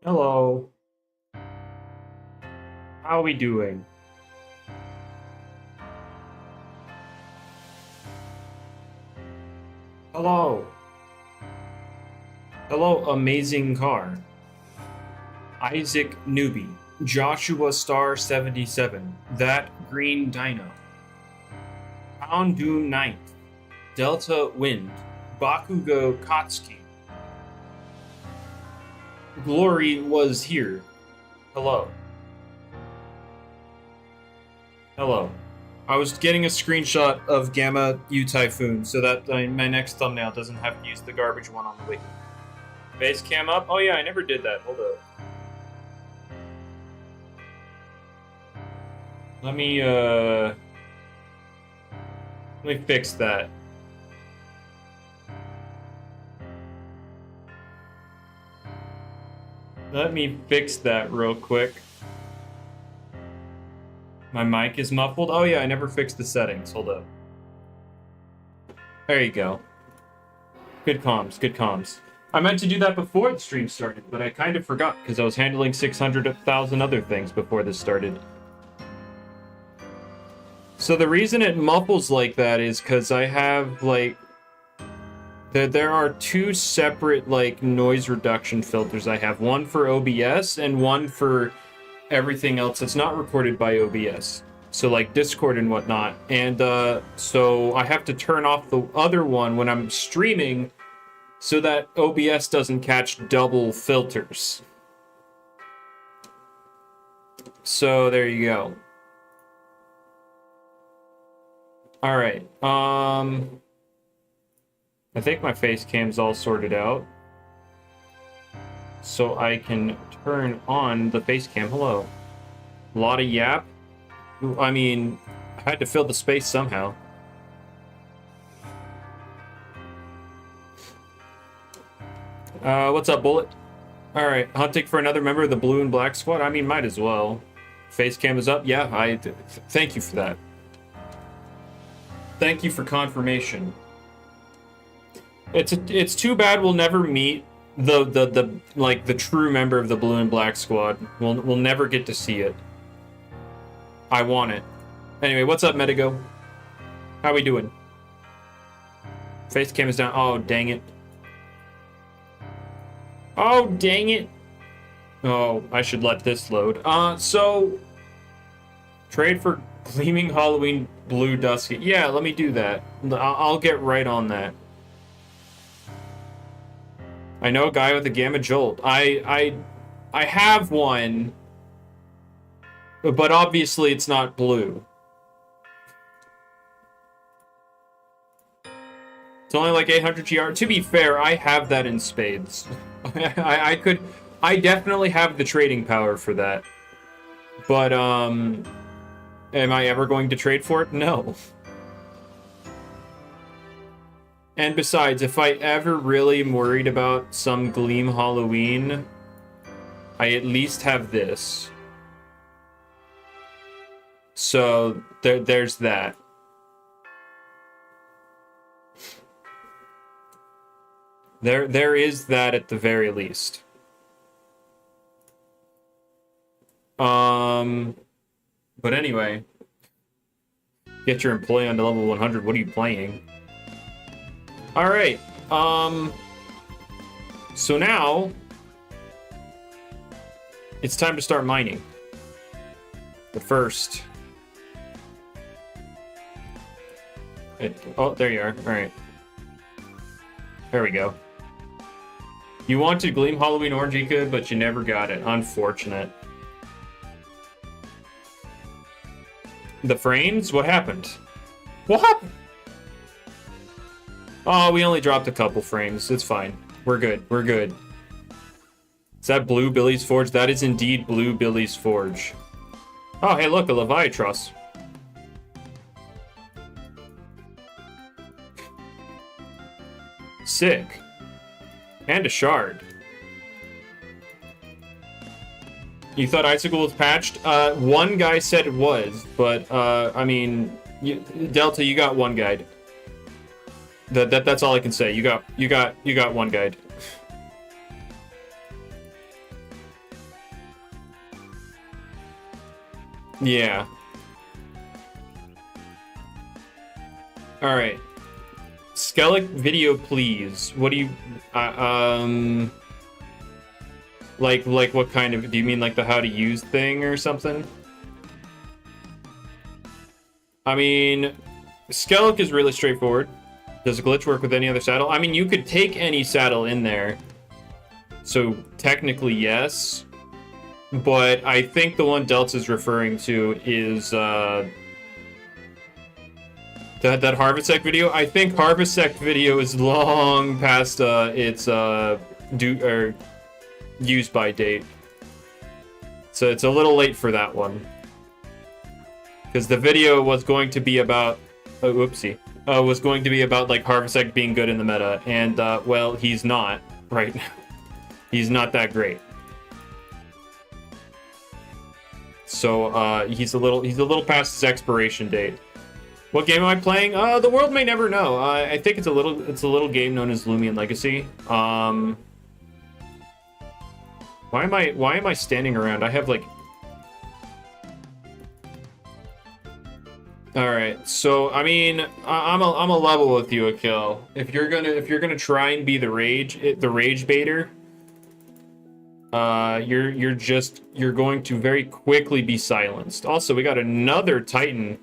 Hello. How are we doing? Hello. Hello, amazing car. Isaac Newbie. Joshua Star 77. That Green Dino. Poundu Ninth. Delta Wind. Bakugo Katsuki. Glory was here. Hello. Hello. I was getting a screenshot of Gamma U Typhoon so that my next thumbnail doesn't have to use the garbage one on the wiki. Base cam up? Oh yeah, I never did that. Hold up. Let me fix that. Let me fix that real quick. My mic is muffled. Oh yeah, I never fixed the settings. Hold up. There you go. Good comms, good comms. I meant to do that before the stream started, but I kind of forgot because I was handling 600,000 other things before this started. So the reason it muffles like that is because I have, like... There are two separate, like, noise reduction filters I have. One for OBS and one for everything else that's not recorded by OBS. So, like, Discord and whatnot. And, so I have to turn off the other one when I'm streaming so that OBS doesn't catch double filters. So, there you go. Alright, I think my face cam's all sorted out. So I can turn on the face cam. Hello. A lot of yap. I mean, I had to fill the space somehow. What's up, Bullet? Alright, hunting for another member of the blue and black squad? I mean, might as well. Face cam is up? Yeah, thank you for that. Thank you for confirmation. It's too bad we'll never meet the true member of the blue and black squad. We'll never get to see it. I want it. Anyway, what's up, Medigo? How we doing? Face cam is down. Oh, dang it. Oh, dang it. Oh, I should let this load. So trade for gleaming Halloween blue dusky. Yeah, let me do that. I'll get right on that. I know a guy with a Gamma Jolt. I have one, but obviously it's not blue. It's only like 800 GR. To be fair, I have that in spades. I definitely have the trading power for that. But, am I ever going to trade for it? No. And besides, if I ever really am worried about some Gleam Halloween, I at least have this. So, there's that. There is that at the very least. But anyway. Get your employee on to level 100. What are you playing? Alright, so now, it's time to start mining. But first... oh, there you are. Alright. There we go. You wanted Gleam Halloween Orangica, but you never got it. Unfortunate. The frames? What happened? What happened? Oh, we only dropped a couple frames. It's fine. We're good. We're good. Is that Blue Billy's Forge? That is indeed Blue Billy's Forge. Oh, hey, look, a Leviatros. Sick. And a shard. You thought Icicle was patched? One guy said it was, but, I mean, Delta, you got one guide. That's all I can say. You got one guide. Yeah. All right. Skellig video, please. What do you... Like what kind of... Do you mean like the how to use thing or something? I mean, Skellig is really straightforward. Does a glitch work with any other saddle? I mean, you could take any saddle in there. So technically, yes. But I think the one Delts is referring to is that Harvest video. I think Harvest video is long past its used by date. So it's a little late for that one. Because the video was going to be about... Oh, whoopsie. Was going to be about, like, Harvest being good in the meta. And, well, he's not right now. He's not that great. So, he's a little past his expiration date. What game am I playing? The world may never know. I think it's a little game known as Loomian Legacy. Why am I standing around? I have, like... All right, so I mean, I'm a level with you, Akil. If you're gonna try and be the rage baiter, you're going to very quickly be silenced. Also, we got another Titan.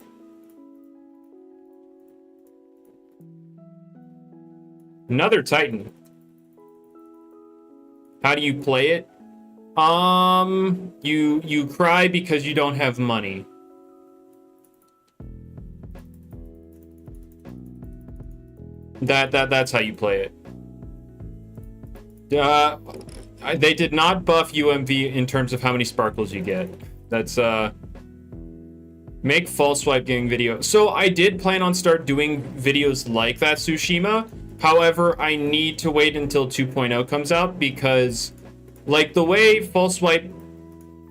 Another Titan. How do you play it? You cry because you don't have money. That's how you play it. They did not buff UMV in terms of how many sparkles you get. That's make false swipe gaming video. So I did plan on start doing videos like that, Tsushima. However, I need to wait until 2.0 comes out because, like, the way false swipe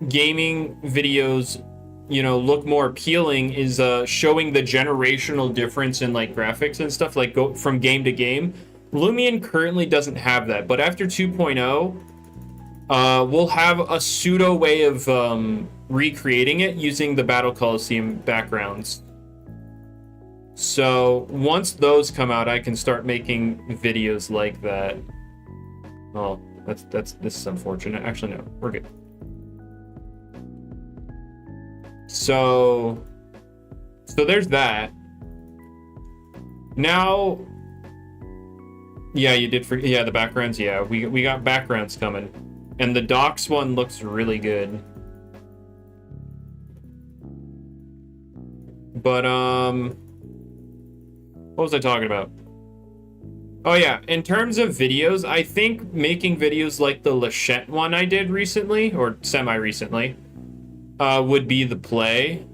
gaming videos, you know, look more appealing is showing the generational difference in, like, graphics and stuff, like, go from game to game. Loomian currently doesn't have that, but after 2.0, we'll have a pseudo way of recreating it using the Battle Coliseum backgrounds. So once those come out, I can start making videos like that. Oh, this is unfortunate. Actually, no, we're good. So there's that. Now, yeah, you did for the backgrounds. Yeah, we got backgrounds coming, and the docs one looks really good. But what was I talking about? Oh yeah, in terms of videos, I think making videos like the Lachette one I did recently, or semi-recently, would be the play.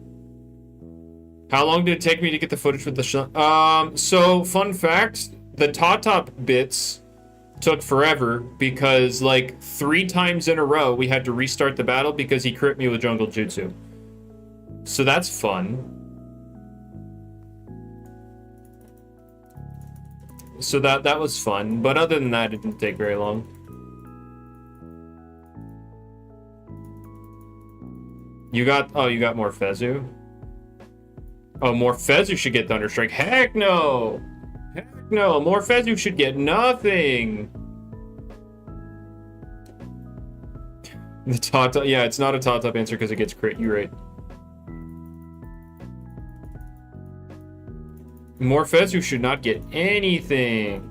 How long did it take me to get the footage with the so fun fact, the top bits took forever because like 3 times in a row we had to restart the battle because he crit me with jungle jutsu. So that's fun. So that was fun, but other than that, it didn't take very long. You got more Fezu? Oh, more Fezu should get Thunderstrike. Heck no! Heck no, more Fezu should get nothing! The top, yeah, it's not a top answer because it gets crit, you're right. More Fezu should not get anything.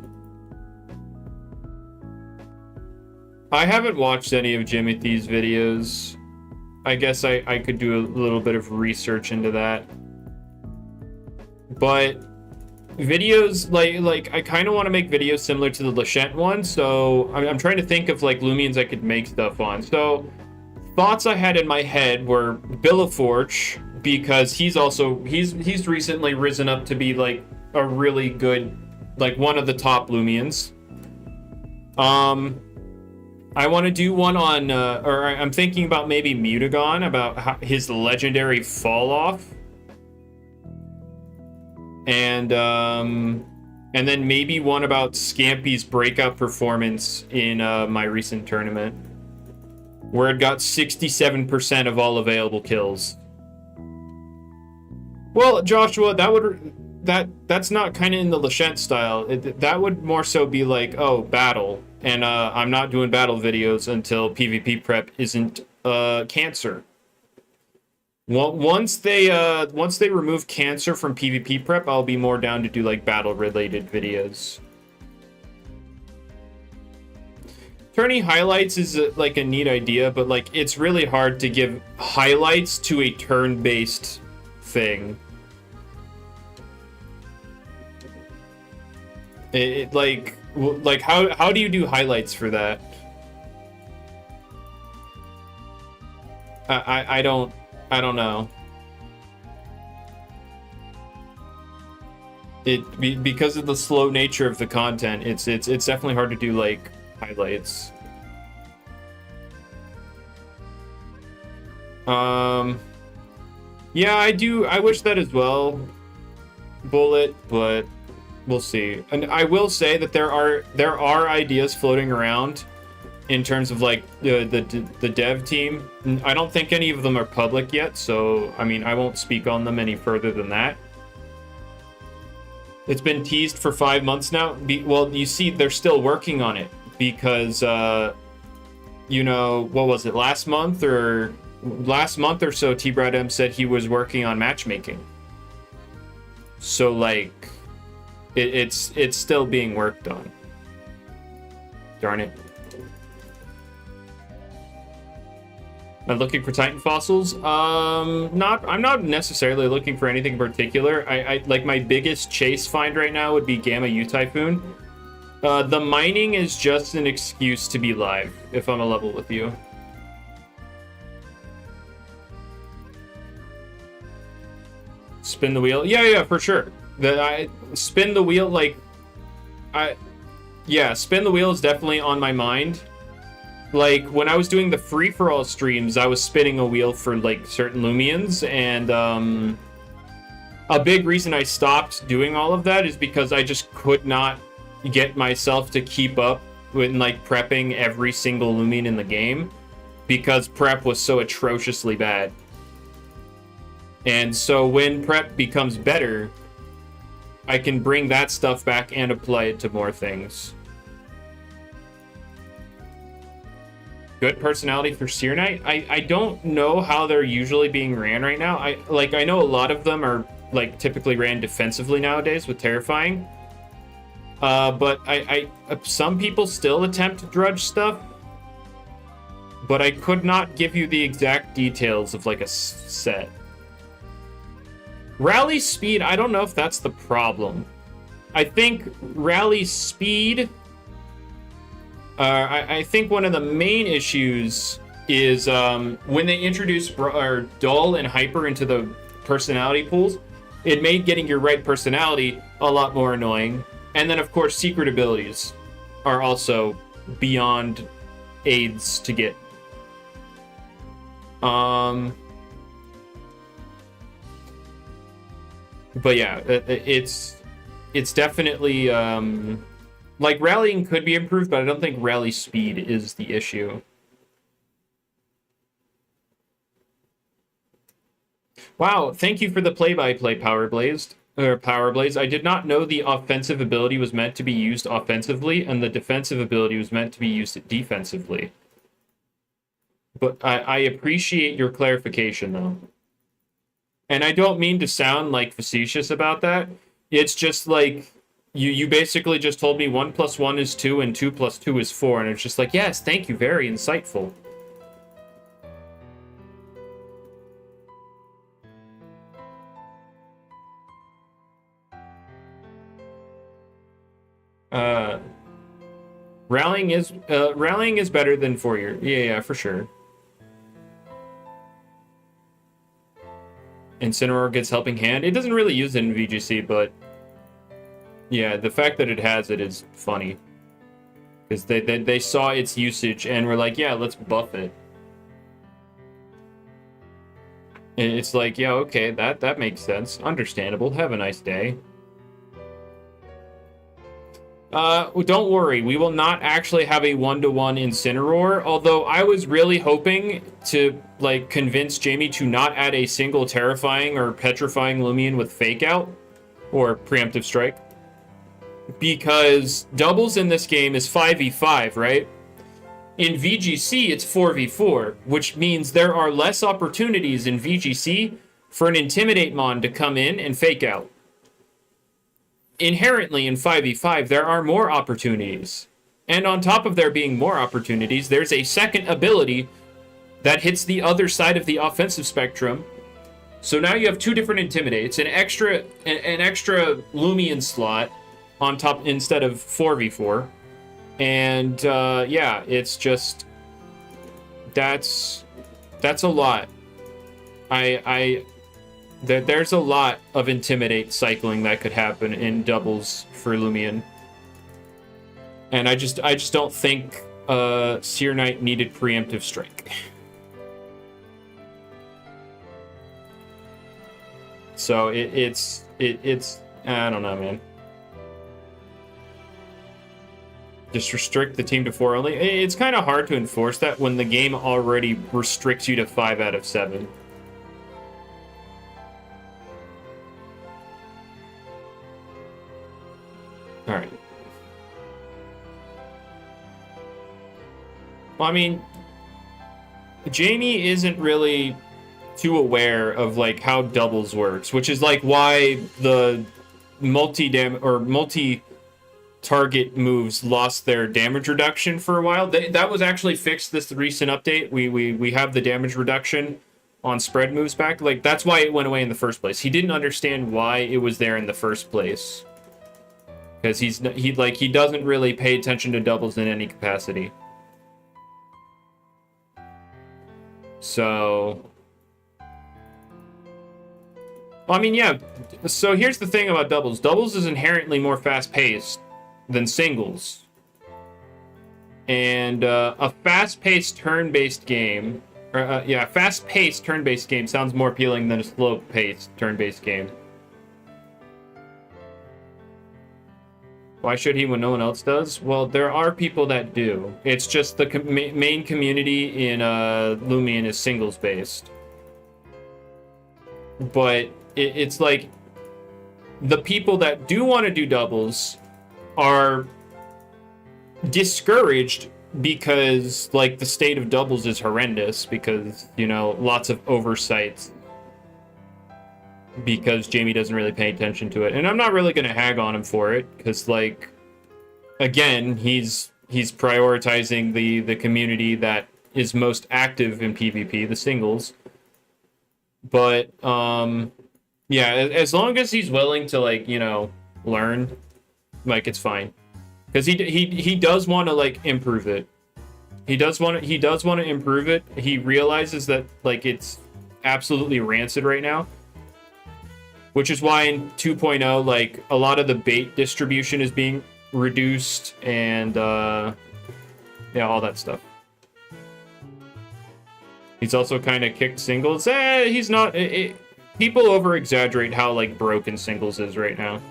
I haven't watched any of Jimothy's videos. I guess I could do a little bit of research into that. But videos, like I kind of want to make videos similar to the Lachette one, so I'm trying to think of, like, Loomians I could make stuff on. So, thoughts I had in my head were Billaforge, because he's recently risen up to be, like, a really good, like, one of the top Loomians. I want to do one on, or I'm thinking about maybe Mutagon, about his legendary fall off. And then maybe one about Scampy's breakout performance in my recent tournament, where it got 67% of all available kills. Well, Joshua, that's not kind of in the Lachette style. That would more so be like, oh, battle, and I'm not doing battle videos until PvP prep isn't cancer. Well, once they remove cancer from PvP prep, I'll be more down to do like battle related videos. Tourney highlights is like a neat idea, but like it's really hard to give highlights to a turn-based thing. Like how do you do highlights for that? I don't know. Because of the slow nature of the content, it's definitely hard to do like highlights. Yeah, I wish that as well, Bullet, but we'll see. And I will say that there are ideas floating around in terms of like the dev team. I don't think any of them are public yet, so I mean I won't speak on them any further than that. It's been teased for 5 months now. Well, you see, they're still working on it because you know, what was it, last month or so, T-Brad M said he was working on matchmaking. So like it's still being worked on. Darn it. I'm looking for Titan fossils. I'm not necessarily looking for anything in particular. I like my biggest chase find right now would be Gamma U Typhoon. The mining is just an excuse to be live, if I'm a level with you. Spin the wheel? Yeah, for sure. I spin the wheel, like, yeah, spin the wheel is definitely on my mind. Like, when I was doing the free-for-all streams, I was spinning a wheel for, like, certain Loomians, and, a big reason I stopped doing all of that is because I just could not get myself to keep up with, like, prepping every single Loomian in the game, because prep was so atrociously bad. And so when prep becomes better, I can bring that stuff back and apply it to more things. Good personality for Seer Knight? I don't know how they're usually being ran right now. I know a lot of them are like typically ran defensively nowadays with Terrifying. But some people still attempt to drudge stuff. But I could not give you the exact details of like a set. Rally speed, I don't know if that's the problem. I think rally speed... I think one of the main issues is when they introduced Dull and Hyper into the personality pools, it made getting your right personality a lot more annoying. And then, of course, secret abilities are also beyond aids to get. But yeah, it's definitely... like, rallying could be improved, but I don't think rally speed is the issue. Wow, thank you for the play-by-play, Power Blaze. I did not know the offensive ability was meant to be used offensively, and the defensive ability was meant to be used defensively. But I appreciate your clarification, though. And I don't mean to sound, like, facetious about that. It's just, like... You basically just told me 1 + 1 is 2 and 2 + 2 is 4, and it's just like, yes, thank you, very insightful. Rallying is better than Fourier. Yeah, for sure. Incineroar gets Helping Hand. It doesn't really use it in VGC, but yeah, the fact that it has it is funny. Because they saw its usage and were like, yeah, let's buff it. And it's like, yeah, okay, that makes sense. Understandable. Have a nice day. Don't worry, we will not actually have a one-to-one Incineroar, although I was really hoping to, like, convince Jamie to not add a single Terrifying or Petrifying Loomian with Fake Out, or Preemptive Strike, because doubles in this game is 5v5, right? In VGC, it's 4v4, which means there are less opportunities in VGC for an Intimidate Mon to come in and Fake Out. Inherently in 5v5, there are more opportunities. And on top of there being more opportunities, there's a second ability that hits the other side of the offensive spectrum. So now you have two different Intimidates, an extra Loomian slot on top instead of 4v4. And yeah, it's just that's a lot. There's a lot of Intimidate cycling that could happen in doubles for Loomian. And I just don't think Seer Knight needed Preemptive Strike. So it's I don't know, man. Just restrict the team to 4 only. It's kind of hard to enforce that when the game already restricts you to 5 out of 7. All right. Well, I mean, Jamie isn't really too aware of like how doubles works, which is like why the multi-target moves lost their damage reduction for a while. That was actually fixed this recent update. We have the damage reduction on spread moves back. Like that's why it went away in the first place. He didn't understand why it was there in the first place. Because he doesn't really pay attention to doubles in any capacity. So, well, I mean, yeah. So here's the thing about doubles. Doubles is inherently more fast-paced than singles. And a fast-paced turn-based game, fast-paced turn-based game sounds more appealing than a slow-paced turn-based game. Why should he when no one else does? Well, there are people that do. It's just the main community in Loomian is singles-based. But it's like the people that do want to do doubles are discouraged because like the state of doubles is horrendous because, you know, lots of oversights because Jamie doesn't really pay attention to it. And I'm not really going to hag on him for it because, like, again, he's prioritizing the community that is most active in PvP, the singles. But yeah, as long as he's willing to, like, you know, learn, like, it's fine. Because he does want to, like, improve it. He does want to improve it. He realizes that, like, it's absolutely rancid right now. Which is why in 2.0, like, a lot of the bait distribution is being reduced and, yeah, all that stuff. He's also kind of kicked singles. He's not... people over-exaggerate how, like, broken singles is right now.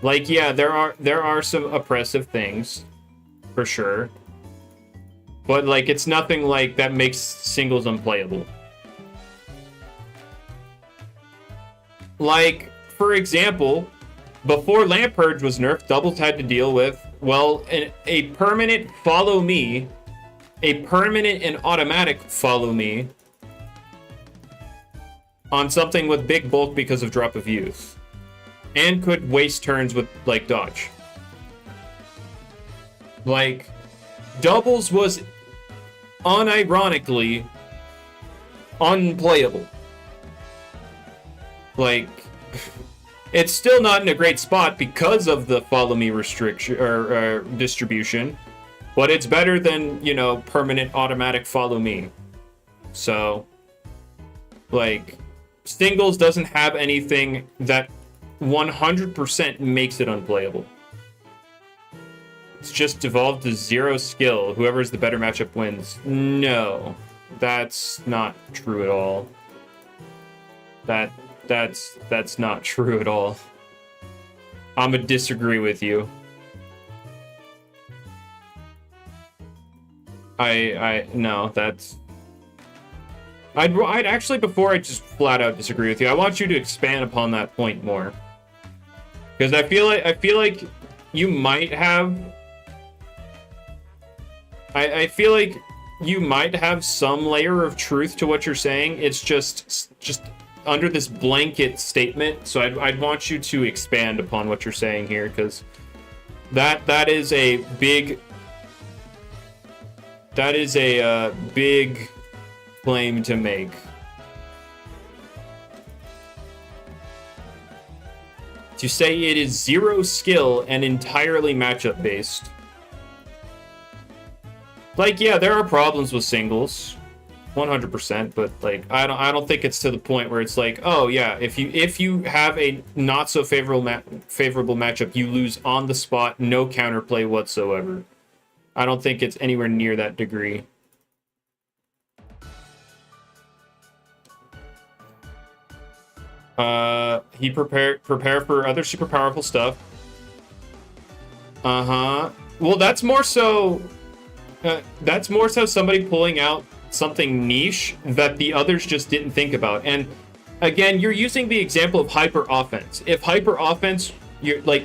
Like, yeah, there are some oppressive things, for sure. But, like, it's nothing, like, that makes singles unplayable. Like, for example, before Lamp Purge was nerfed, doubles had to deal with, well, a permanent follow me, a permanent and automatic follow me on something with big bulk because of Drop of Youth. And could waste turns with, like, dodge. Like, doubles was unironically unplayable. Like, it's still not in a great spot because of the follow me restriction or distribution, but it's better than, you know, permanent automatic follow me. So, like, singles doesn't have anything that 100% makes it unplayable. It's just devolved to 0 skill. Whoever's the better matchup wins. No, that's not true at all. That's not true at all. I'ma disagree with you. No, that's... I'd actually, before I just flat out disagree with you, I want you to expand upon that point more. Because I feel like you might have... I feel like you might have some layer of truth to what you're saying. It's just under this blanket statement. So I'd want you to expand upon what you're saying here, because that is a big... That is a big claim to make. To say it is zero skill and entirely matchup based. Like, yeah, there are problems with singles, 100%, but like I don't think it's to the point where it's like, oh yeah, if you have a not so favorable matchup, you lose on the spot, no counterplay whatsoever. I don't think it's anywhere near that degree. He prepare for other super powerful stuff. Well, that's more so somebody pulling out something niche that the others just didn't think about. And again, you're using the example of hyper offense. If hyper offense, you're like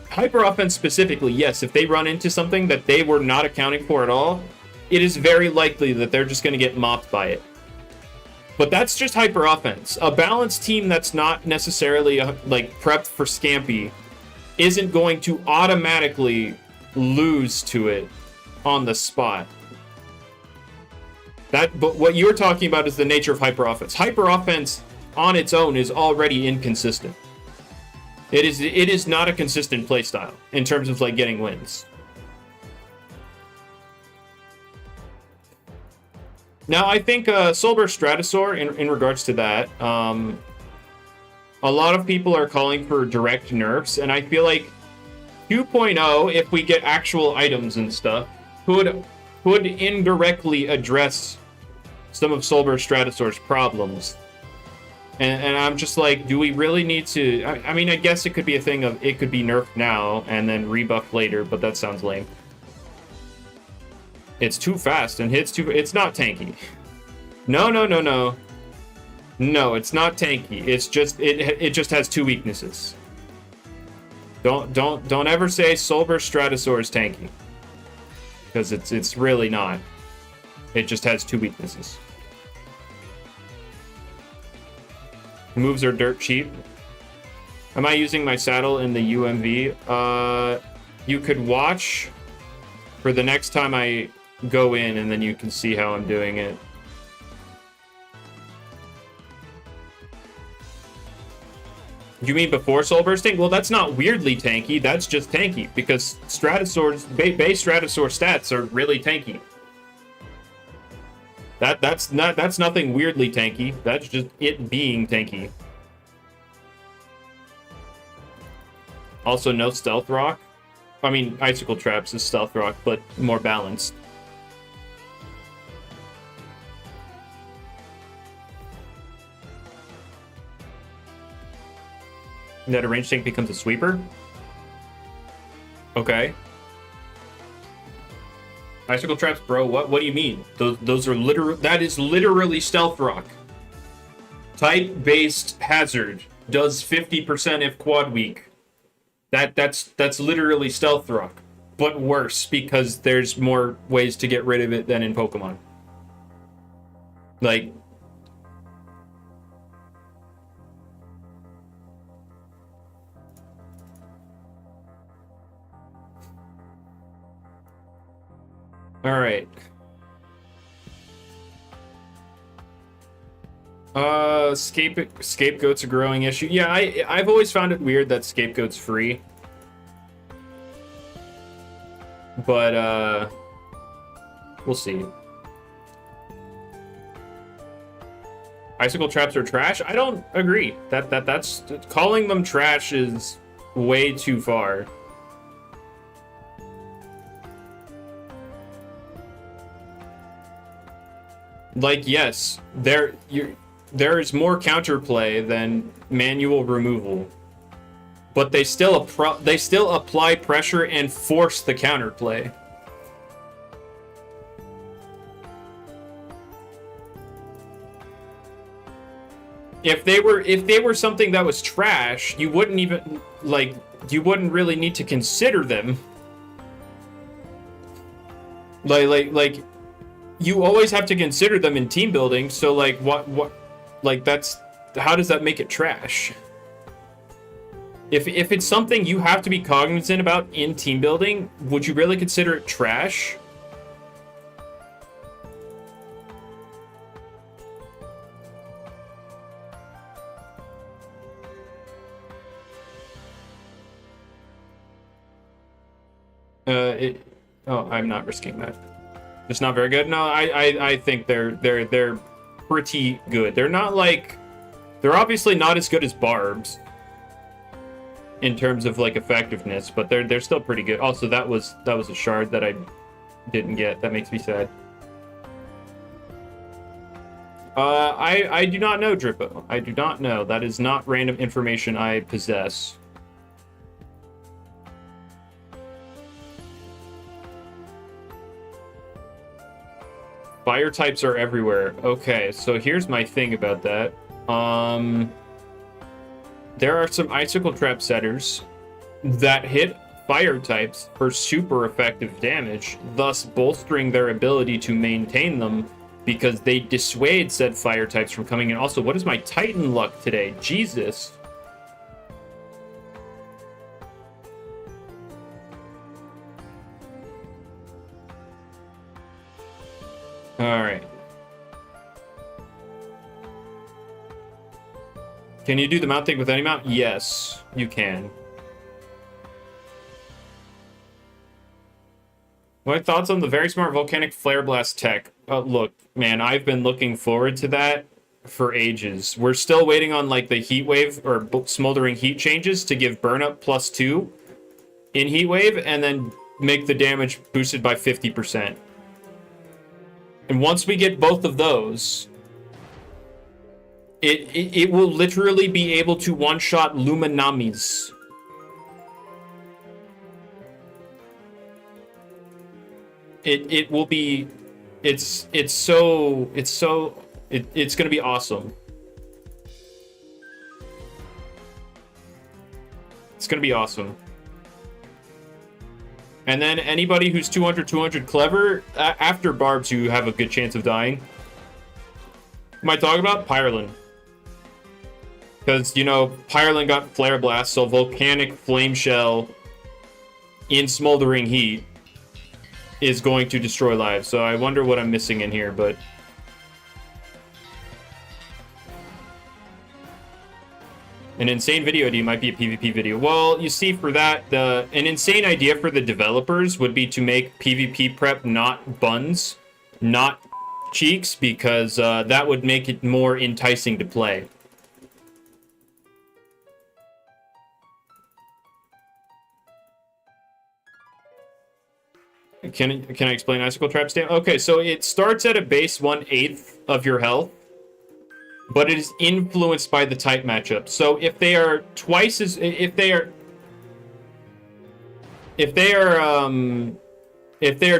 hyper offense specifically, yes, if they run into something that they were not accounting for at all, it is very likely that they're just going to get mopped by it. But that's just hyper offense. A balanced team that's not necessarily like prepped for Scampy isn't going to automatically lose to it on the spot. But what you're talking about is the nature of hyper offense. Hyper offense on its own is already inconsistent. It is not a consistent playstyle in terms of like getting wins. Now, I think Soulburst Stratosaur, in regards to that, a lot of people are calling for direct nerfs, and I feel like 2.0, if we get actual items and stuff, could indirectly address some of Soulburst Stratosaur's problems. And I'm just like, do we really need to... I mean, I guess it could be a thing of it could be nerfed now and then rebuffed later, but that sounds lame. It's too fast and hits too... It's not tanky. No. No, it's not tanky. It's just... It just has two weaknesses. Don't ever say Soulburst Stratosaur is tanky. Because it's really not. It just has two weaknesses. Moves are dirt cheap. Am I using my saddle in the UMV? You could watch for the next time I go in, and then you can see how I'm doing it. You mean before soul bursting? Well, that's not weirdly tanky. That's just tanky because Stratosaur's base Stratosaur stats are really tanky. That's nothing weirdly tanky. That's just it being tanky. Also, no stealth rock. I mean, icicle traps is stealth rock, but more balanced. That a range tank becomes a sweeper? Okay. Icicle traps, bro. What do you mean? Those are literal. That is literally stealth rock. Type based hazard does 50% if quad weak. That's literally stealth rock, but worse because there's more ways to get rid of it than in Pokemon. Like. All right. Scapegoat's a growing issue. Yeah, I've always found it weird that Scapegoat's free. But we'll see. Icicle traps are trash? I don't agree. That's calling them trash is way too far. Like, yes, there is more counterplay than manual removal, but they still apply pressure and force the counterplay. If they were something that was trash, you wouldn't even you wouldn't really need to consider them. Like you always have to consider them in team building. So like what like that's how does that make it trash? If it's something you have to be cognizant about in team building, would you really consider it trash? Oh, I'm not risking that. It's not very good. No, I think they're pretty good. They're not like, they're obviously not as good as barbs in terms of like effectiveness, but they're still pretty good. Also, that was a shard that I didn't get. That makes me sad. I do not know, Drippo. I do not know. That is not random information I possess. Fire types are everywhere. Okay, so here's my thing about that. There are some icicle trap setters that hit fire types for super effective damage, thus bolstering their ability to maintain them because they dissuade said fire types from coming in. Also, what is my Titan luck today? Jesus. Alright. Can you do the mount thing with any mount? Yes, you can. What thoughts on the very smart volcanic flare blast tech? Look, man, I've been looking forward to that for ages. We're still waiting on like the heat wave or smoldering heat changes to give burn up +2 in heat wave and then make the damage boosted by 50%. And once we get both of those, it will literally be able to one-shot Luminamis. It will be, it's gonna be awesome. It's gonna be awesome. And then anybody who's 200 clever, after barbs, you have a good chance of dying. Am I talking about Pyrelin? Because, you know, Pyrelin got Flare Blast, so Volcanic Flame Shell in Smoldering Heat is going to destroy lives. So I wonder what I'm missing in here, but... An insane video idea might be a PvP video. Well, you see, for that, an insane idea for the developers would be to make PvP prep not buns, not cheeks, because that would make it more enticing to play. Can I explain Icicle Trap Stamp? Okay, so it starts at a base 1/8 of your health, but it is influenced by the type matchup. So if they are twice as, if they are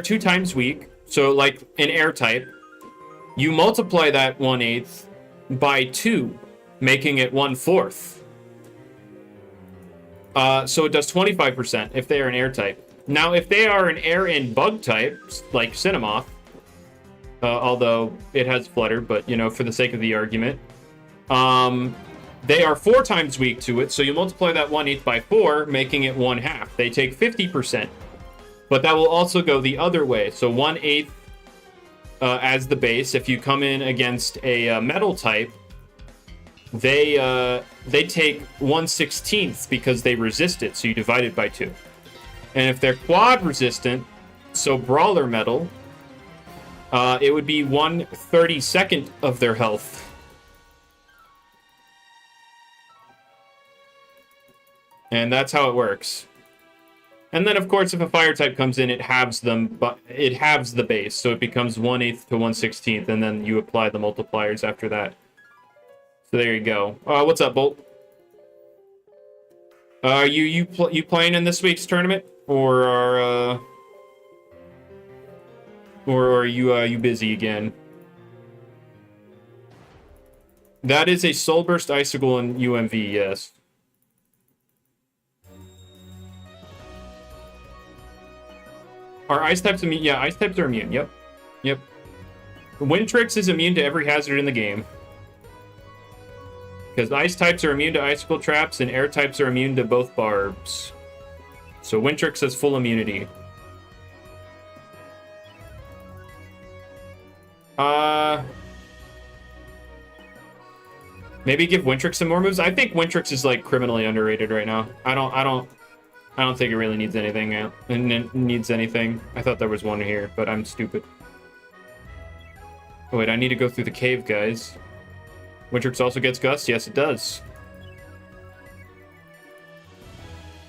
2 times weak, so like an air type, you multiply that 1/8 by 2, making it 1/4. So it does 25% if they are an air type. Now, if they are an air and bug type, like Cinnamoth, although it has Flutter, but, you know, for the sake of the argument, they are 4 times weak to it, so you multiply that 1/8 by 4, making it 1/2. They take 50%. But that will also go the other way. So 1/8 as the base. If you come in against a metal type, they take 1/16 because they resist it, so you divide it by 2. And if they're quad resistant, so brawler metal, it would be 1/32 of their health. And that's how it works. And then, of course, if a fire type comes in, it halves them, but it halves the base, so it becomes 1/8 to 1/16, and then you apply the multipliers after that. So there you go. What's up, Bolt? You playing in this week's tournament, or are you busy again? That is a Soul Burst Icicle in UMV, yes. Are ice types immune? Yeah, ice types are immune. Yep. Yep. Wintrix is immune to every hazard in the game. Because ice types are immune to icicle traps and air types are immune to both barbs. So Wintrix has full immunity. Maybe give Wintrix some more moves. I think Wintrix is like criminally underrated right now. I don't think it really needs anything. It needs anything. I thought there was one here, but I'm stupid. Oh, wait, I need to go through the cave, guys. Wintrix also gets Gust? Yes, it does.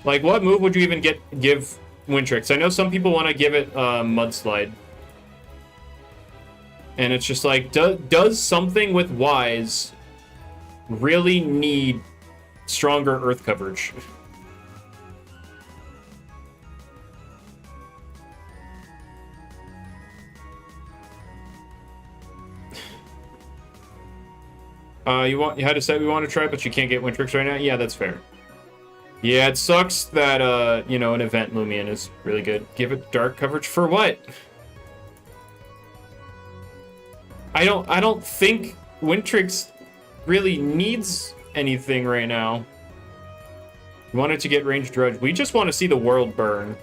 Like, what move would you even give Wintrix? I know some people want to give it Mudslide. And it's just like, does something with Wise really need stronger Earth coverage? You had to say we want to try, but you can't get Wintrix right now? Yeah, that's fair. Yeah, it sucks that, you know, an event Loomian is really good. Give it dark coverage for what? I don't think Wintrix really needs anything right now. We wanted to get Range Drudge. We just want to see the world burn.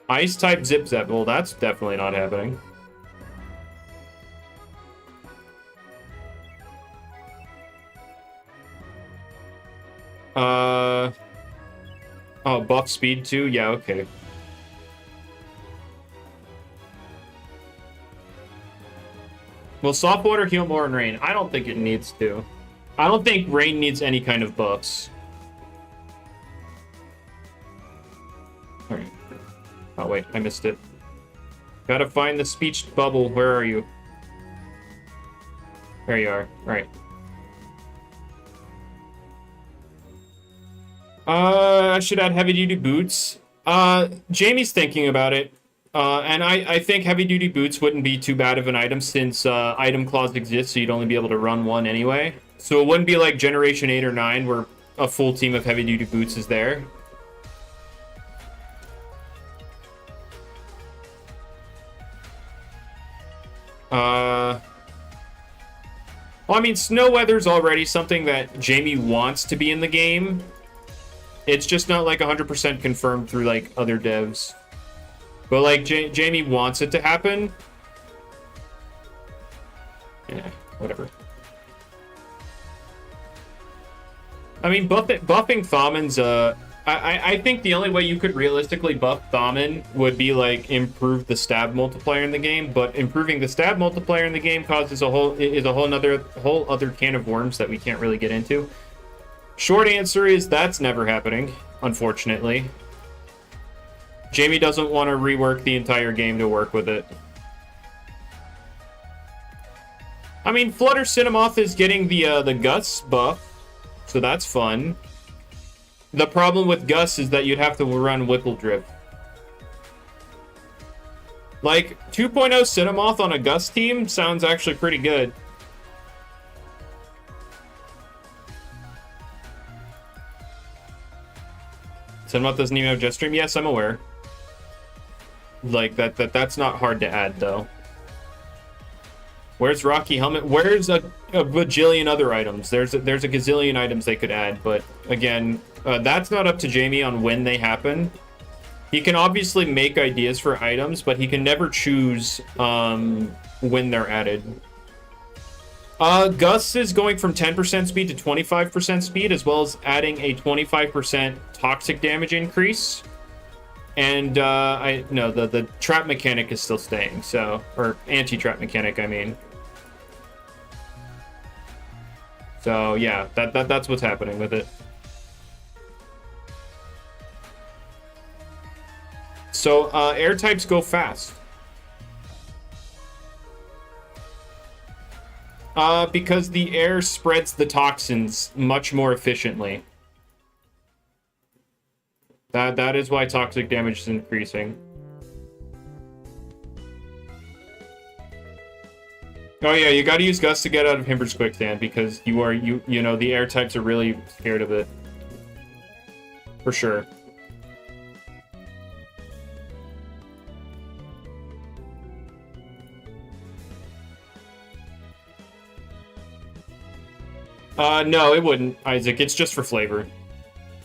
Ice type Zip Zap. Well, that's definitely not happening. Oh, buff speed too? Yeah, okay. Will soft water heal more in rain? I don't think it needs to. I don't think rain needs any kind of buffs. Alright. Oh, wait, I missed it. Gotta find the speech bubble. Where are you? There you are. Alright. I should add heavy-duty boots. Jamie's thinking about it. And I think heavy-duty boots wouldn't be too bad of an item since item clause exists, so you'd only be able to run one anyway. So it wouldn't be like Generation 8 or 9 where a full team of heavy-duty boots is there. Well, I mean, Snow Weather's already something that Jamie wants to be in the game. It's just not like 100% confirmed through like other devs. But like Jamie wants it to happen. Yeah, whatever. I mean, buffing Thaumon's, I think the only way you could realistically buff Thaumon would be like improve the stab multiplier in the game, but improving the stab multiplier in the game causes a whole other can of worms that we can't really get into. Short answer is that's never happening, unfortunately. Jamie doesn't want to rework the entire game to work with it. I mean, Flutter Cinemoth is getting the Gus buff, so that's fun. The problem with Gus is that you'd have to run Whipple Drip. Like, 2.0 Cinemoth on a Gus team sounds actually pretty good. Cinemoth doesn't even have Jetstream? Yes, I'm aware. Like, that's not hard to add, though. Where's Rocky Helmet? Where's a bajillion other items? There's a gazillion items they could add, but again, that's not up to Jamie on when they happen. He can obviously make ideas for items, but he can never choose when they're added. Gus is going from 10% speed to 25% speed, as well as adding a 25% toxic damage increase. And the trap mechanic is still staying, so, or anti-trap mechanic, I mean. So yeah, that's what's happening with it. So air types go fast. Because the air spreads the toxins much more efficiently. That is why toxic damage is increasing. Oh yeah, you gotta use Gust to get out of Himber's Quicksand because you know, the air types are really scared of it. For sure. No, it wouldn't, Isaac. It's just for flavor.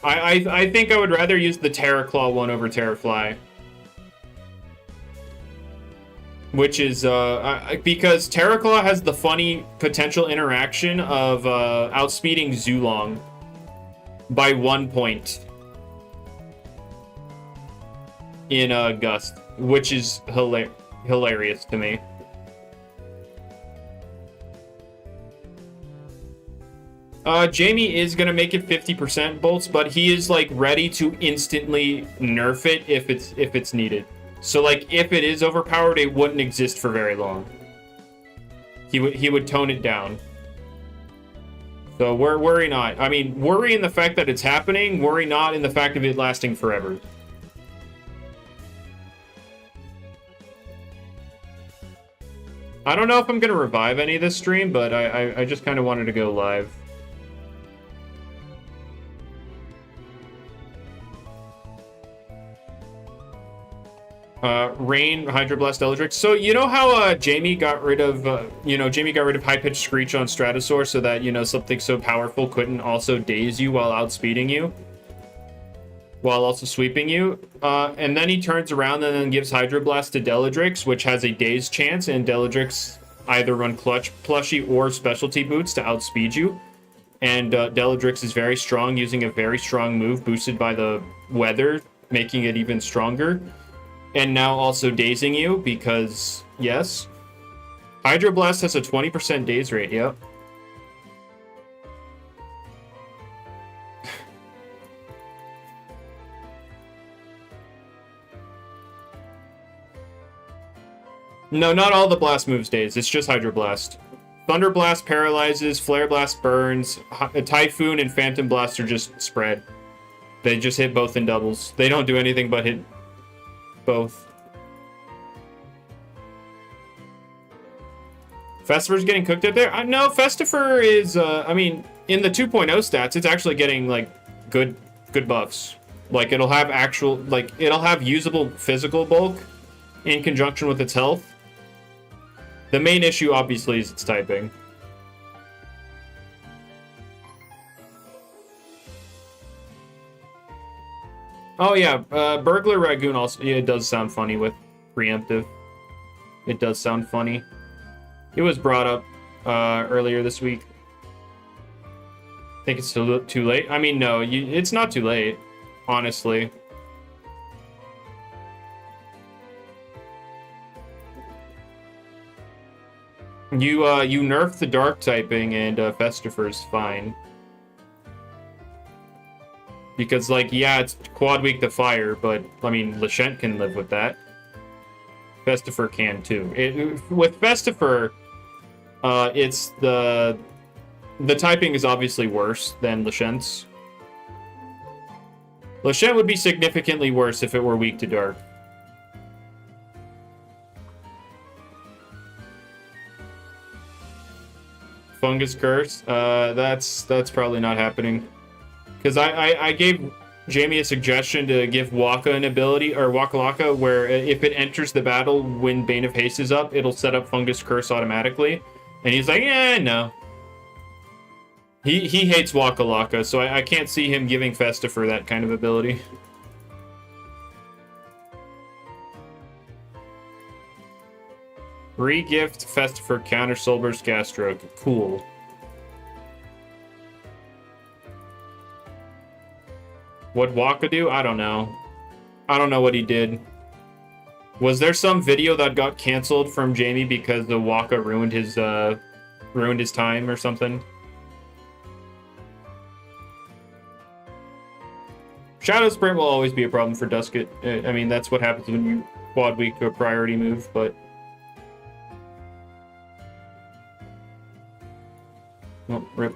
I think I would rather use the Terraclaw one over Terrafly. Which is, because Terraclaw has the funny potential interaction of, outspeeding Zulong by 1 point in, Gust, which is hilarious to me. Jamie is gonna make it 50% bolts, but he is like ready to instantly nerf it if it's needed. So like if it is overpowered, it wouldn't exist for very long. He would tone it down. So worry not. I mean, worry in the fact that it's happening. Worry not in the fact of it lasting forever. I don't know if I'm gonna revive any of this stream, but I just kind of wanted to go live. Rain, Hydroblast, Eldritch. So you know how Jamie got rid of High Pitched Screech on Stratosaur so that, you know, something so powerful couldn't also daze you while outspeeding you, while also sweeping you. And then he turns around and then gives Hydroblast to Deladrix, which has a daze chance, and Deladrix either run Clutch Plushie or Specialty Boots to outspeed you. And Deladrix is very strong, using a very strong move boosted by the weather, making it even stronger. And now also dazing you because, yes. Hydroblast has a 20% daze rate, yep. No, not all the blast moves daze, it's just Hydroblast. Thunder Blast paralyzes, Flare Blast burns, Typhoon and Phantom Blast are just spread. They just hit both in doubles. They don't do anything but hit both. Festifer's getting cooked out there? No, Festifer is, I mean, in the 2.0 stats, it's actually getting, like, good buffs. Like, it'll have usable physical bulk in conjunction with its health. The main issue, obviously, is its typing. Oh yeah, Burglar Ragoon also, yeah, it does sound funny with preemptive. It does sound funny. It was brought up earlier this week. Think it's still too late? I mean, no, it's not too late, honestly. You nerf the dark typing and Festifer's fine. Because, like, yeah, it's quad weak to fire, but, I mean, Lashent can live with that. Festifer can, too. With Festifer, it's the typing is obviously worse than Lashent's. Lashent would be significantly worse if it were weak to dark. Fungus Curse? That's probably not happening. Because I gave Jamie a suggestion to give Waka an ability, or Waka Laka, where if it enters the battle when Bane of Haste is up, it'll set up Fungus Curse automatically. And he's like, yeah, no. He hates Waka Laka, so I can't see him giving Festifer that kind of ability. Re-gift Festifer counter Soulburst Gastroke. Cool. What'd Waka do? I don't know. I don't know what he did. Was there some video that got canceled from Jamie because the Waka ruined his time or something? Shadow Sprint will always be a problem for Dusket. I mean, that's what happens when you quad weak to a priority move, but... Oh, rip.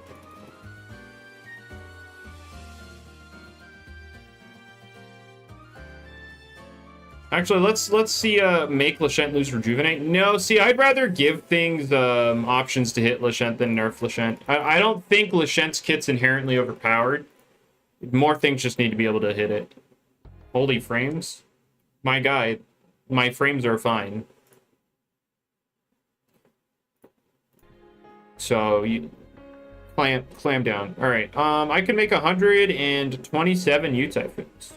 Actually, let's see. Make Lachent lose Rejuvenate. No, see, I'd rather give things options to hit Lachent than nerf Lachent. I don't think Lachent's kit's inherently overpowered. More things just need to be able to hit it. Holy frames, my guy, my frames are fine. So you clam down. All right. I can make 127 U-Typhoons.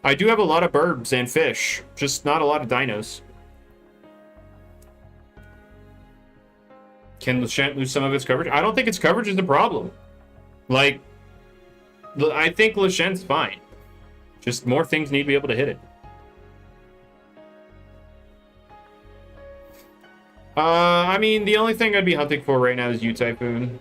I do have a lot of birds and fish, just not a lot of dinos. Can Lachent lose some of its coverage? I don't think its coverage is the problem. Like, I think Lachent's fine. Just more things need to be able to hit it. I mean, the only thing I'd be hunting for right now is U-Typhoon.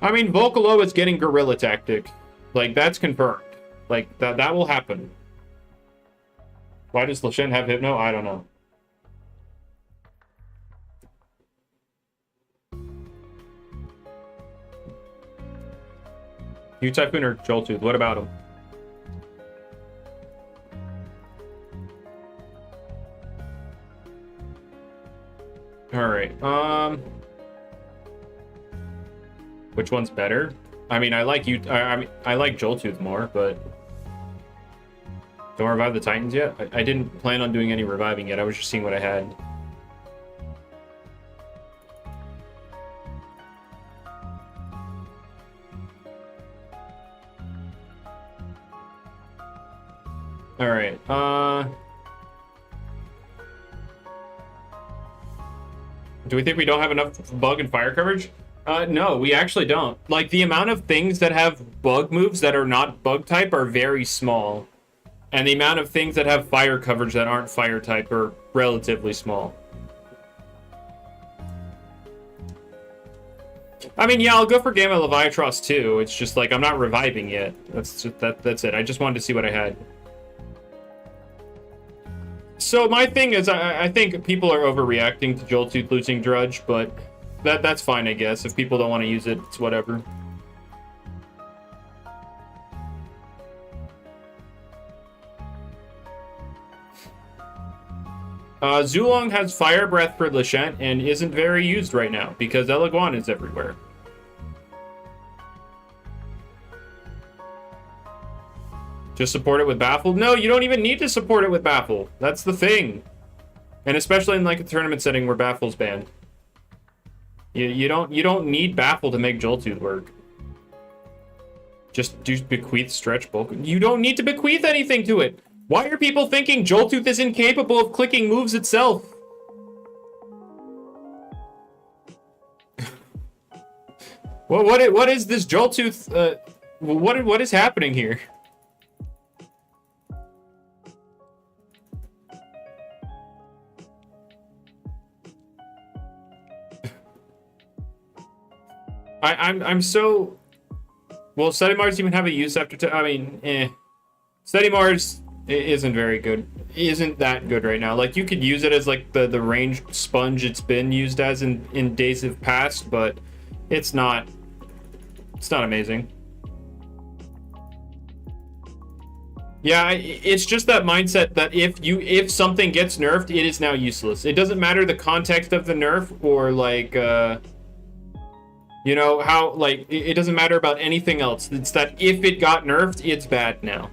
I mean, Vocalo is getting Gorilla Tactic. Like, that's confirmed. Like, that will happen. Why does Lachent have Hypno? I don't know. U-Typhoon or Joltooth? What about him? Alright, which one's better? I mean, I like Joltooth more, but don't revive the Titans yet? I didn't plan on doing any reviving yet. I was just seeing what I had. Alright, do we think we don't have enough bug and fire coverage? No, we actually don't. Like, the amount of things that have bug moves that are not bug type are very small. And the amount of things that have fire coverage that aren't fire type are relatively small. I mean, yeah, I'll go for Gamma Leviatros too. It's just like, I'm not reviving yet. That's it. I just wanted to see what I had. So my thing is, I think people are overreacting to Joltooth losing Drudge, but that's fine, I guess. If people don't want to use it, it's whatever. Zulong has Fire Breath for Lachent and isn't very used right now because Elaguan is everywhere. Just support it with Baffle? No, you don't even need to support it with Baffle. That's the thing. And especially in like a tournament setting where Baffle's banned. You don't need Baffle to make Joltooth work. Just do Bequeath Stretch Bulk. You don't need to bequeath anything to it. Why are people thinking Joltooth is incapable of clicking moves itself? Well, what is this Joltooth? What is happening here? I'm so... Well, Steady Mars even have a use after... I mean, Steady Mars isn't very good. Isn't that good right now. Like, you could use it as, like, the ranged sponge it's been used as in days of past, but it's not... It's not amazing. Yeah, it's just that mindset that if something gets nerfed, it is now useless. It doesn't matter the context of the nerf or, like, you know, how, like, it doesn't matter about anything else. It's that if it got nerfed, it's bad now.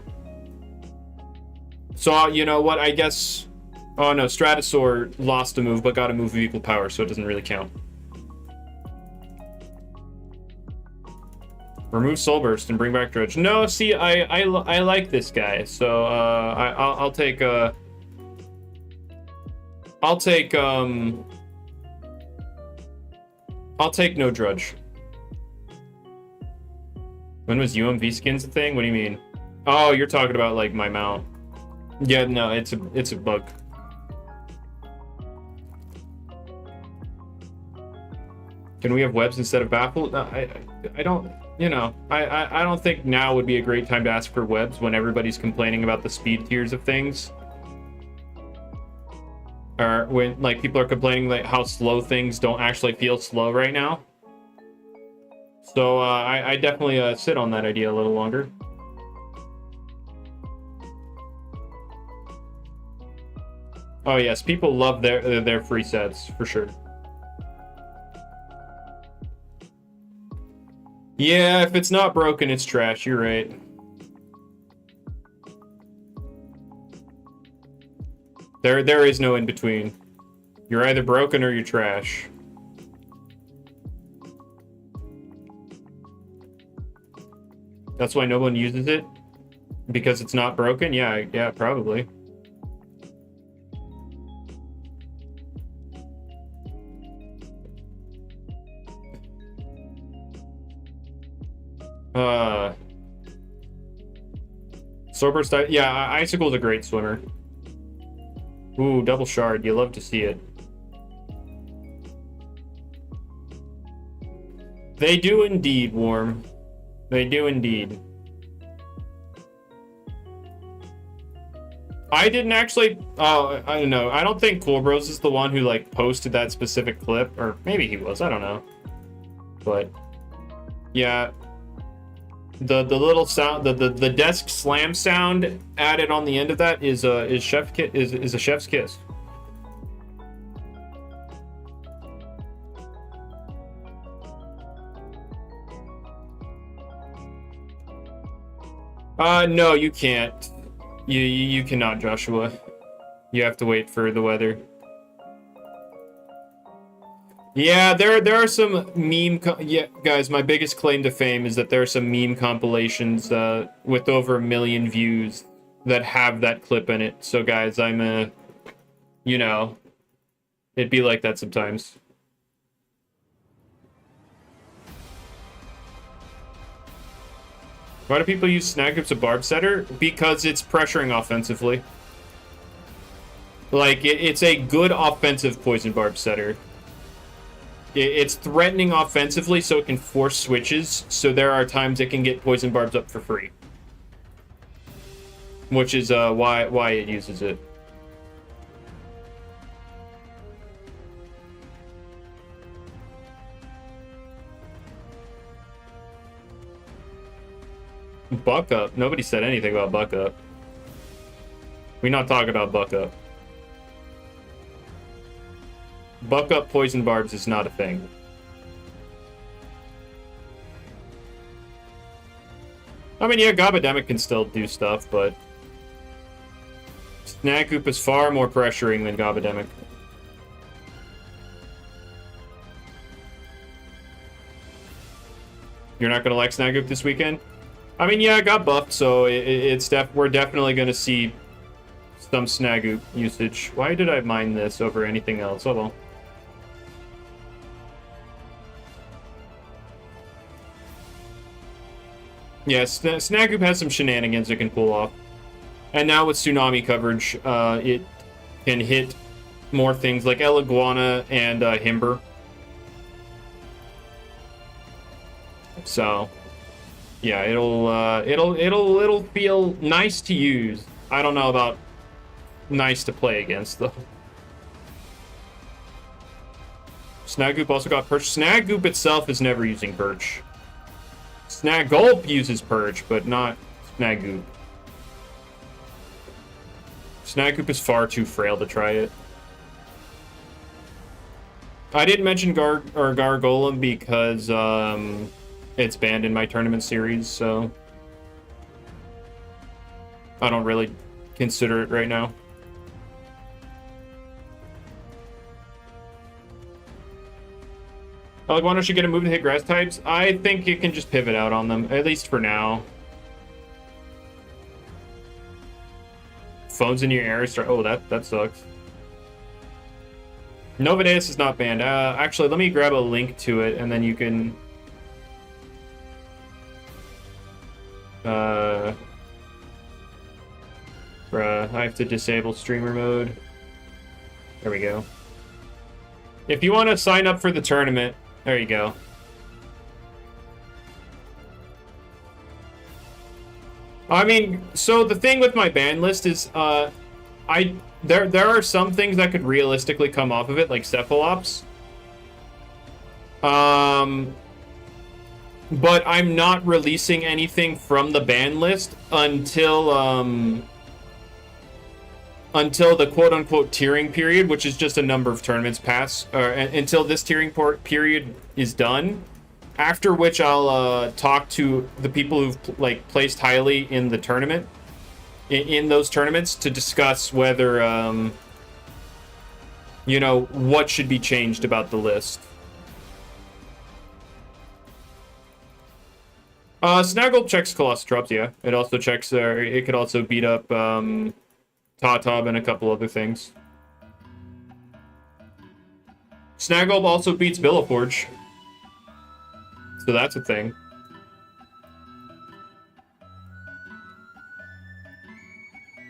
So, you know what, I guess... Oh, no, Stratosaur lost a move, but got a move of equal power, so it doesn't really count. Remove Soul Burst and bring back Dredge. No, see, I like this guy, so, I'll take, I'll take no Drudge. When was UMV skins a thing? What do you mean? Oh, you're talking about, like, my mount. Yeah, no, it's a bug. Can we have webs instead of baffle? No, I don't, you know, I don't think now would be a great time to ask for webs when everybody's complaining about the speed tiers of things. Or when, like, people are complaining like how slow things don't actually feel slow right now. So I definitely sit on that idea a little longer. Oh yes, people love their free sets for sure. Yeah, if it's not broken, it's trash. You're right. There is no in between. You're either broken or you're trash. That's why no one uses it? Because it's not broken? Yeah, probably. Swordburst, yeah, Icicle's a great swimmer. Ooh, double shard. You love to see it. They do indeed, Warm. They do indeed. I didn't actually... Oh, I don't know. I don't think Cool Bros is the one who, like, posted that specific clip. Or maybe he was. I don't know. But, yeah. The little sound... The desk slam sound added on the end of that is a chef's kiss. No, you can't. You cannot, Joshua. You have to wait for the weather. Yeah, there are some meme... Yeah, guys, my biggest claim to fame is that there are some meme compilations with over 1 million views that have that clip in it. So, guys, I'm you know, it'd be like that sometimes. Why do people use snag hoops of barb setter? Because it's pressuring offensively. Like, it's a good offensive poison barb setter. It's threatening offensively, so it can force switches. So there are times it can get poison barbs up for free, which is why it uses it. Buck up. Nobody said anything about buck up. We're not talking about buck up. Buck up poison barbs is not a thing. I mean, yeah, Gobademic can still do stuff, but Snag Hoop is far more pressuring than Gobademic. You're not gonna like Snag Hoop this weekend? I mean, yeah, it got buffed, so we're definitely gonna see some Snag Hoop usage. Why did I mine this over anything else? Oh well. Yeah, Snag Hoop has some shenanigans it can pull off. And now with Tsunami coverage, it can hit more things like El Iguana and Himber. So, yeah, it'll feel nice to use. I don't know about nice to play against, though. Snag Hoop also got Perch. Snag Hoop itself is never using Perch. Snag Gulp uses Perch, but not Snag Hoop. Snag Hoop is far too frail to try it. I didn't mention Gargolem because it's banned in my tournament series, so I don't really consider it right now. Like, why don't you get a move to hit grass types? I think you can just pivot out on them, at least for now. Phones in your area start... Oh, that sucks. Novadeus is not banned. Actually, let me grab a link to it, and then you can... Bruh, I have to disable streamer mode. There we go. If you want to sign up for the tournament, there you go. I mean, so the thing with my ban list is, there are some things that could realistically come off of it, like Cephalops. but I'm not releasing anything from the ban list until the quote-unquote tiering period, which is just a number of tournaments pass, until this tiering period is done, after which I'll talk to the people who've like placed highly in the tournament, in those tournaments, to discuss whether you know, what should be changed about the list. Snaggle checks Colossal Drops, yeah. It also checks, it could also beat up Tatab and a couple other things. Snaggle also beats Villaforge. So that's a thing.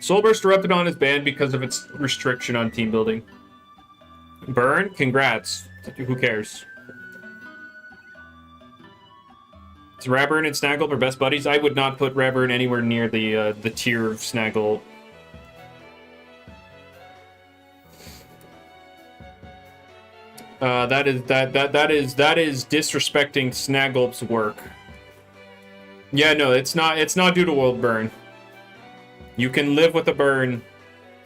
Soulburst Eruptodon is banned because of its restriction on team building. Burn? Congrats. Who cares? Is Raburn and Snaggle are best buddies? I would not put Raburn anywhere near the tier of Snaggle. That is disrespecting Snaggle's work. Yeah, no, it's not due to World Burn. You can live with a burn.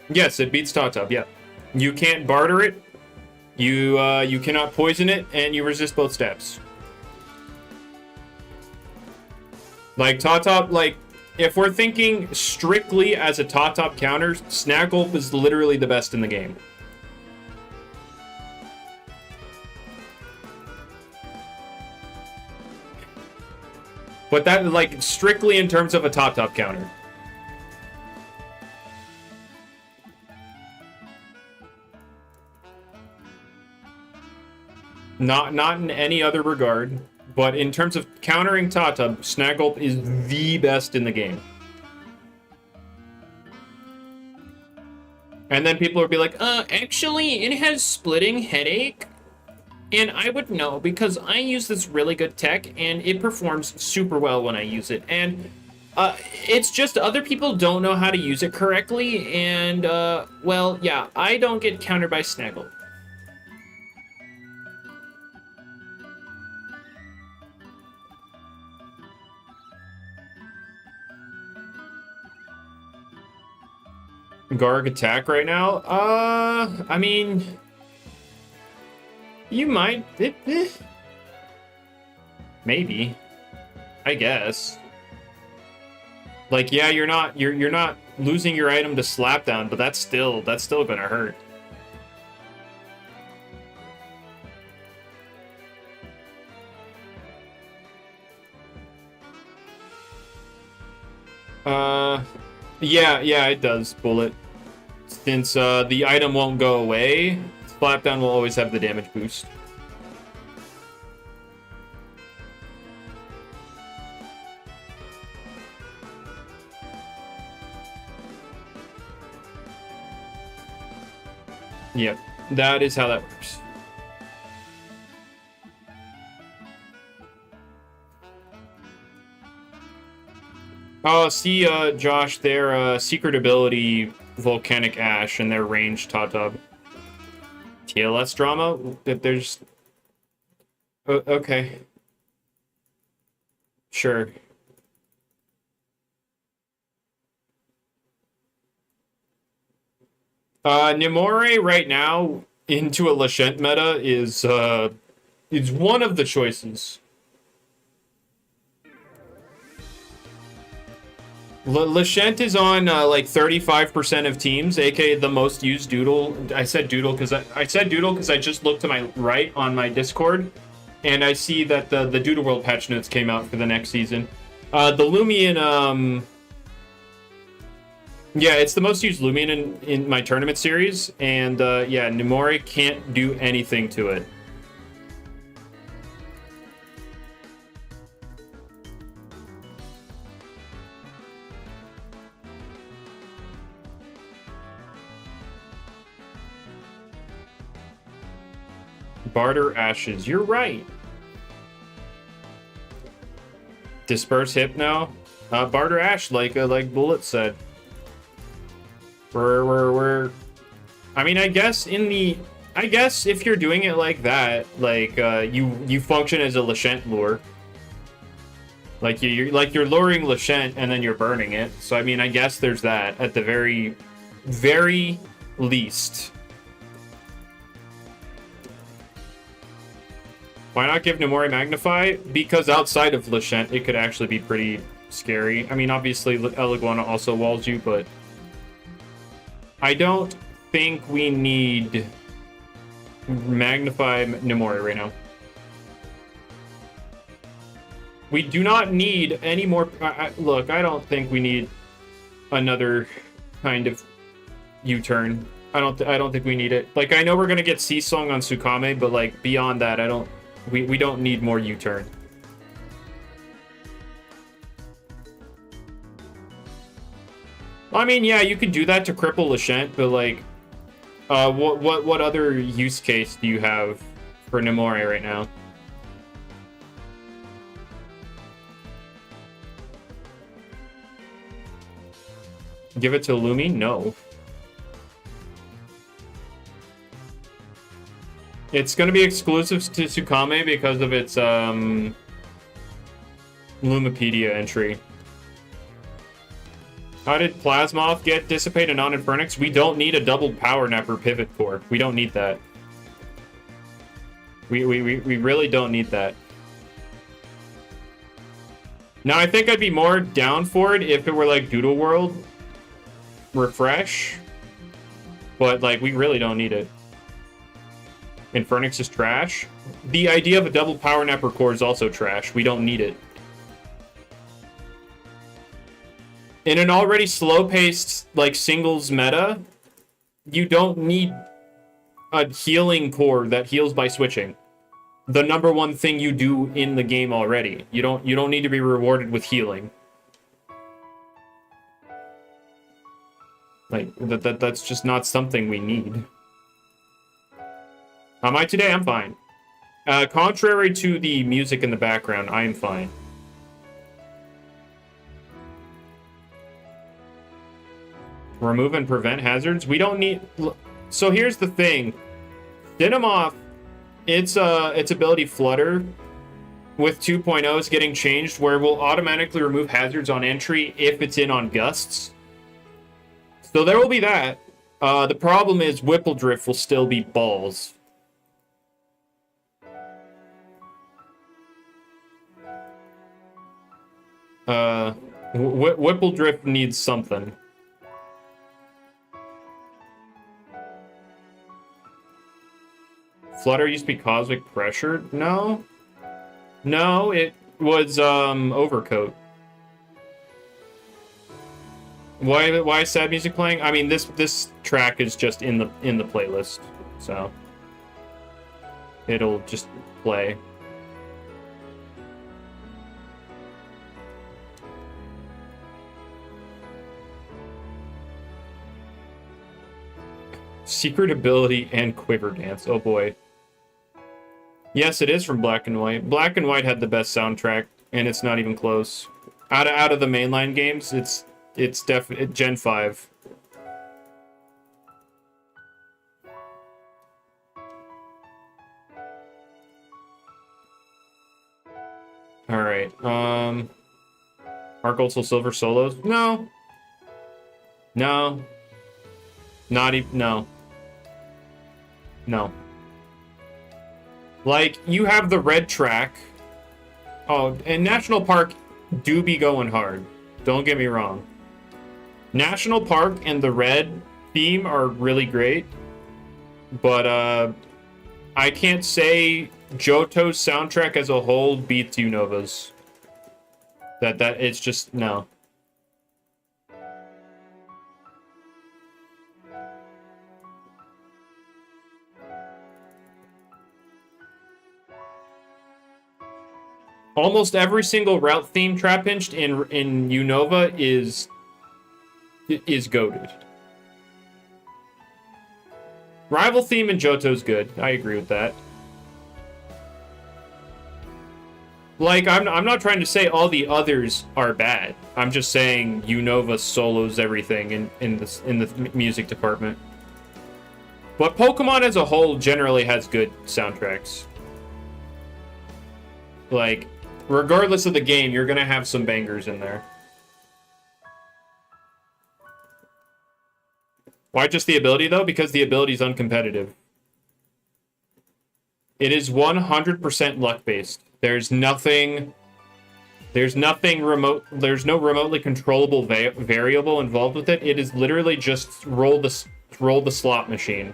Yes, it beats Tatab, yeah. You can't barter it. You cannot poison it, and you resist both stabs. Like Tatab, like if we're thinking strictly as a Tatab counter, Snaggle is literally the best in the game. But that, like, strictly in terms of a top counter. Not in any other regard, but in terms of countering Tatab, Snaggle is the best in the game. And then people will be like, actually, it has splitting headache. And I would know because I use this really good tech and it performs super well when I use it. And it's just other people don't know how to use it correctly. And, well, yeah, I don't get countered by Snaggle. Garg attack right now? I mean... You might... Maybe. I guess. Like, yeah, you're not losing your item to Slapdown, but that's still gonna hurt. Yeah, it does, Bullet. Since the item won't go away, Slapdown will always have the damage boost. Yep, that is how that works. Oh, see, Josh, their secret ability, Volcanic Ash, and their range, Tatab. TLS drama? There's... okay. Sure. Nimore right now into a Lashent meta is one of the choices. Lashent is on like 35% of teams, aka the most used Doodle. I said Doodle because I just looked to my right on my Discord, and I see that the Doodle World patch notes came out for the next season. The Loomian, yeah, it's the most used Loomian in my tournament series, and yeah, Nimore can't do anything to it. Barter Ashes, you're right. Disperse Hypno, Barter Ash, like Bullet said. We're. I mean, I guess if you're doing it like that, like you function as a Lashent lure. Like you're luring Lashent and then you're burning it. So I mean, I guess there's that at the very, very least. Why not give Nemori Magnify? Because outside of Lashent, it could actually be pretty scary. I mean, obviously, Eliguana also walls you, but I don't think we need Magnify Nemori right now. We do not need any more... look, I don't think we need another kind of U-turn. I don't think we need it. Like, I know we're gonna get Sea-Song on Tsukame, but, like, beyond that, we don't need more U-turn. I mean, yeah, you could do that to cripple Lashent, but, like, what other use case do you have for Nemori right now? Give it to Lumi? No. It's going to be exclusive to Tsukame because of its Lumipedia entry. How did Plasmoth get Dissipate and Non-Infernix? We don't need a double Power Napper Pivot Core. We don't need that. We really don't need that. Now, I think I'd be more down for it if it were like Doodle World Refresh. But, like, we really don't need it. Infernix is trash. The idea of a double Power Napper Core is also trash. We don't need it. In an already slow-paced, like, singles meta, you don't need a healing core that heals by switching. The number one thing you do in the game already. You don't need to be rewarded with healing. Like, that's just not something we need. How am I today? I'm fine. Contrary to the music in the background, I am fine. Remove and prevent hazards? We don't need... So here's the thing. Dynamorph, its ability Flutter with 2.0 is getting changed where it will automatically remove hazards on entry if it's in on gusts. So there will be that. The problem is Whipple Drift will still be balls. Whipple Drift needs something. Flutter used to be Cosmic Pressure? No. No, it was Overcoat. Why is sad music playing? I mean, this track is just in the playlist, so it'll just play. Secret ability and quiver dance. Oh boy. Yes, it is from Black and White. Black and White had the best soundtrack, and it's not even close. Out of the mainline games, it's definitely Gen 5. All right. Heart Gold Soul Silver solos? No. No. Not even. No. No. Like, you have the red track. Oh, and National Park do be going hard. Don't get me wrong. National Park and the red theme are really great. But, I can't say Johto's soundtrack as a whole beats Unova's. That it's just, no. Almost every single route theme trap pinched in Unova is goated. Rival theme in Johto's good. I agree with that. Like, I'm not trying to say all the others are bad. I'm just saying Unova solos everything in the music department. But Pokemon as a whole generally has good soundtracks. Like, regardless of the game, you're gonna have some bangers in there. Why just the ability, though? Because the ability is uncompetitive. It is 100% luck-based. There's no remotely controllable variable involved with it. It is literally just roll the slot machine.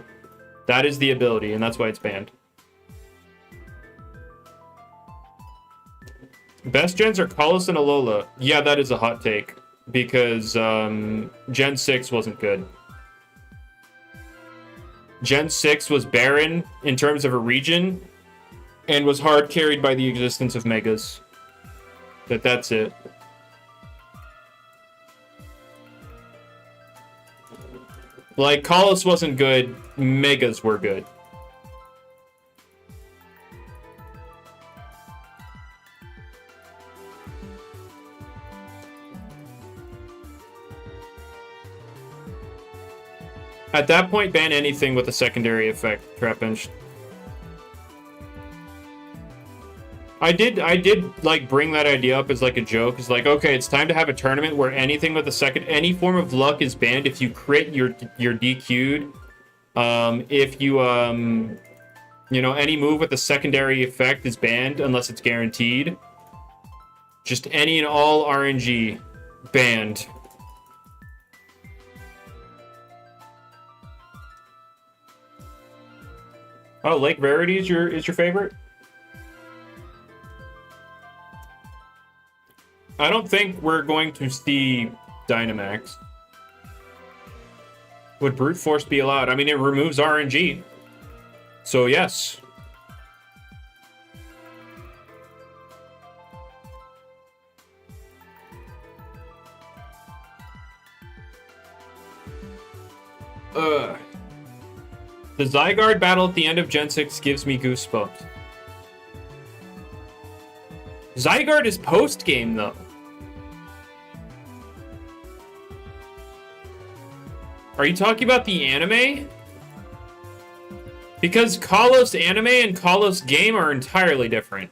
That is the ability, and that's why it's banned. Best gens are Kalos and Alola. Yeah, that is a hot take, because Gen 6 wasn't good. Gen 6 was barren in terms of a region, and was hard carried by the existence of Megas. That's it. Like, Kalos wasn't good, Megas were good. At that point, ban anything with a secondary effect, Trapinch. I did like bring that idea up as like a joke. It's like, okay, it's time to have a tournament where anything with any form of luck is banned. If you crit, you're DQ'd. If you you know, any move with a secondary effect is banned unless it's guaranteed. Just any and all RNG banned. Oh, Lake Rarity is your favorite? I don't think we're going to see Dynamax. Would Brute Force be allowed? I mean, it removes RNG. So, yes. The Zygarde battle at the end of Gen 6 gives me goosebumps. Zygarde is post-game, though. Are you talking about the anime? Because Kalos anime and Kalos game are entirely different.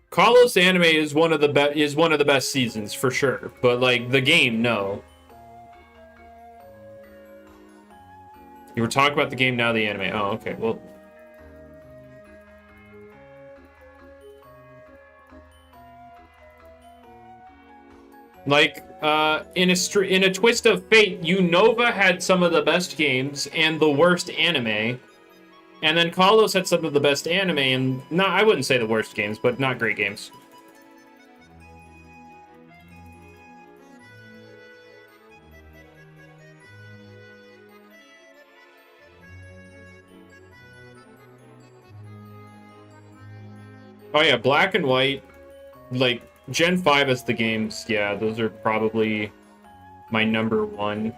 Kalos anime is one of the best seasons for sure, but like the game, no. You were talking about the game, now the anime. Oh, okay. Well, like, in a twist of fate, Unova had some of the best games and the worst anime, and then Kalos had some of the best anime and I wouldn't say the worst games, but not great games. Oh yeah, Black and White, like, Gen 5 as the games, yeah, those are probably my number one.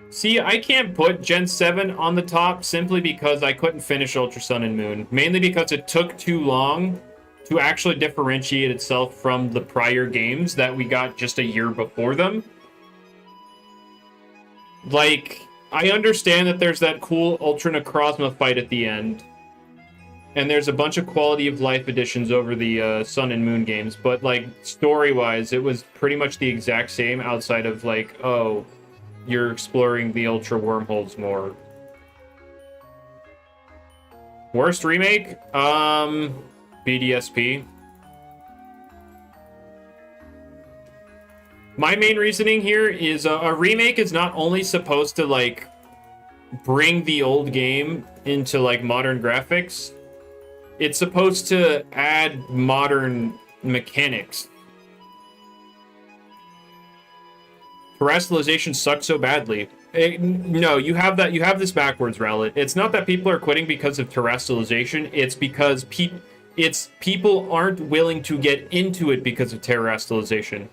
See, I can't put Gen 7 on the top simply because I couldn't finish Ultra Sun and Moon. Mainly because it took too long to actually differentiate itself from the prior games that we got just a year before them. Like, I understand that there's that cool Ultra Necrozma fight at the end. And there's a bunch of quality of life additions over the Sun and Moon games, but like story-wise, it was pretty much the exact same outside of like, oh, you're exploring the Ultra wormholes more. Worst remake? BDSP. My main reasoning here is a remake is not only supposed to like bring the old game into like modern graphics. It's supposed to add modern mechanics. Terrestrialization sucks so badly. No, you have this backwards, Rowlet. It's not that people are quitting because of terrestrialization. It's because people aren't willing to get into it because of terrestrialization.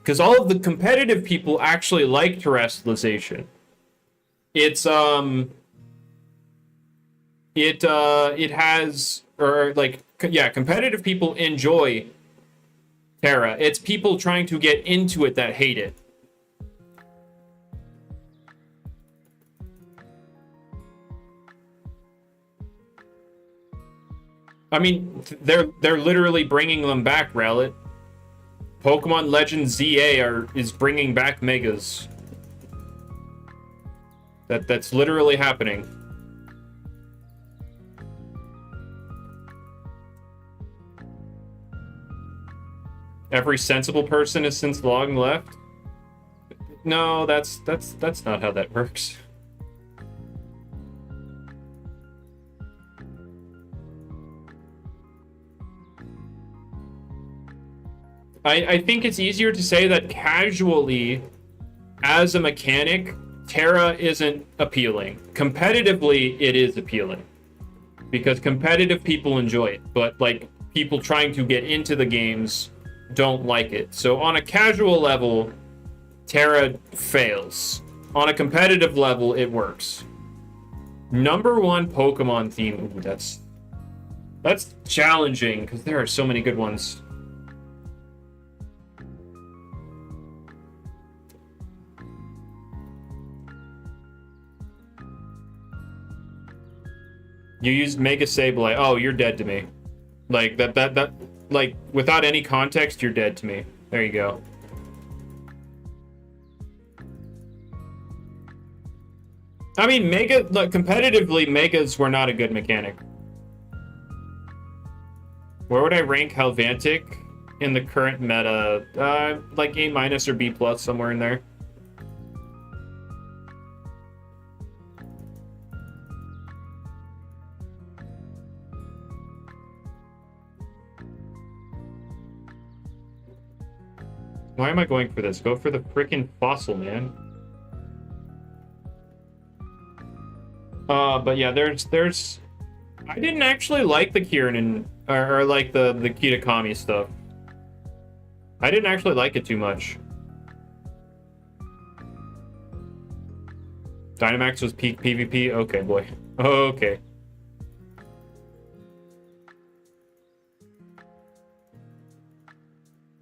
Because all of the competitive people actually like terrestrialization. It has, or like, yeah, competitive people enjoy Terra. It's people trying to get into it that hate it. I mean, they're literally bringing them back, Rowlet. Pokemon Legends ZA is bringing back Megas. That's literally happening. Every sensible person has since long left. No, that's not how that works. I think it's easier to say that casually, as a mechanic, Terra isn't appealing. Competitively, it is appealing. Because competitive people enjoy it, but like people trying to get into the games don't like it. So on a casual level, Terra fails. On a competitive level, it works. Number one Pokemon theme. Ooh, that's challenging because there are so many good ones. You used Mega Sableye. Oh, you're dead to me. Like that like without any context, you're dead to me. There you go. I mean, competitively, Megas were not a good mechanic. Where would I rank Helvantic in the current meta? Like A- or B+, somewhere in there. Why am I going for this? Go for the frickin' fossil, man. But yeah, there's... I didn't actually like the Kieran or like the Kitakami stuff. I didn't actually like it too much. Dynamax was peak PvP? Okay, boy. Okay.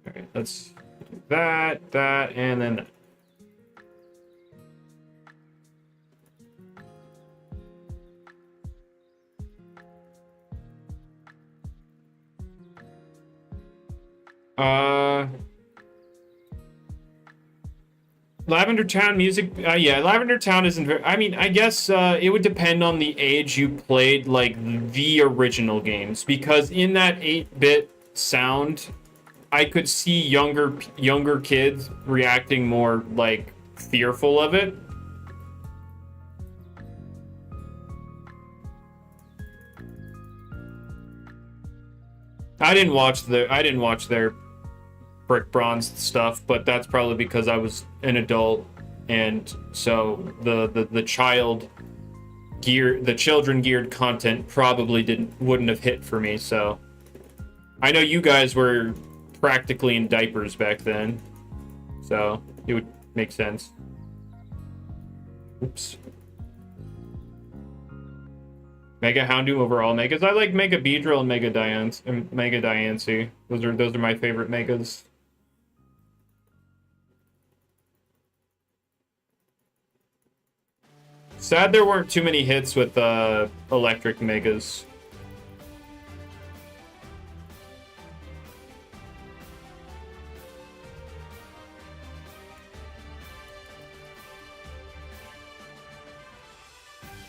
Alright, let's do that, and then that. Lavender Town music, yeah, Lavender Town isn't very, I mean, I guess it would depend on the age you played, like, the original games, because in that 8-bit sound, I could see younger kids reacting more, like, fearful of it. I didn't watch their Brick Bronze stuff, but that's probably because I was an adult, and so the children geared content probably wouldn't have hit for me. So I know you guys were practically in diapers back then, so it would make sense. Oops. Mega Houndoom over all megas. I like Mega Beedrill and Mega Diancie. Those are my favorite megas. Sad there weren't too many hits with electric megas.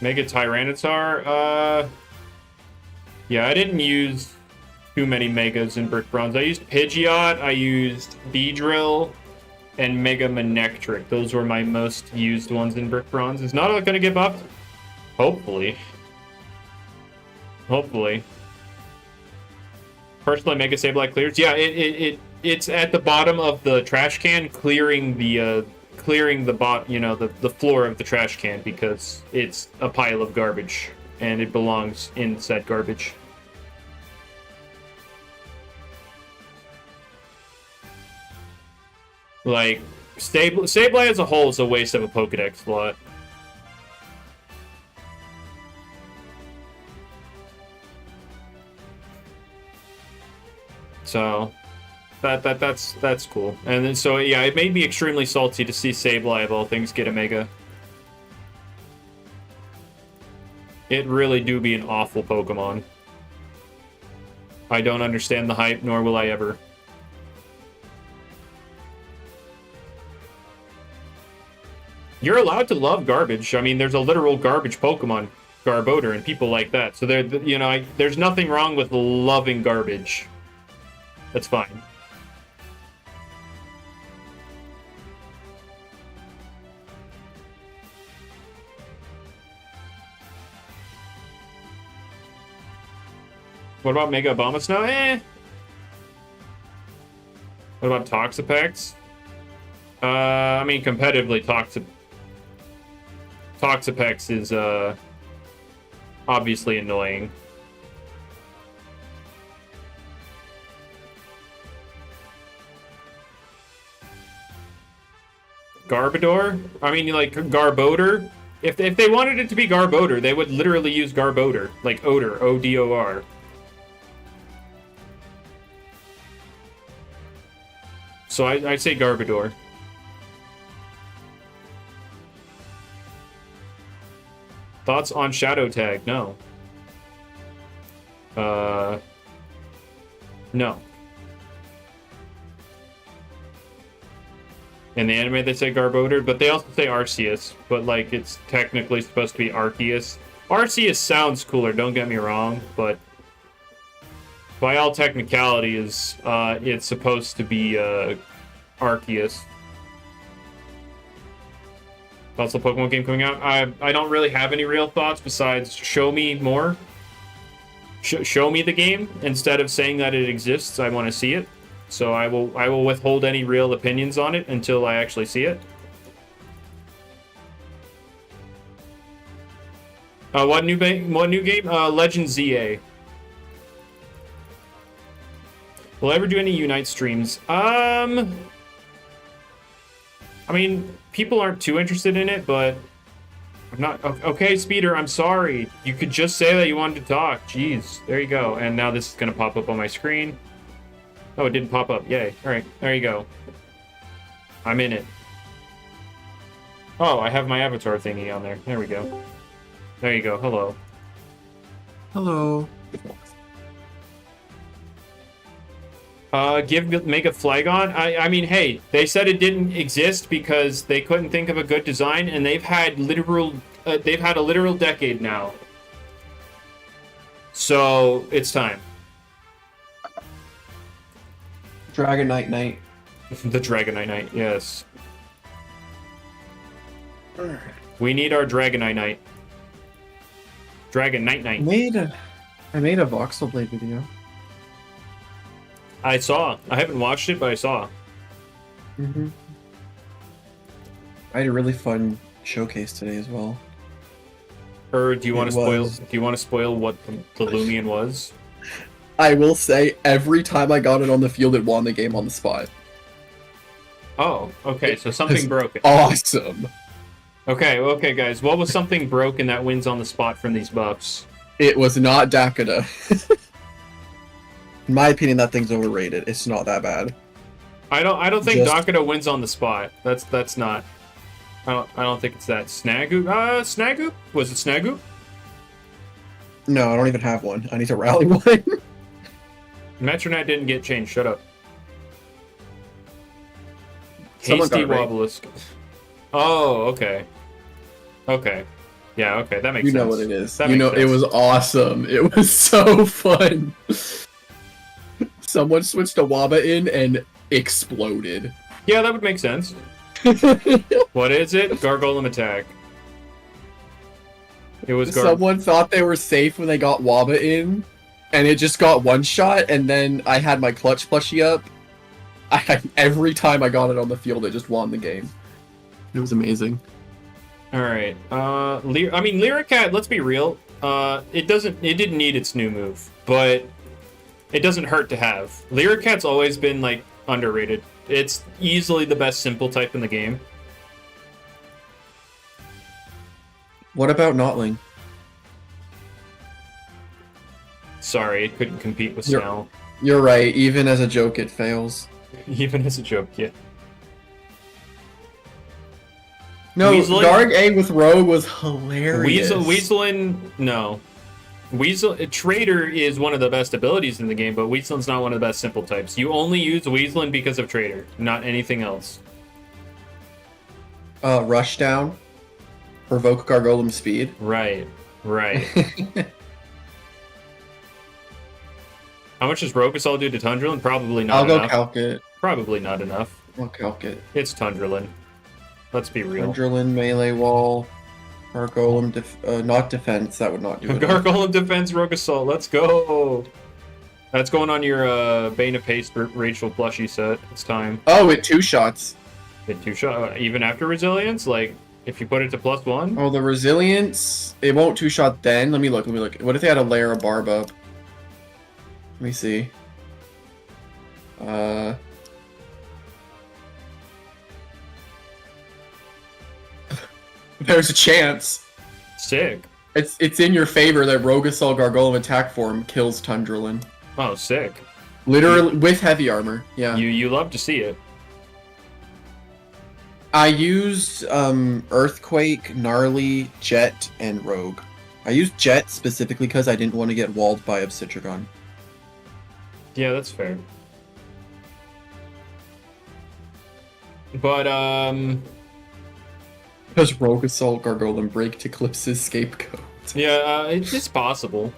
Mega Tyranitar? Yeah, I didn't use too many megas in Brick Bronze. I used Pidgeot, I used Beedrill, and Mega Manectric. Those were my most used ones in Brick Bronze. Is not gonna get buffed? Hopefully. Hopefully. Personally, Mega Sableye clears. Yeah, it's at the bottom of the trash can, clearing the the floor of the trash can, because it's a pile of garbage and it belongs in said garbage. Like, Sableye as a whole is a waste of a Pokedex slot. So that's cool. And then so yeah, it made me extremely salty to see Sableye of all things get a Mega. It really do be an awful Pokemon. I don't understand the hype, nor will I ever. You're allowed to love garbage. I mean, there's a literal garbage Pokemon, Garbodor, and people like that. So there's nothing wrong with loving garbage. That's fine. What about Mega Abomasnow? Eh. What about Toxapex? I mean, competitively, Toxapex is, obviously annoying. Garbodor? I mean, like, Garbodor? If they wanted it to be Garbodor, they would literally use Garbodor. Like, Odor. O-D-O-R. So I'd say Garbodor. Thoughts on Shadow Tag? No. No. In the anime they say Garbodor, but they also say Arceus. But, like, it's technically supposed to be Arceus. Arceus sounds cooler, don't get me wrong, but by all technicalities, it's supposed to be, Arceus. That's the Pokemon game coming out. I don't really have any real thoughts besides show me more. Show me the game instead of saying that it exists. I want to see it, so I will withhold any real opinions on it until I actually see it. What new game? Legend ZA. Will I ever do any Unite streams? I mean, people aren't too interested in it, but I'm not... Okay, Speeder, I'm sorry. You could just say that you wanted to talk. Jeez, there you go. And now this is going to pop up on my screen. Oh, it didn't pop up. Yay. All right, there you go. I'm in it. Oh, I have my avatar thingy on there. There we go. There you go. Hello. Hello. Make a Flygon. I mean, hey, they said it didn't exist because they couldn't think of a good design, and they've had a literal decade now. So it's time. Dragonite Knight. The Dragonite Knight, yes. We need our Dragonite Knight. Dragonite Knight. I made a Voxel Blade video. I saw. I haven't watched it, but I saw. Mm-hmm. I had a really fun showcase today as well. Or do you want to spoil? Do you want to spoil what the Loomian was? I will say, every time I got it on the field, it won the game on the spot. Oh, okay. So something broken. Awesome. Okay, guys. What was something broken that wins on the spot from these buffs? It was not Dakota. In my opinion, that thing's overrated. It's not that bad. I don't think Dakota wins on the spot. That's not. I don't think it's that. Snagoop? Snagoop? Was it Snagoop? No, I don't even have one. I need to rally one. Metronet didn't get changed. Shut up. Someone Hasty got it right. Wobblisk. Oh, okay. Okay. Yeah, okay. That makes sense. You know what it is. That You makes know, sense. it was awesome. It was so fun. Someone switched a Waba in and exploded. Yeah, that would make sense. What is it? Gargolem attack. It was Someone thought they were safe when they got Waba in, and it just got one shot, and then I had my clutch plushie up. Every time I got it on the field, it just won the game. It was amazing. Alright. I mean, Lyricat, let's be real. It didn't need its new move, but it doesn't hurt to have. Lyricat's always been, like, underrated. It's easily the best simple type in the game. What about Notling? Sorry, it couldn't compete with Snell. You're right. Even as a joke, it fails. Even as a joke, yeah. No, Weaseling? Dark A with Rogue was hilarious. Weaselin, no. Trader is one of the best abilities in the game, but Weaselin's not one of the best simple types. You only use Weaselin because of Trader, not anything else. Rushdown. Provoke Gargolem speed. Right. How much does Rokasol do to Tundrelin? Probably not enough. I'll go calc it. Probably not enough. I'll calc it. It's Tundrelin. Let's be real. Tundrelin, melee wall. Gargolem, not defense. That would not do it. Gargolem defense, Rokasol. Let's go. That's going on your Bane of Haste Rachel plushie set. It's time. Oh, it 2-shots. It 2-shot even after resilience. Like if you put it to +1. Oh, the resilience. It won't 2-shot then. Let me look. What if they had a layer of barb up? Let me see. There's a chance. Sick. It's in your favor that Rogasol Gargolem attack form kills Tundrelin. Oh, sick. Literally with heavy armor. Yeah. You love to see it. I used Earthquake, Gnarly, Jet, and Rogue. I used Jet specifically because I didn't want to get walled by Obsitragon. Yeah, that's fair. But Does Rogasol Gargolem break Eclipse's scapegoat? yeah, it's possible.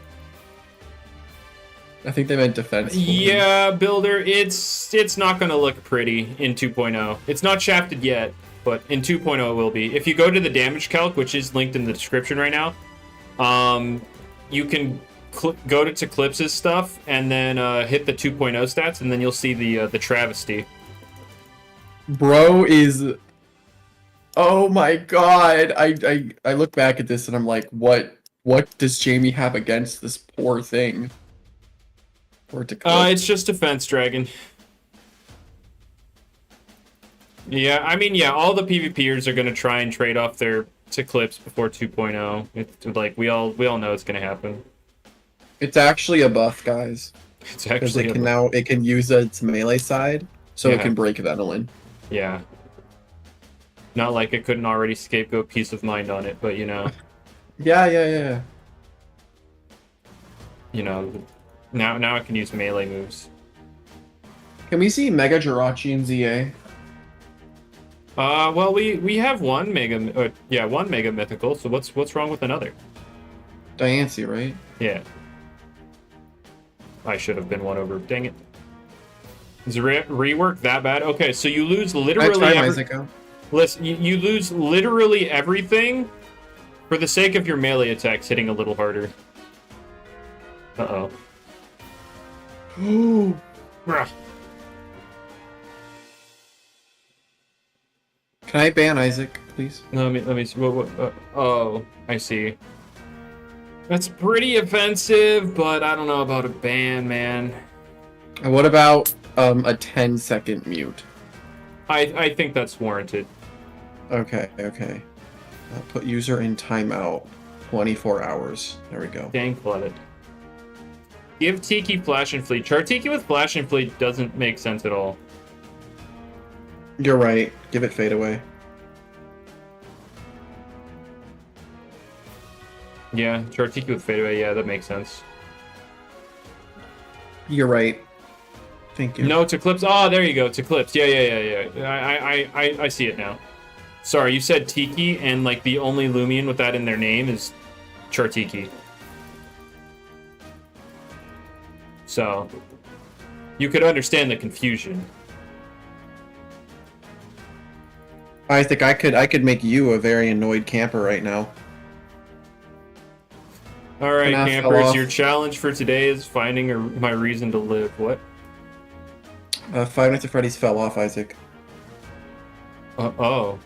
I think they meant defense. Yeah, Builder, it's not going to look pretty in 2.0. It's not shafted yet, but in 2.0 it will be. If you go to the damage calc, which is linked in the description right now, you can go to Eclipse's stuff and then hit the 2.0 stats, and then you'll see the travesty. Bro is... Oh my god! I look back at this and I'm like, what does Jamie have against this poor thing? It's just Defense Dragon. Yeah, I mean, yeah, all the PvPers are gonna try and trade off their Eclipse before 2.0. It's like we all know it's gonna happen. It's actually a buff, guys. It's actually it can use its melee side, so it can break Venolin. Yeah. Not like it couldn't already scapegoat Peace of Mind on it, but you know. Yeah. You know, now it can use melee moves. Can we see Mega Jirachi in ZA? Well, we have one mega mythical. So what's wrong with another? Diancie, right? Yeah. I should have been one over. Dang it. Is the rework that bad? Okay, so you lose literally. Listen, you lose literally everything for the sake of your melee attacks hitting a little harder. Uh-oh. Ooh. Can I ban Isaac, please? Let me see. Oh, I see. That's pretty offensive, but I don't know about a ban, man. And what about a 10-second mute? I think that's warranted. Okay. Put user in timeout. 24 hours. There we go. Dang flooded. Give Tiki Flash and Fleet. Chartiki with Flash and Fleet doesn't make sense at all. You're right. Give it Fade Away. Yeah, Chartiki with Fade Away. Yeah, that makes sense. You're right. Thank you. No, it's Eclipse. Oh, there you go. It's Eclipse. Yeah. I see it now. Sorry, you said Tiki, and like the only Loomian with that in their name is Chartiki. So you could understand the confusion. I think I could make you a very annoyed camper right now. All right, campers, your challenge for today is finding my reason to live. What? Five Nights at Freddy's fell off, Isaac. Oh.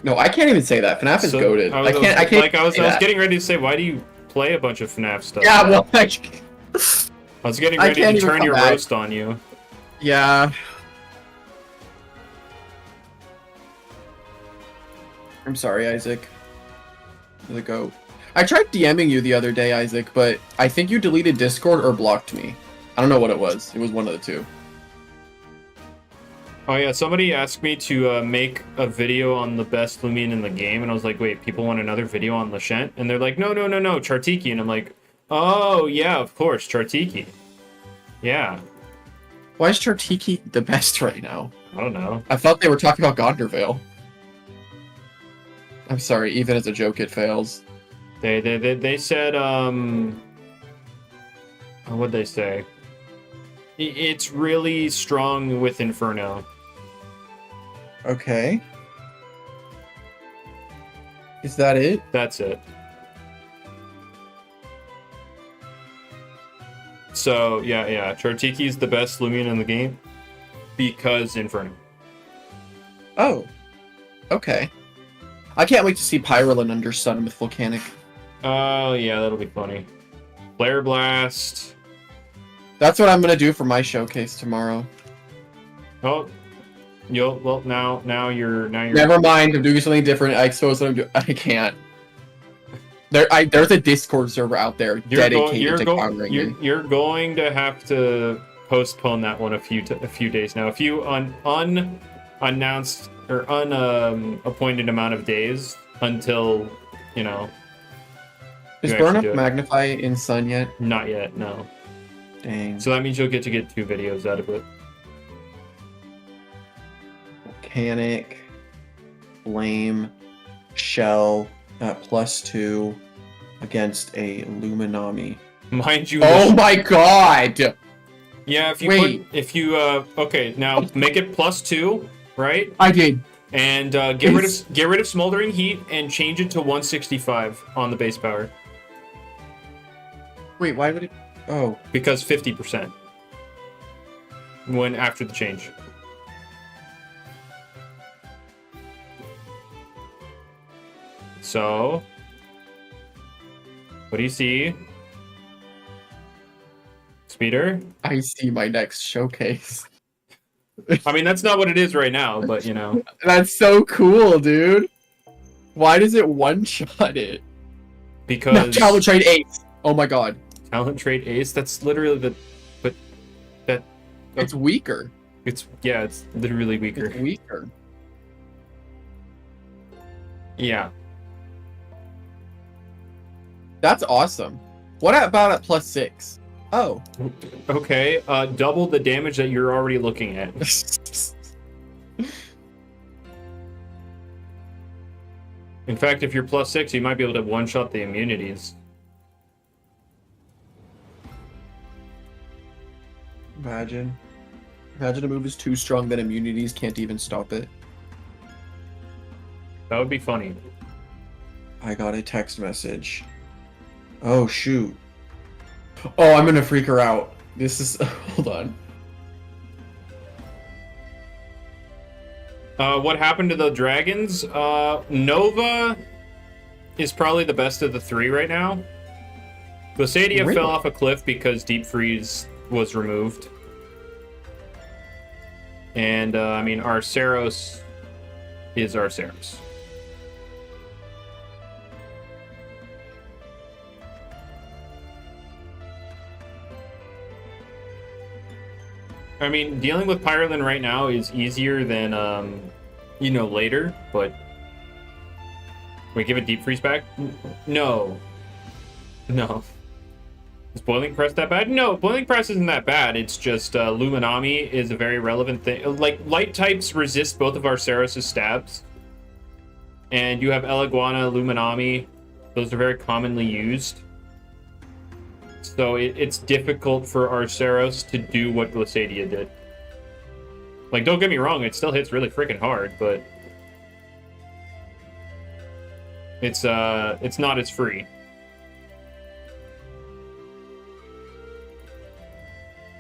No, I can't even say that. FNAF is goated. I can't. Like I was getting ready to say, why do you play a bunch of FNAF stuff? Yeah, well, I was getting ready to turn your roast on you. Yeah. I'm sorry, Isaac. You're the goat. I tried DMing you the other day, Isaac, but I think you deleted Discord or blocked me. I don't know what it was. It was one of the two. Oh yeah, somebody asked me to make a video on the best Loomian in the game, and I was like, wait, people want another video on Lashent? And they're like, no, Chartiki. And I'm like, oh yeah, of course, Chartiki. Yeah. Why is Chartiki the best right now? I don't know. I thought they were talking about Gondorvale. I'm sorry, even as a joke, it fails. They said, what'd they say? It's really strong with Inferno. Okay. Is that it? That's it. So, yeah. Chartiki's the best Loomian in the game because Inferno. Oh. Okay. I can't wait to see Pyrolin under Sun with Volcanic. Oh, yeah, that'll be funny. Flare Blast. That's what I'm gonna do for my showcase tomorrow. Oh, now you're. Never mind. I'm doing something different. I suppose what I'm doing. I can't. There's a Discord server out there dedicated to countering me. You're going to have to postpone that one a few days now. A few unannounced or unappointed amount of days until Is Burn Up Magnify in Sun yet? Not yet. No. Dang. So that means you'll get 2 videos out of it. Volcanic, Flame, Shell at +2 against a Luminami. Mind you. Oh my god! Yeah, if you okay, now make it +2, right? I did. And get rid of Smoldering Heat and change it to 165 on the base power. Wait, why would it? Oh, because 50% when after the change. So, what do you see? Speeder? I see my next showcase. I mean, that's not what it is right now, but That's so cool, dude. Why does it one-shot it? Because no, Talent Trade Ace. Oh my god. Talent Trade Ace? That's literally It's weaker. It's literally weaker. It's weaker. Yeah. That's awesome. What about at +6? Oh. Okay, double the damage that you're already looking at. In fact, if you're +6, you might be able to one-shot the immunities. Imagine a move is too strong that immunities can't even stop it. That would be funny. I got a text message. Oh, shoot. Oh, I'm gonna freak her out. This is... Hold on. What happened to the dragons? Nova is probably the best of the 3 right now. Glissadia Really? fell off a cliff because Deep Freeze was removed. And, I mean, Arceros is Arceros. I mean, dealing with Pyrolin right now is easier than, later, but... Wait, give it Deep Freeze back? No. No. Is Boiling Press that bad? No, Boiling Press isn't that bad. It's just Luminami is a very relevant thing. Like, light types resist both of Arceros' stabs. And you have Eleguana, Luminami. Those are very commonly used. So it's difficult for Arceros to do what Glissadia did. Like, don't get me wrong, it still hits really freaking hard, but... It's not as free.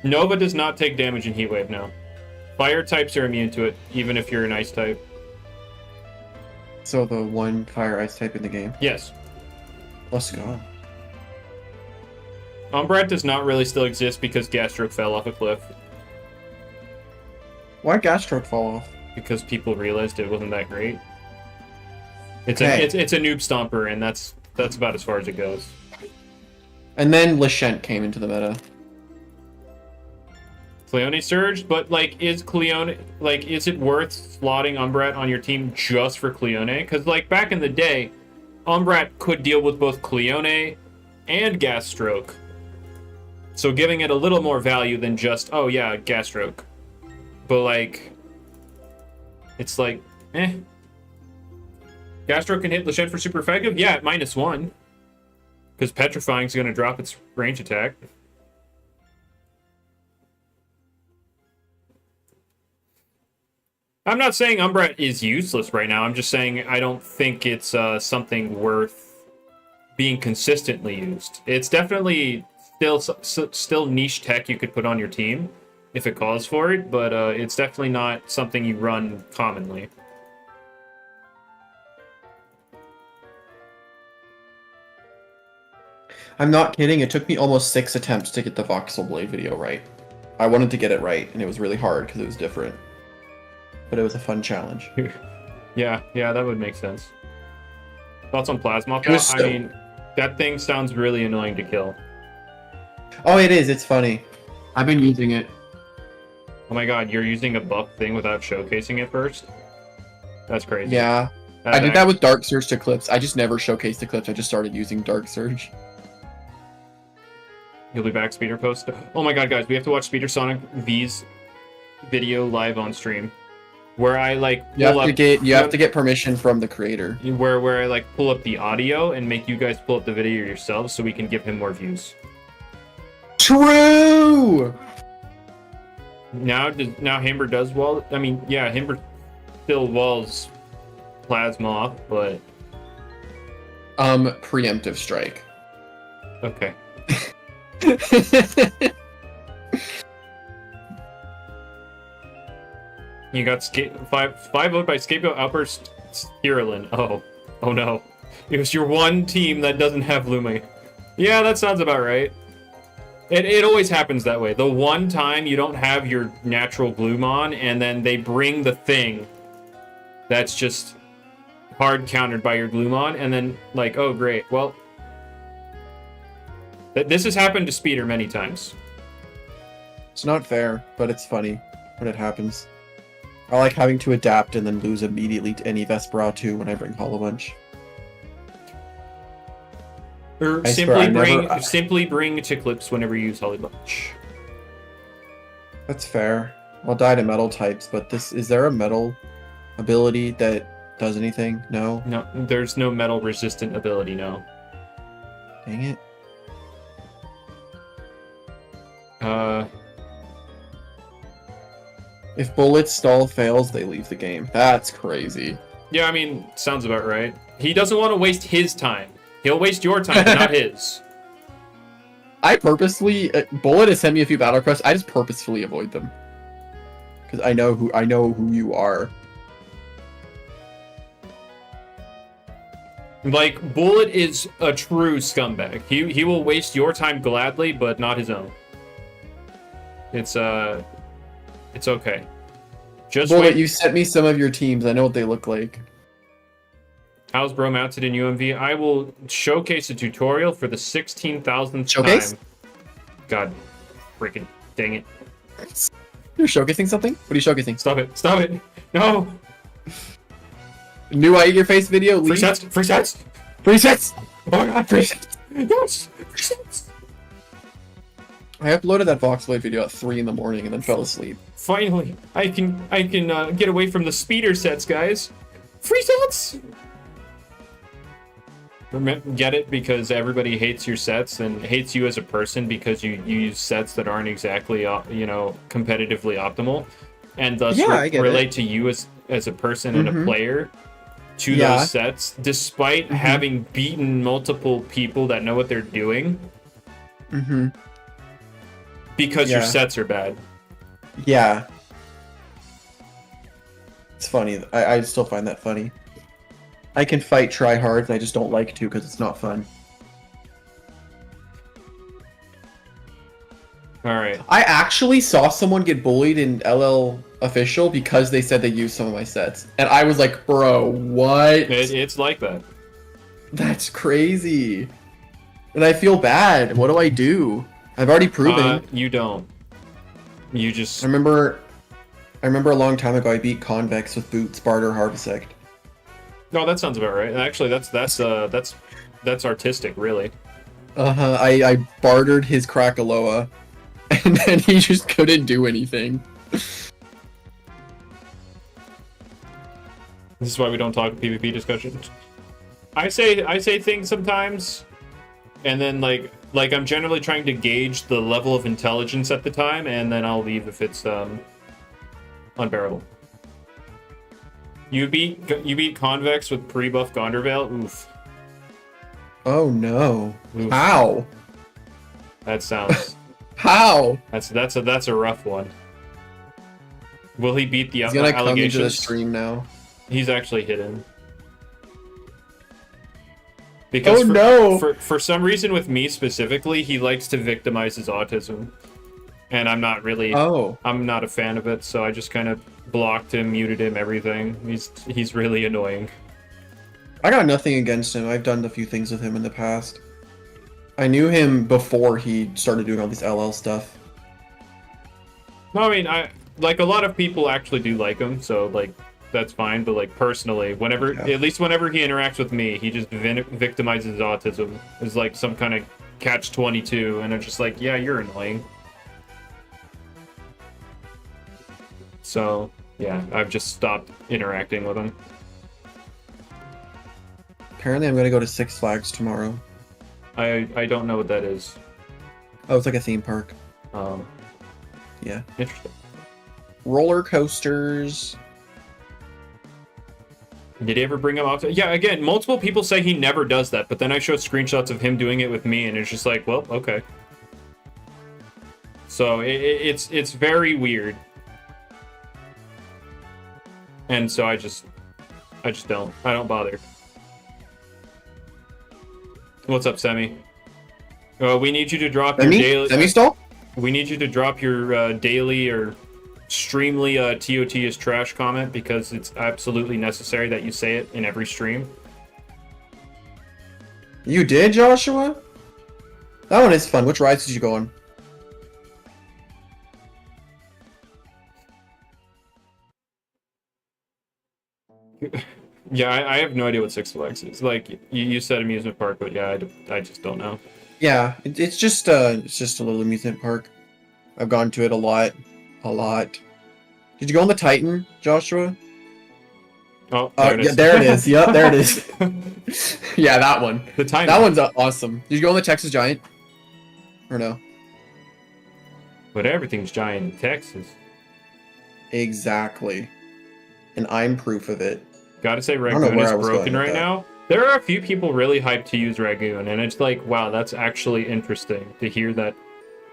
Nova does not take damage in Heat Wave now. Fire types are immune to it, even if you're an Ice type. So the one Fire Ice type in the game? Yes. Let's go. Umbrat does not really still exist because Gastroke fell off a cliff. Why'd Gastroke fall off? Because people realized it wasn't that great. It's Okay. it's a noob stomper, and that's about as far as it goes. And then Lashent came into the meta. Cleone surged, but like, is it worth slotting Umbrat on your team just for Cleone? Because like back in the day, Umbrat could deal with both Cleone and Gas Stroke, so giving it a little more value than just, oh yeah, Gas Stroke. But like, it's like, eh. Gas Stroke can hit Lachette for super effective? Yeah, at -1. Because Petrifying's going to drop its range attack. I'm not saying Umbrat is useless right now. I'm just saying I don't think it's something worth being consistently used. It's definitely still niche tech you could put on your team if it calls for it, but it's definitely not something you run commonly. I'm not kidding, it took me almost 6 attempts to get the Voxel Blade video right. I wanted to get it right, and it was really hard because it was different. But it was a fun challenge. Yeah, that would make sense. Thoughts on Plasma? I mean, that thing sounds really annoying to kill. Oh, it is, it's funny. I've been using it. Oh my god, you're using a buff thing without showcasing it first? That's crazy. Yeah. I did that with Dark Surge to clips. I just never showcased the clips, I just started using Dark Surge. You'll be back, Speeder Post. Oh my god, guys, we have to watch Speeder Sonic V's video live on stream, where I like you have to get permission from the creator. Where I like pull up the audio and make you guys pull up the video yourselves so we can give him more views. True. Now Hamber does wall. I mean, yeah, Hamber still walls Plasma off, but preemptive strike. Okay. You got five vote by Scapegoat Outburst Sterilin. Oh no. It was your one team that doesn't have Loomian. Yeah, that sounds about right. It always happens that way. The one time you don't have your natural Gloomon, and then they bring the thing that's just hard countered by your Gloomon, and then like, oh great, well, this has happened to Speeder many times. It's not fair, but it's funny when it happens. I like having to adapt and then lose immediately to any Vespera too when I bring Hollow Bunch. Or simply bring to clips whenever you use Hollow Bunch. That's fair. I'll die to metal types, but is there a metal ability that does anything? No? No, there's no metal resistant ability, no. Dang it. If Bullet's stall fails, they leave the game. That's crazy. Yeah, I mean, sounds about right. He doesn't want to waste his time. He'll waste your time, but not his. I purposely Bullet has sent me a few battle requests. I just purposefully avoid them because I know who you are. Like, Bullet is a true scumbag. He will waste your time gladly, but not his own. It's okay. Just Bullet, wait. you sent me some of your teams. I know what they look like. How's Bro mounted in UMV? I will showcase a tutorial for the 16,000th Showcase? time. God, freaking dang it! You're showcasing something? What are you showcasing? Stop it! Stop it! No! New I Eat Your Face video. Free sets! Free sets! Free sets! Oh my god! Free sets! Yes! Free sets! I uploaded that Voxel Blade video at 3 in the morning and then fell asleep. Finally, I can get away from the speeder sets, guys. Free sets. Get it? Because everybody hates your sets and hates you as a person because you use sets that aren't exactly competitively optimal, and thus relate to you as a person and a player to those sets, despite having beaten multiple people that know what they're doing. Because your sets are bad. Yeah. It's funny. I still find that funny. I can fight tryhards, and I just don't like to because it's not fun. Alright. I actually saw someone get bullied in LL Official because they said they used some of my sets. And I was like, bro, what? It's like that. That's crazy. And I feel bad. What do I do? I've already proven. You don't. You just I remember a long time ago I beat Convex with Boots, Barter, Harvesect. no, that sounds about right. Actually, that's artistic, really. I bartered his Krakaloa, and then he just couldn't do anything. This is why we don't talk PvP discussions. I say things sometimes, and then like I'm generally trying to gauge the level of intelligence at the time, and then I'll leave if it's unbearable. You beat Convex with pre-buff Gondorvale? Oof. Oh no. Oof. How? That sounds How? that's a rough one. Will he beat the He's gonna come into the allegations? stream now. He's actually hidden. Because Oh no! For some reason with me specifically, he likes to victimize his autism. And I'm not really I'm not a fan of it, so I just kind of blocked him, muted him, everything. He's really annoying. I got nothing against him. I've done a few things with him in the past. I knew him before he started doing all this LL stuff. No, I mean, like a lot of people actually do like him, so like that's fine. But like personally, at least whenever he interacts with me, he just victimizes autism. It's like some kind of catch-22, and I'm just like, yeah, you're annoying. So yeah, I've just stopped interacting with him. Apparently, I'm gonna go to Six Flags tomorrow. I don't know what that is. Oh, it's like a theme park. Yeah. Interesting. Roller coasters. Did he ever bring him out? Yeah, again, multiple people say he never does that, but then I show screenshots of him doing it with me, and it's just like, well, okay. So it's very weird, and so I just don't bother. What's up, Semi? We need you to drop your daily. Semi stall? We need you to drop your daily or streamly TOT is trash comment, because it's absolutely necessary that you say it in every stream. You did, Joshua? That one is fun. Which rides did you go on? Yeah, I have no idea what Six Flags is. Like, you said amusement park, but yeah, I just don't know. Yeah, it's just a little amusement park. I've gone to it a lot. Did you go on the Titan, Joshua? Oh, there it is. Yeah, there it is. Yep, there it is. Yeah, that one. The Titan. That one's awesome. Did you go on the Texas Giant? Or no? But everything's giant in Texas. Exactly. And I'm proof of it. Gotta say, Ragoon is broken right now. There are a few people really hyped to use Ragoon, and it's like, wow, that's actually interesting to hear that.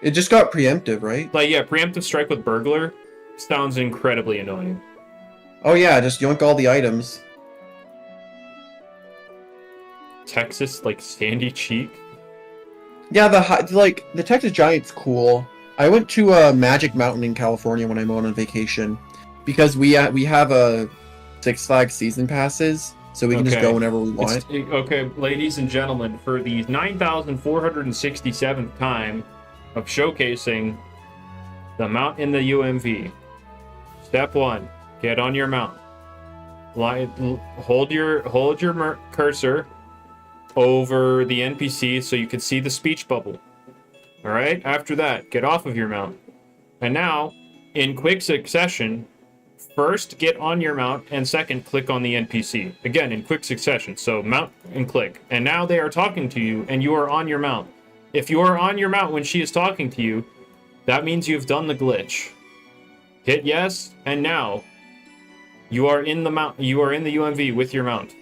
It just got preemptive, right? Like, yeah, preemptive strike with Burglar sounds incredibly annoying. Oh yeah, just yoink all the items. Texas, like, Sandy Cheek? Yeah, the Texas Giant's cool. I went to Magic Mountain in California when I went on vacation, because we have a Six Flags season passes, so we can just go whenever we want. Okay, ladies and gentlemen, for the 9,467th time of showcasing the mount in the UMV. Step 1, get on your mount. Hold your cursor over the NPC so you can see the speech bubble. All right. After that, get off of your mount, and now, in quick succession, first get on your mount, and second click on the NPC. Again, in quick succession. So mount and click, and now they are talking to you, and you are on your mount. If you are on your mount when she is talking to you, that means you've done the glitch. Hit yes, and now you are in the mount. You are in the UMV with your mount.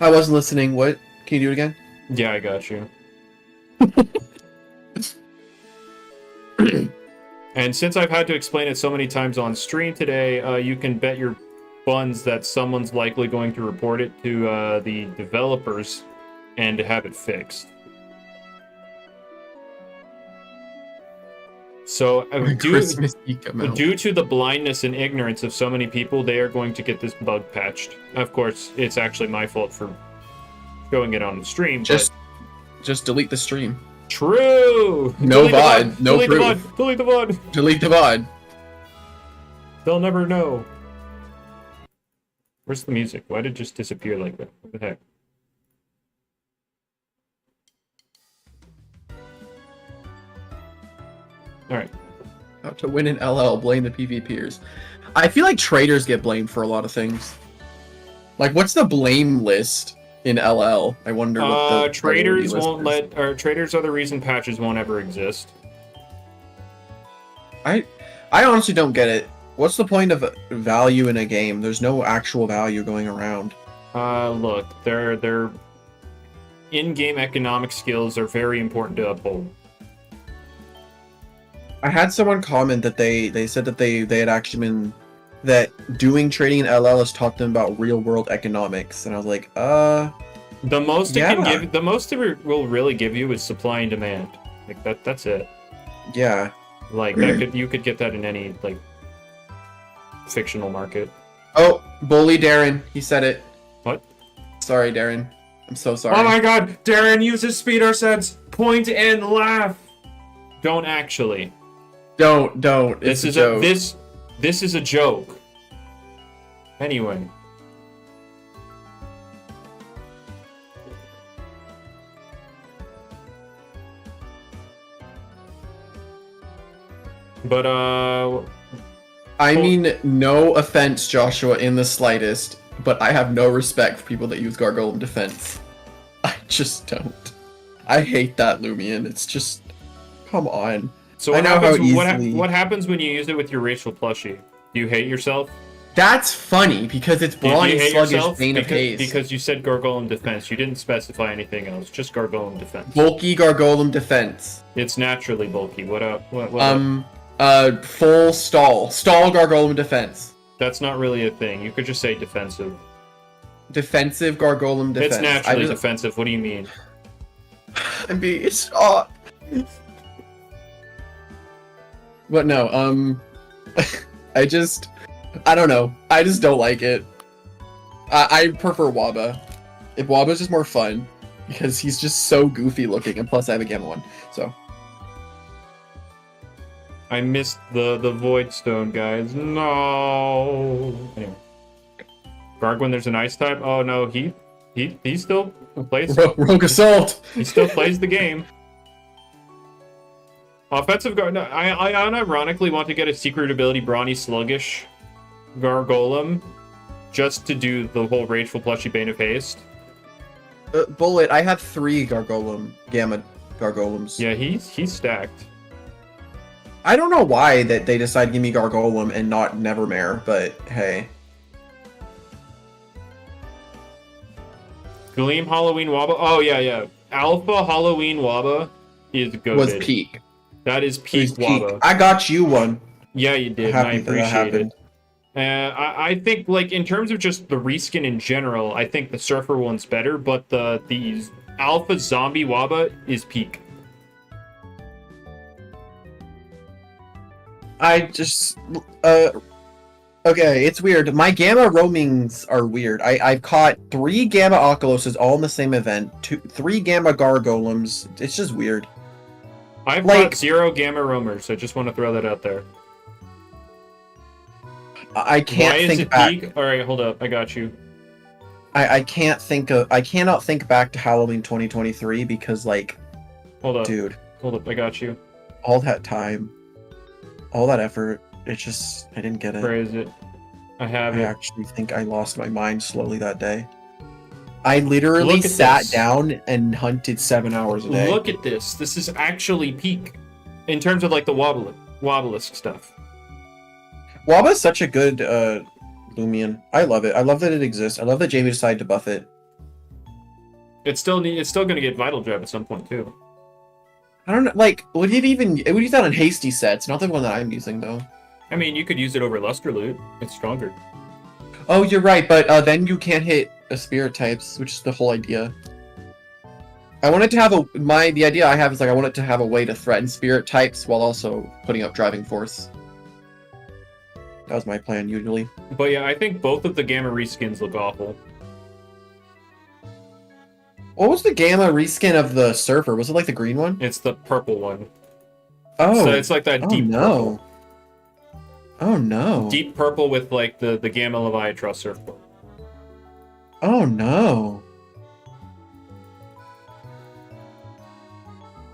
I wasn't listening. What? Can you do it again? Yeah, I got you. And since I've had to explain it so many times on stream today, you can bet your buns that someone's likely going to report it to the developers and to have it fixed. So due to the blindness and ignorance of so many people, they are going to get this bug patched. Of course, it's actually my fault for showing it on the stream. Just delete the stream. True. No Delete the VOD, no Delete proof. the VOD. Delete the VOD. Delete the VOD. They'll never know. Where's the music? Why did it just disappear like that? What the heck? Alright. How to win an LL, blame the PvPers. I feel like traders get blamed for a lot of things. Like, what's the blame list in LL? I wonder what the traders list won't is. let, or traders are the reason patches won't ever exist. I honestly don't get it. What's the point of value in a game? There's no actual value going around. Look, their in-game economic skills are very important to uphold. I had someone comment that they said that they had actually been that doing trading in LL has taught them about real world economics, and I was like, The most it can yeah. give, the most it will really give you is supply and demand. Like that's it. Yeah. Like that you could get that in any like fictional market. Oh, bully Darren. He said it. What? Sorry, Darren. I'm so sorry. Oh my god, Darren uses speeder sets. Point and laugh. Don't actually. Don't. It's This is a joke. this is a joke. Anyway. But I mean, no offense, Joshua, in the slightest, but I have no respect for people that use Gargoyle defense. I just don't. I hate that Loomian. It's just, come on. so I what know happens? how easily- What happens when you use it with your racial plushie? Do you hate yourself? That's funny because it's Do you Brawny hate Sluggish yourself Bane of Haste. because you said Gargoyle defense. You didn't specify anything else. Just Gargoyle defense. Bulky Gargolem defense. It's naturally bulky. What up? What up? Full stall. Stall Gargolem defense. That's not really a thing. You could just say defensive. Defensive Gargolem defense. It's naturally defensive. What do you mean? I'm being shot. But no, I don't know. I just don't like it. I prefer Waba. If Waba's just more fun, because he's just so goofy looking, and plus I have a Gamma one, so. I missed the Void Stone, guys. No. Anyway. Gargwin, there's an ice type. Oh no, he still plays. Rogue Assault! He still plays the game. Offensive guard. No, I unironically want to get a secret ability Brawny Sluggish Gargolem just to do the whole Rageful Plushie Bane of Haste. Bullet, I have 3 Gamma Gargolems. Yeah, he's stacked. I don't know why that they decided to give me Gargolem and not Nevermare, but hey. Gleam Halloween Waba. Oh yeah. Alpha Halloween Waba is goated. Was peak. That is peak Peak. Waba. I got you one. Yeah, you did. And I appreciate it. I think, like, in terms of just the reskin in general, I think the Surfer one's better, but the Alpha Zombie Waba is peak. Okay, it's weird. My Gamma roamings are weird. I've caught 3 Gamma Oculoses all in the same event, 3 Gamma Gargolems. It's just weird. I've Like- got 0 Gamma Roamers, I just want to throw that out there. I can't Why is think it back. peak? Alright, hold up, I got you. I cannot think back to Halloween 2023 because, like, Hold up, dude, I got you. all that time, all that effort, I didn't get it. Where is it? I have I it. actually think I lost my mind slowly that day. I literally Look at sat this. down and hunted 7 hours a day. Look at this. This is actually peak. In terms of, like, the Wobblisk stuff. Waba's such a good Loomian. I love it. I love that it exists. I love that Jamie decided to buff it. It's still going to get Vital Drive at some point, too. I don't know, like, it would use that on hasty sets, not the one that I'm using, though. I mean, you could use it over Luster Loot. It's stronger. Oh, you're right, but then you can't hit a spirit types, which is the whole idea. I wanted to have the idea I have is, like, I wanted to have a way to threaten spirit types while also putting up driving force. That was my plan, usually. But yeah, I think both of the Gamma reskins look awful. What was the gamma reskin of the surfer? Was it like the green one? It's the purple one. Oh. So it's like that deep purple. Oh no. Deep purple with like the Gamma Leviatros surfboard. Oh no.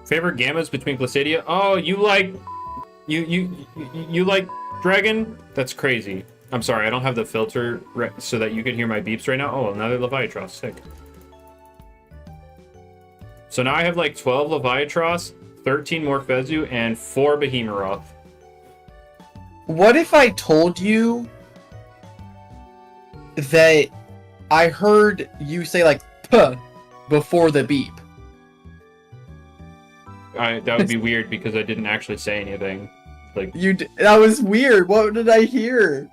Favorite gammas between Glacidia? Oh, you like dragon? That's crazy. I'm sorry, I don't have the filter so that you can hear my beeps right now. Oh, another Leviatros, sick. So now I have like 12 Leviatros, 13 Morphezu, and 4 Behemoth. What if I told you that I heard you say like "puh" before the beep? That would be weird because I didn't actually say anything. Like that was weird. What did I hear?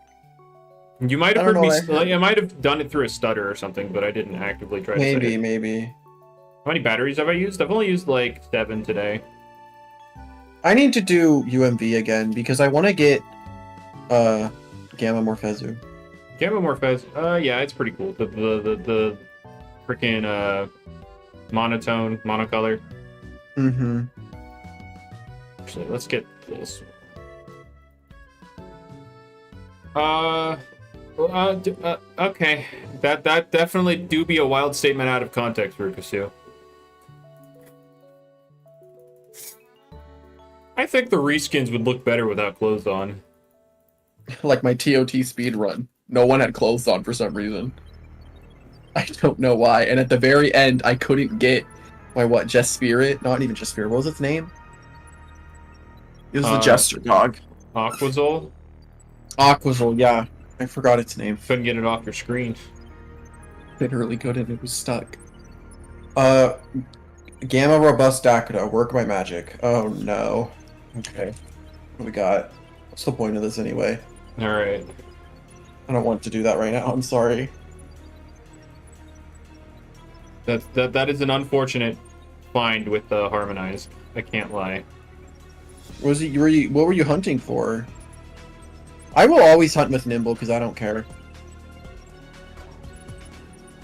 You might have heard me. I might have done it through a stutter or something, but I didn't actively try to say it. Maybe. How many batteries have I used? I've only used like 7 today. I need to do UMV again because I want to get Gamma Morphezu. Gamma Morphezu, yeah, it's pretty cool. The freaking monocolor. Mm-hmm. Actually, let's get this. Okay. That definitely do be a wild statement out of context, Rukusu. I think the reskins would look better without clothes on. Like my TOT speed run. No one had clothes on for some reason. I don't know why. And at the very end, I couldn't get my Just Spirit? Not even Just Spirit. What was its name? It was the Jester dog. Aquazol? Aquazol, yeah. I forgot its name. Couldn't get it off your screen. Literally couldn't. It was stuck. Gamma Robust Dakuda. Work by magic. Oh no. Okay. What do we got? What's the point of this anyway? Alright. I don't want to do that right now. I'm sorry. That is an unfortunate find with the Harmonized. I can't lie. What were you hunting for? I will always hunt with Nimble because I don't care.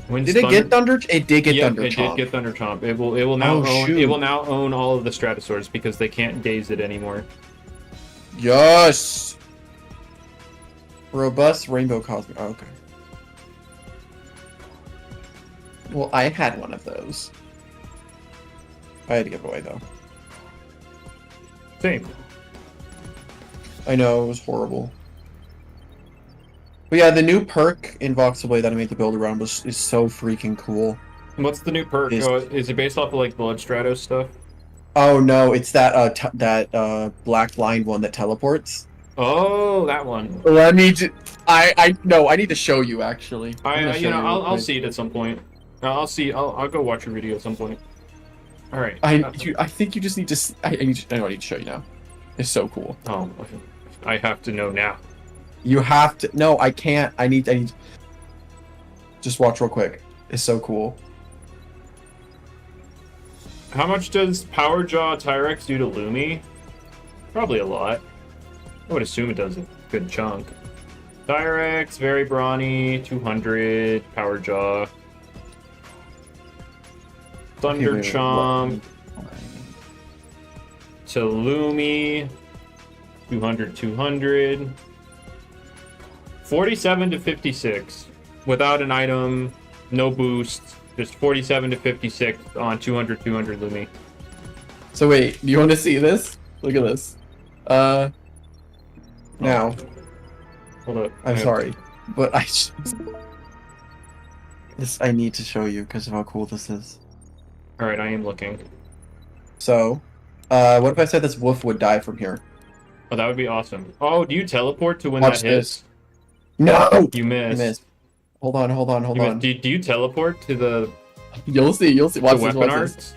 Did it get Thunder? It did get Thunder Chomp. It did get Thunder Chomp. It will now own all of the Stratosaurs because they can't daze it anymore. Yes. Robust Rainbow Cosmic. Oh, okay. Well, I had one of those. I had to give away though. Same. I know, it was horrible. But yeah, the new perk in Voxel Blade that I made the build around is so freaking cool. What's the new perk? Is it based off of like Blood Stratos stuff? Oh no, it's that black blind one that teleports. Oh, that one. Let me I need to show you actually. I'll see it at some point. I'll go watch your video at some point. All right. I think you just need to. I need to show you now. It's so cool. Oh, I have to know now. You have to. No, I can't. I need. Just watch real quick. It's so cool. How much does Power Jaw Tyrex do to Lumi? Probably a lot. I would assume it does a good chunk. Tyrex, very brawny, 200, Power Jaw. Thunder Chomp. To Lumi. 200. 47 to 56. Without an item, no boost. Just 47 to 56 on 200 Lumi. So wait, do you want to see this? Look at this. Now. Hold up. I'm sorry, but I need to show you because of how cool this is. Alright, I am looking. So, what if I said this wolf would die from here? Oh, that would be awesome. Oh, do you teleport to when Watch that hits? this. No! You missed. You missed. Hold on. Do you teleport to the... You'll see. Watch this, weapon arts?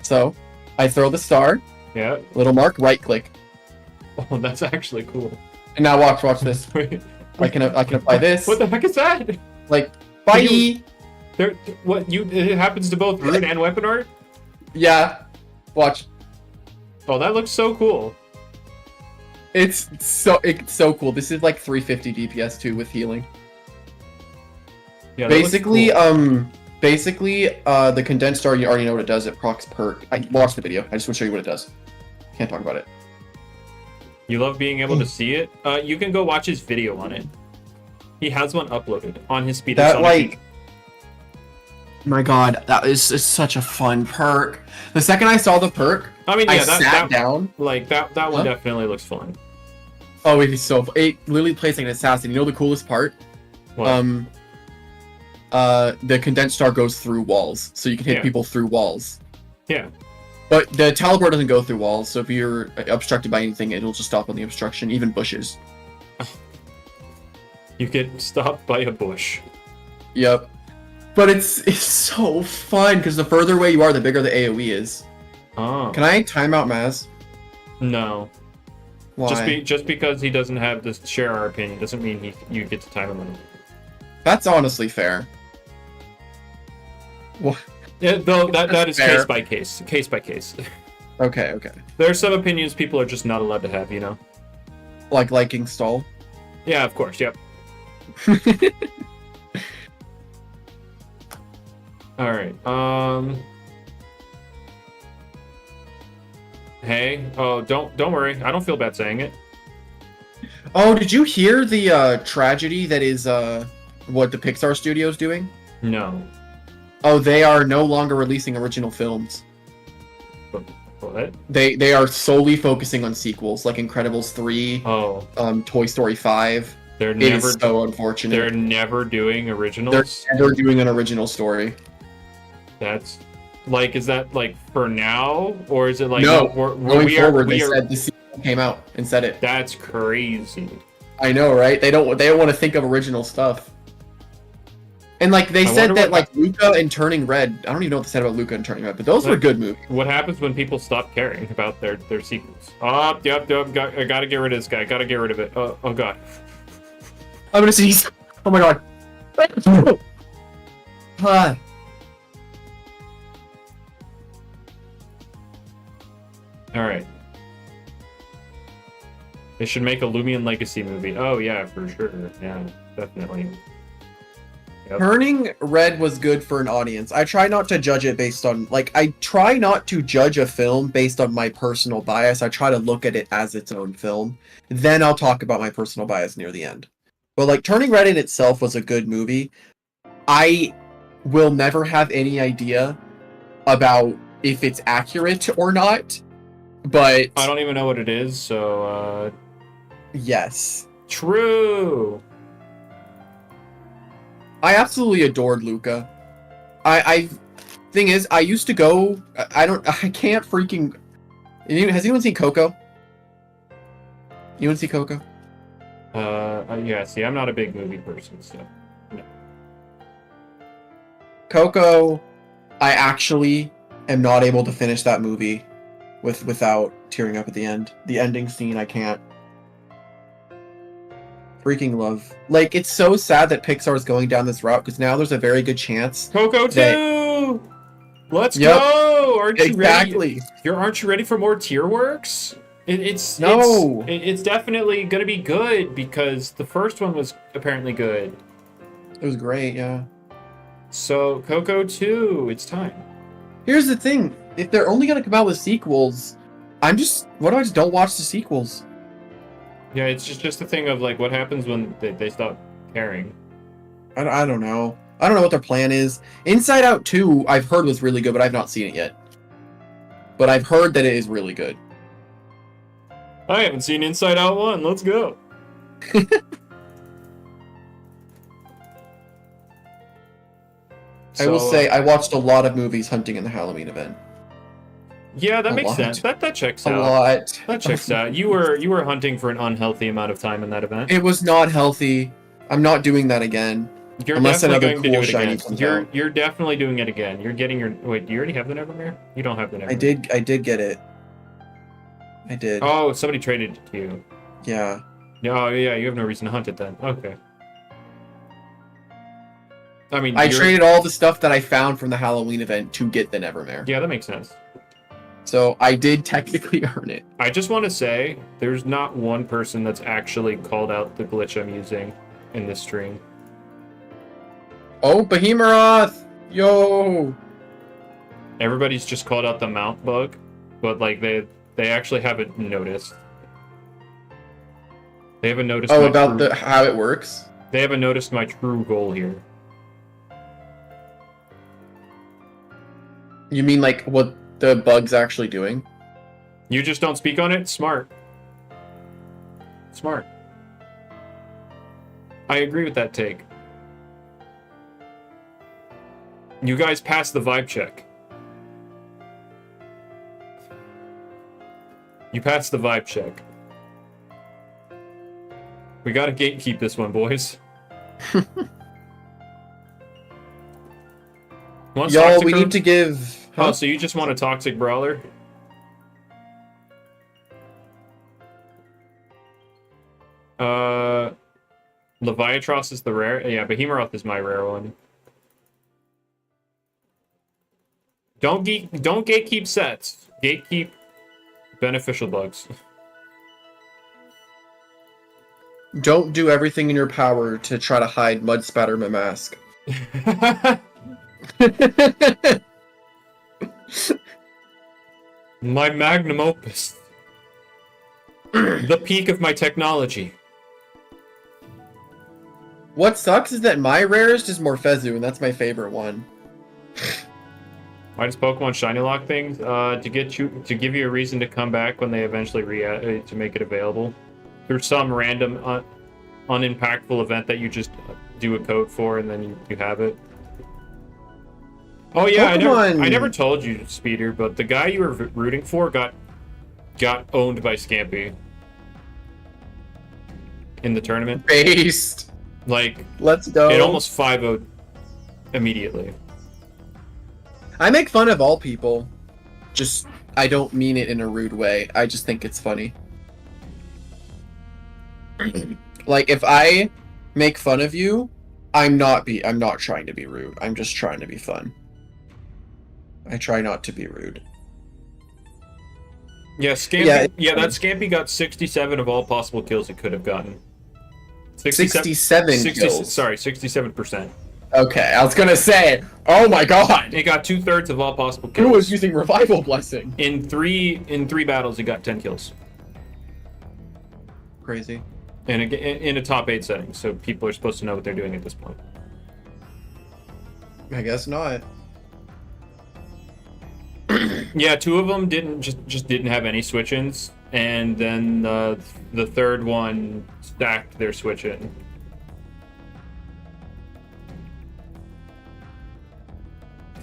So, I throw the star. Yeah. Little mark, right click. Oh, that's actually cool. And now watch this. I can apply this. What the heck is that? Like, bye! It happens to both rune and weapon art? Yeah. Watch. Oh, that looks so cool. It's so cool. This is like 350 DPS too with healing. Yeah, basically, cool. Basically, the condensed star, you already know what it does. It procs perk. I watched the video. I just want to show you what it does. Can't talk about it. You love being able to see it? You can go watch his video on it. He has one uploaded on his speed. That, like... My god, that is such a fun perk. The second I saw the perk, I mean, yeah, I that sat down. Like, that one definitely looks fun. Oh, it is so fun. It literally plays like an assassin. You know the coolest part? What? The condensed star goes through walls, so you can hit people through walls. Yeah. But the teleport doesn't go through walls, so if you're obstructed by anything, it'll just stop on the obstruction, even bushes. You get stopped by a bush. Yep. But it's so fun, because the further away you are, the bigger the AoE is. Oh. Can I time out Maz? No. Why? Just because he doesn't have to share our opinion doesn't mean you get to time him on. That's honestly fair. What? Yeah, though that is fair. case by case. Okay, okay. There are some opinions people are just not allowed to have, you know? Like liking stall? Yeah, of course, yep. Alright, Hey, oh, don't worry. I don't feel bad saying it. Oh, did you hear the tragedy that is what the Pixar studio's doing? No. Oh, they are no longer releasing original films. What? They are solely focusing on sequels, like Incredibles 3, Toy Story 5. They're It never is so unfortunate. They're never doing originals. They're never doing an original story. That's like, is that like for now, or is it like no? Going forward, they said the sequel came out and said it. That's crazy. I know, right? They don't want to think of original stuff. And like they said that like Luca and Turning Red, I don't even know what they said about Luca and Turning Red, but those were good movies. What happens when people stop caring about their sequels? Oh, yep, I gotta get rid of this guy. Gotta get rid of it. Oh god. I'm gonna sneeze. Oh my god. Hi. All right. They should make a Loomian Legacy movie. Oh yeah, for sure. Yeah, definitely. Yep. Turning Red was good for an audience. I try not to judge it based on, like, I try not to judge a film based on my personal bias. I try to look at it as its own film. Then I'll talk about my personal bias near the end. But, like, Turning Red in itself was a good movie. I will never have any idea about if it's accurate or not, but... I don't even know what it is, so, Yes. True! I absolutely adored Luca. Thing is, I used to go. I can't freaking. Has anyone seen Coco? You want to see Coco? Yeah. See, I'm not a big movie person, so. No. Coco, I actually am not able to finish that movie without tearing up at the end. The ending scene, I can't. Freaking love. Like, it's so sad that Pixar is going down this route, because now there's a very good chance. Coco 2! Let's go! Aren't you ready? Aren't you ready for more tier works? It's definitely gonna be good, because the first one was apparently good. It was great, yeah. So, Coco 2, it's time. Here's the thing. If they're only gonna come out with sequels, what if I just don't watch the sequels? Yeah, it's just the thing of, like, what happens when they stop caring. I don't know. I don't know what their plan is. Inside Out 2, I've heard was really good, but I've not seen it yet. But I've heard that it is really good. I haven't seen Inside Out 1. Let's go. I will say, I watched a lot of movies hunting in the Halloween event. Yeah, that makes sense. That checks out. A lot. That checks out. You were hunting for an unhealthy amount of time in that event. It was not healthy. I'm not doing that again. Unless another cool shiny comes out. You're definitely doing it again. You're getting your... Wait, do you already have the Nevermere? You don't have the Nevermere. I did get it. I did. Oh, somebody traded it to you. Yeah. Oh, yeah, you have no reason to hunt it then. Okay. I mean, I traded all the stuff that I found from the Halloween event to get the Nevermere. Yeah, that makes sense. So I did technically earn it. I just want to say, there's not one person that's actually called out the glitch I'm using in this stream. Oh, Behemoth! Yo! Everybody's just called out the mount bug, but like they actually haven't noticed. They haven't noticed. Oh, about how it works? They haven't noticed my true goal here. You mean like what the bug's actually doing? You just don't speak on it? Smart. Smart. I agree with that take. You guys passed the vibe check. You passed the vibe check. We gotta gatekeep this one, boys. Y'all, we need to give... Huh? Oh, so you just want a toxic brawler? Leviatros is the rare. Yeah, Behemoth is my rare one. Don't gatekeep sets. Gatekeep beneficial bugs. Don't do everything in your power to try to hide Mud Spatter Mask. My magnum opus. The peak of my technology. What sucks is that my rarest is Morphezu, and that's my favorite one. Why does Pokemon Shiny Lock things? To give you a reason to come back when they eventually to make it available. Through some random unimpactful event that you just do a code for and then you have it. Oh yeah, I never told you, Speeder, but the guy you were rooting for got owned by Scampy in the tournament. Based. Like, let's go. It almost 5-0'd immediately. I make fun of all people. Just, I don't mean it in a rude way. I just think it's funny. Like, if I make fun of you, I'm not trying to be rude. I'm just trying to be fun. I try not to be rude. Yeah, Scampy. Yeah, that Scampy got 67 of all possible kills it could have gotten. 67 kills. Sorry, 67%. Okay, I was gonna say, oh my god! It got 2/3 of all possible kills. Who was using Revival Blessing? In three battles, it got 10 kills. Crazy. And in a top 8 setting, so people are supposed to know what they're doing at this point. I guess not. Yeah, 2 of them just didn't have any switch-ins, and then the third one stacked their switch-in.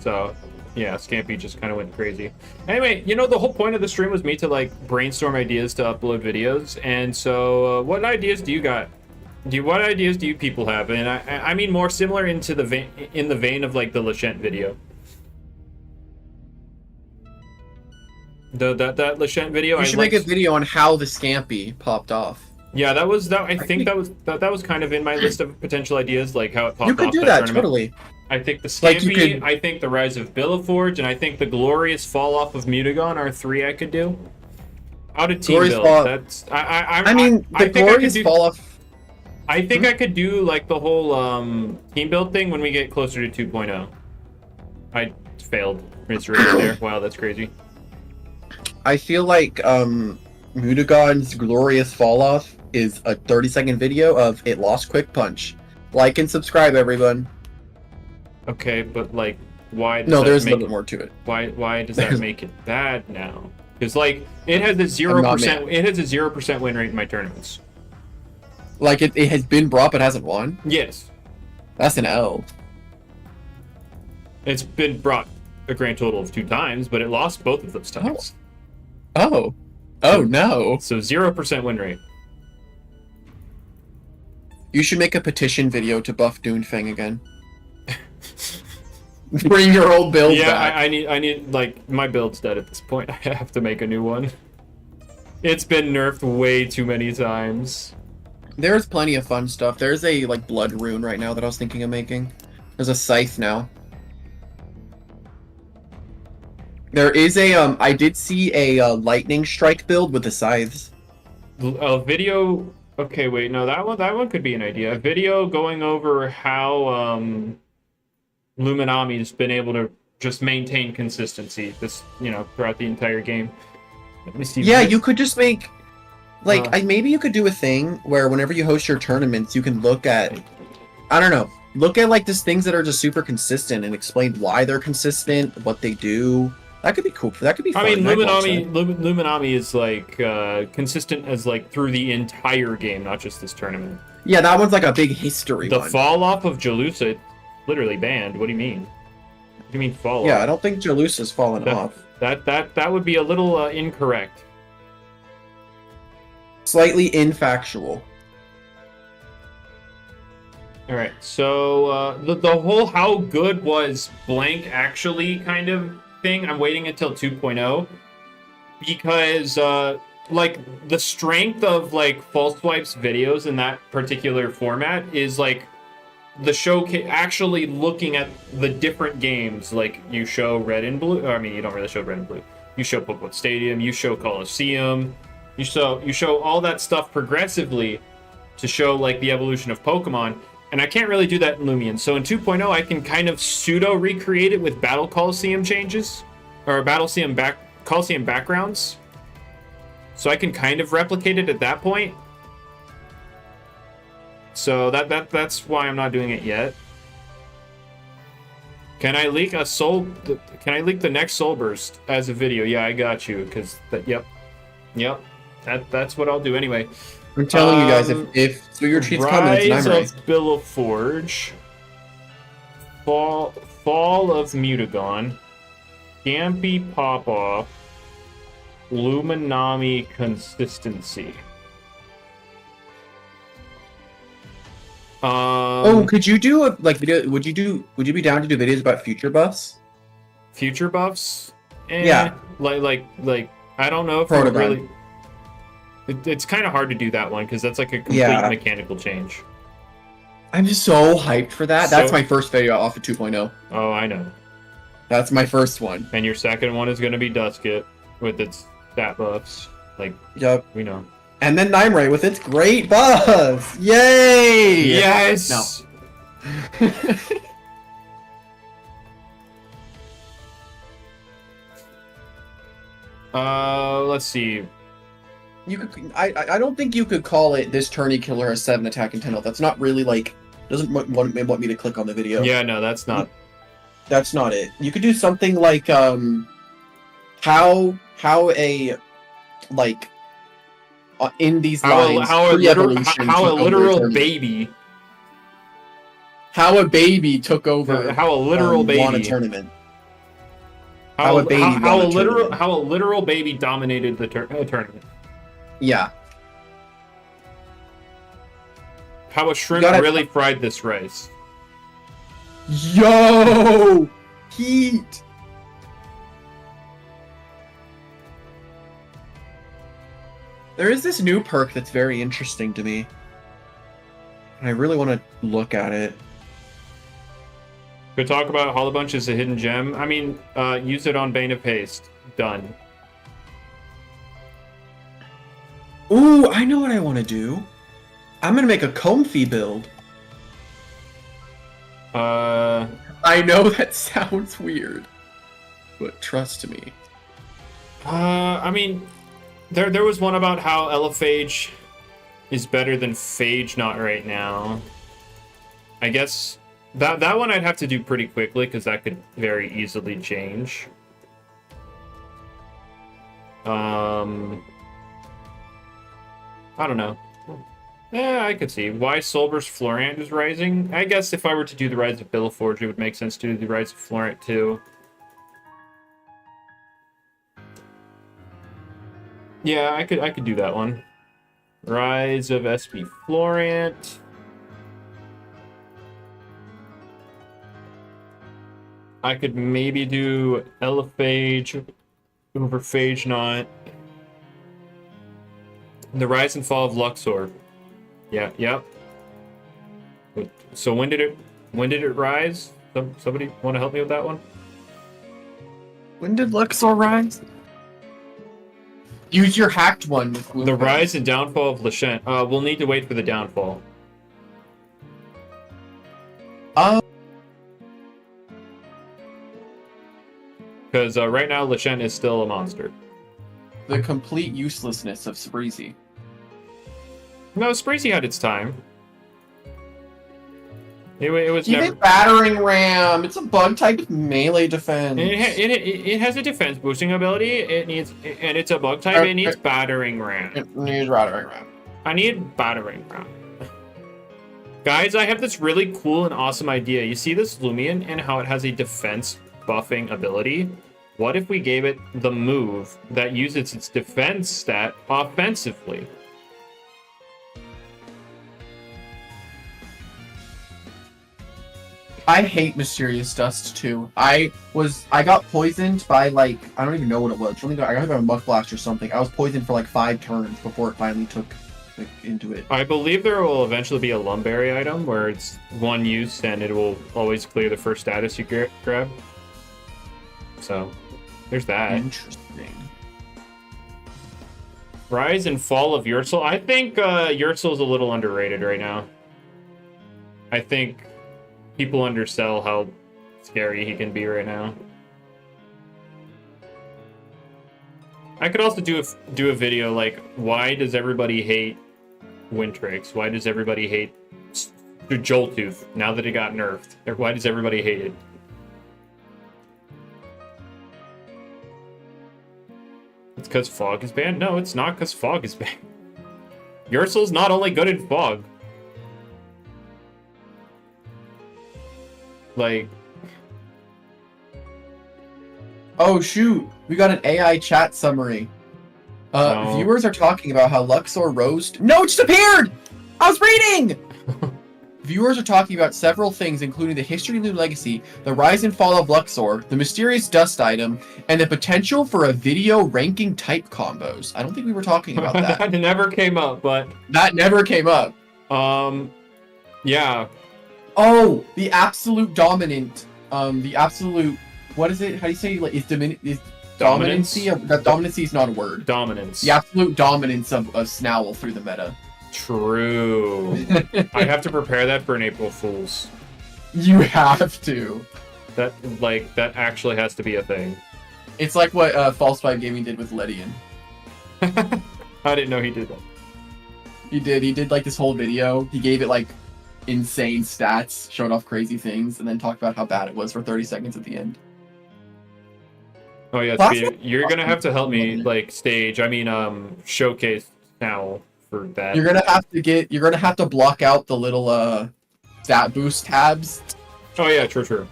So, yeah, Scampy just kind of went crazy. Anyway, you know, the whole point of the stream was me to, like, brainstorm ideas to upload videos, and so, what ideas do you got? What ideas do you people have? And I mean more similar in the vein of, like, the Lashent video. That Lashent video. You should make a video on how the Scampy popped off. Yeah, I think that was kind of in my list of potential ideas, like how it popped off. You could do that totally. I think the Scampy, I think the Rise of Billaforge, and I think the glorious fall off of Mutagon are 3 I could do. How to team build? That's I mean, the glorious fall off. I think I could do like the whole team build thing when we get closer to 2.0. I failed miserably there. Wow, that's crazy. I feel like Mutagon's glorious fall off is a 30-second video of it lost Quick Punch. Like and subscribe, everyone. Okay, but like, why? No, there's a little bit more to it. Why does that make it bad now? Because like, it has a 0%. It has a 0% win rate in my tournaments. Like it has been brought but hasn't won. Yes. That's an L. It's been brought a grand total of 2 times, but it lost both of those times. Oh no. So 0% win rate. You should make a petition video to buff Doonfang again. Bring your old build back. Yeah, I need, like, my build's dead at this point. I have to make a new one. It's been nerfed way too many times. There's plenty of fun stuff. There's a, like, blood rune right now that I was thinking of making. There's a scythe now. There is a, I did see a lightning strike build with the scythes. A video... Okay, wait, no, that one could be an idea. A video going over how, Luminami's been able to just maintain consistency this, throughout the entire game. Let me see. Yeah, you could just make maybe you could do a thing where whenever you host your tournaments, you can look at, I don't know, look at like just things that are just super consistent and explain why they're consistent, what they do. That could be cool. That could be fun. I mean, Luminami is like consistent as like through the entire game, not just this tournament. Yeah, that one's like a big history The one. fall off of Jalusa, literally banned. What do you mean? What do you mean fall off? Yeah, I don't think Jalusa's fallen off. That would be a little incorrect. Slightly infactual. All right, so the whole how good was blank actually kind of thing, I'm waiting until 2.0 because like the strength of like False Swipe's videos in that particular format is like the show actually looking at the different games. Like you show Red and Blue. I mean, you don't really show Red and Blue. You show Pokemon Stadium. You show Coliseum. You show all that stuff progressively to show like the evolution of Pokemon. And I can't really do that in Loomian. So in 2.0, I can kind of pseudo recreate it with Battle Coliseum changes or Coliseum backgrounds. So I can kind of replicate it at that point. So that's why I'm not doing it yet. Can I leak Can I leak the next Soul Burst as a video? Yeah, I got you. Because yep. That's what I'll do anyway. I'm telling you guys, if so your treats come and it's an Rise of Billaforge, Fall of Mutagon, Gampy Pop-Off, Luminami Consistency. Could you do a video? Would you be down to do videos about future buffs? Future buffs? Yeah. Like I don't know if Protogon. really. It's kind of hard to do that one because that's like a complete mechanical change. I'm just so hyped for that. That's my first video off of 2.0. Oh, I know. That's my first one. And your second one is going to be Duskit with its stat buffs. Yep. We know. And then Nimray with its great buffs. Yay! Yes! No. Let's see. You could. I don't think you could call it this tourney killer has 7 attack and 10 health. That's not really like. Doesn't want me to click on the video. Yeah, no, that's not. That's not it. You could do something like how a like in these lines how a literal baby. How a baby took over. How a literal baby won a tournament. How a literal baby dominated the tournament. Yeah. How a shrimp really fried this rice. Yo! Heat! There is this new perk that's very interesting to me. And I really want to look at it. Could talk about Hollow Bunch as a hidden gem. I mean, use it on Bane of Haste. Done. Ooh, I know what I want to do. I'm gonna make a Comfy build. I know that sounds weird, but trust me. I mean, there was one about how Elephage is better than Phage not right now. I guess that one I'd have to do pretty quickly because that could very easily change. I don't know. Yeah, I could see why Solburst Florant is rising. I guess if I were to do the Rise of Billaforge, it would make sense to do the Rise of Florant too. Yeah, I could do that one. Rise of SB Florant. I could maybe do Elephage over Phage not. The Rise and Fall of Luxor. Yeah, yep. So when did it rise? Somebody want to help me with that one? When did Luxor rise? Use your hacked one. The Rise and Downfall of Lashent. We'll need to wait for the downfall. Because right now, Lechien is still a monster. The complete uselessness of Spreezy. No, Spreezy had its time. It was Give never... it battering ram. It's a bug type with melee defense. It has a defense boosting ability. And it's a bug type. It needs battering ram. It needs battering ram. I need battering ram. Guys, I have this really cool and awesome idea. You see this Loomian and how it has a defense buffing ability? What if we gave it the move that uses its defense stat offensively? I hate Mysterious Dust too. I got poisoned by like, I don't even know what it was. I got hit by a Muck Blast or something. I was poisoned for like 5 turns before it finally took into it. I believe there will eventually be a Lumberry item where it's one use and it will always clear the first status you grab. So, there's that. Interesting. Rise and fall of Yurtzil. I think Yurtzil is a little underrated right now. I think people undersell how scary he can be right now. I could also do a video like, why does everybody hate Wintrix? Why does everybody hate Joltooth now that it got nerfed? Why does everybody hate it? It's because Fog is banned? No, it's not because Fog is banned. Yurtzil's not only good in Fog. Like... Oh shoot, we got an AI chat summary. No. Viewers are talking about how Luxor rose... No, it just appeared! I was reading! Viewers are talking about several things, including the history of New Legacy, the rise and fall of Luxor, the mysterious dust item, and the potential for a video ranking type combos. I don't think we were talking about that. That never came up, but... That never came up. Yeah. Oh, the absolute dominant, the absolute... What is it? How do you say? Like, is dominancy? That dominancy is not a word. Dominance. The absolute dominance of Snowl through the meta. True. I have to prepare that for an April Fool's. You have to. That actually has to be a thing. It's like what False Five Gaming did with Ledian. I didn't know he did that. He did like this whole video. He gave it like insane stats, showed off crazy things, and then talked about how bad it was for 30 seconds at the end. Oh yeah, you're gonna have to help me showcase now for that. You're gonna have to block out the little stat boost tabs. Oh yeah, true.